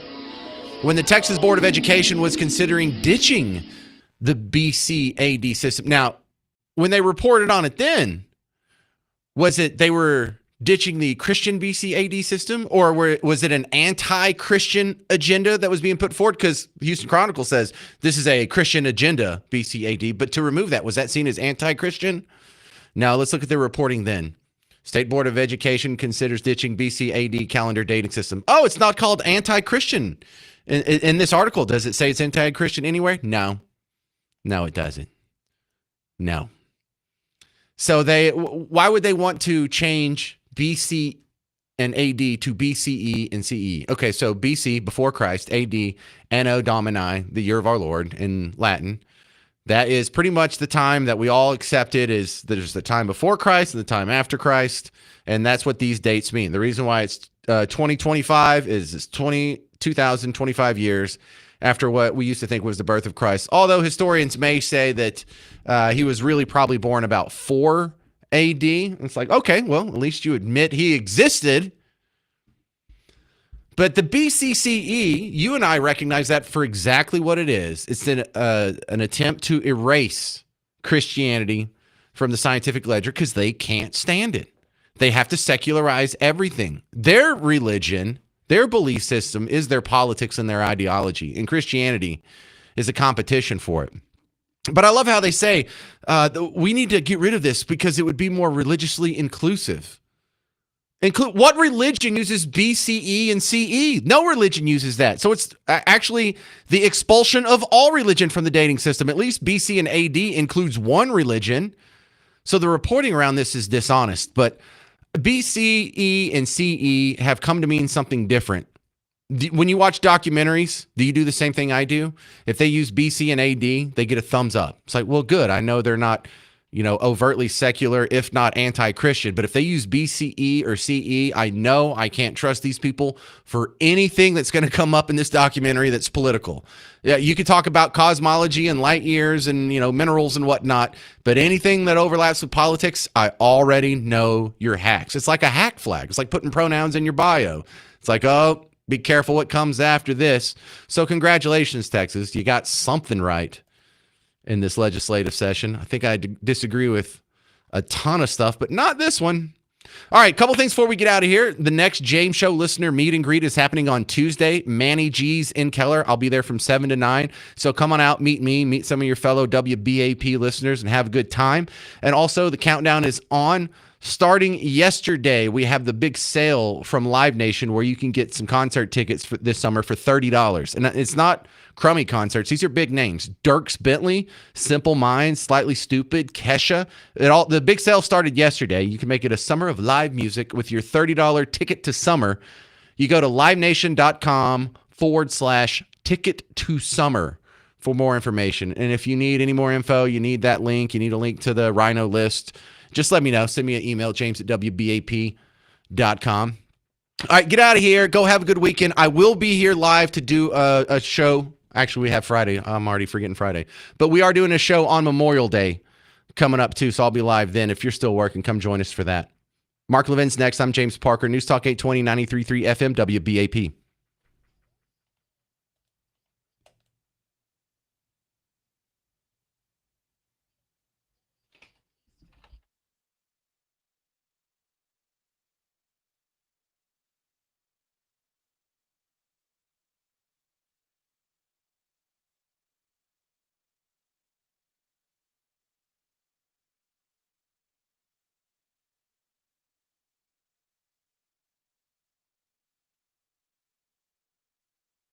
When the Texas Board of Education was considering ditching the BCAD system. Now, when they reported on it then, was it they were ditching the Christian BCAD system, or was it an anti-Christian agenda that was being put forward? Because the Houston Chronicle says this is a Christian agenda, BCAD, but to remove that, was that seen as anti-Christian? Now, let's look at their reporting then. State Board of Education considers ditching BCAD calendar dating system. Oh, it's not called anti-Christian. In this article, does it say it's anti-Christian anywhere? No, it doesn't. No. So why would they want to change BC and AD to BCE and CE? Okay, so BC, before Christ, AD, Anno Domini, the year of our Lord in Latin. That is pretty much the time that we all accepted is there's the time before Christ and the time after Christ, and that's what these dates mean. The reason why it's 2025 is it's 2025 years after what we used to think was the birth of Christ. Although historians may say that he was really probably born about 4 AD. It's like, okay, well, at least you admit he existed. But the BCCE, you and I recognize that for exactly what it is. It's an attempt to erase Christianity from the scientific ledger because they can't stand it. They have to secularize everything. Their religion, their belief system is their politics and their ideology. And Christianity is a competition for it. But I love how they say, we need to get rid of this because it would be more religiously inclusive. What religion uses BCE and CE? No religion uses that. So it's actually the expulsion of all religion from the dating system. At least BC and AD includes one religion. So the reporting around this is dishonest. But BCE and CE have come to mean something different. When you watch documentaries, do you do the same thing I do? If they use BC and AD, they get a thumbs up. It's like, well, good. I know they're not, overtly secular, if not anti-Christian. But if they use BCE or CE, I know I can't trust these people for anything that's going to come up in this documentary that's political. Yeah, you can talk about cosmology and light years and, minerals and whatnot, but anything that overlaps with politics, I already know you're hacks. It's like a hack flag. It's like putting pronouns in your bio. It's like, oh, be careful what comes after this. So congratulations, Texas. You got something right in this legislative session. I think I disagree with a ton of stuff, but not this one. All right, couple things before we get out of here. The next James Show listener meet and greet is happening on Tuesday. Manny G's in Keller. I'll be there from 7 to 9. So come on out, meet me, meet some of your fellow WBAP listeners, and have a good time. And also, the countdown is on. Starting yesterday, we have the big sale from Live Nation where you can get some concert tickets for this summer for $30. And it's not crummy concerts. These are big names. Dierks Bentley, Simple Minds, Slightly Stupid, Kesha. The big sale started yesterday. You can make it a summer of live music with your $30 ticket to summer. You go to livenation.com/ticket to summer for more information. And if you need any more info, you need that link. You need a link to the Rhino list. just let me know. Send me an email, james@wbap.com. All right, get out of here. Go have a good weekend. I will be here live to do a show. Actually, we have Friday. I'm already forgetting Friday. But we are doing a show on Memorial Day coming up, too, so I'll be live then. If you're still working, come join us for that. Mark Levin's next. I'm James Parker. News Talk 820, 93.3 FM, WBAP.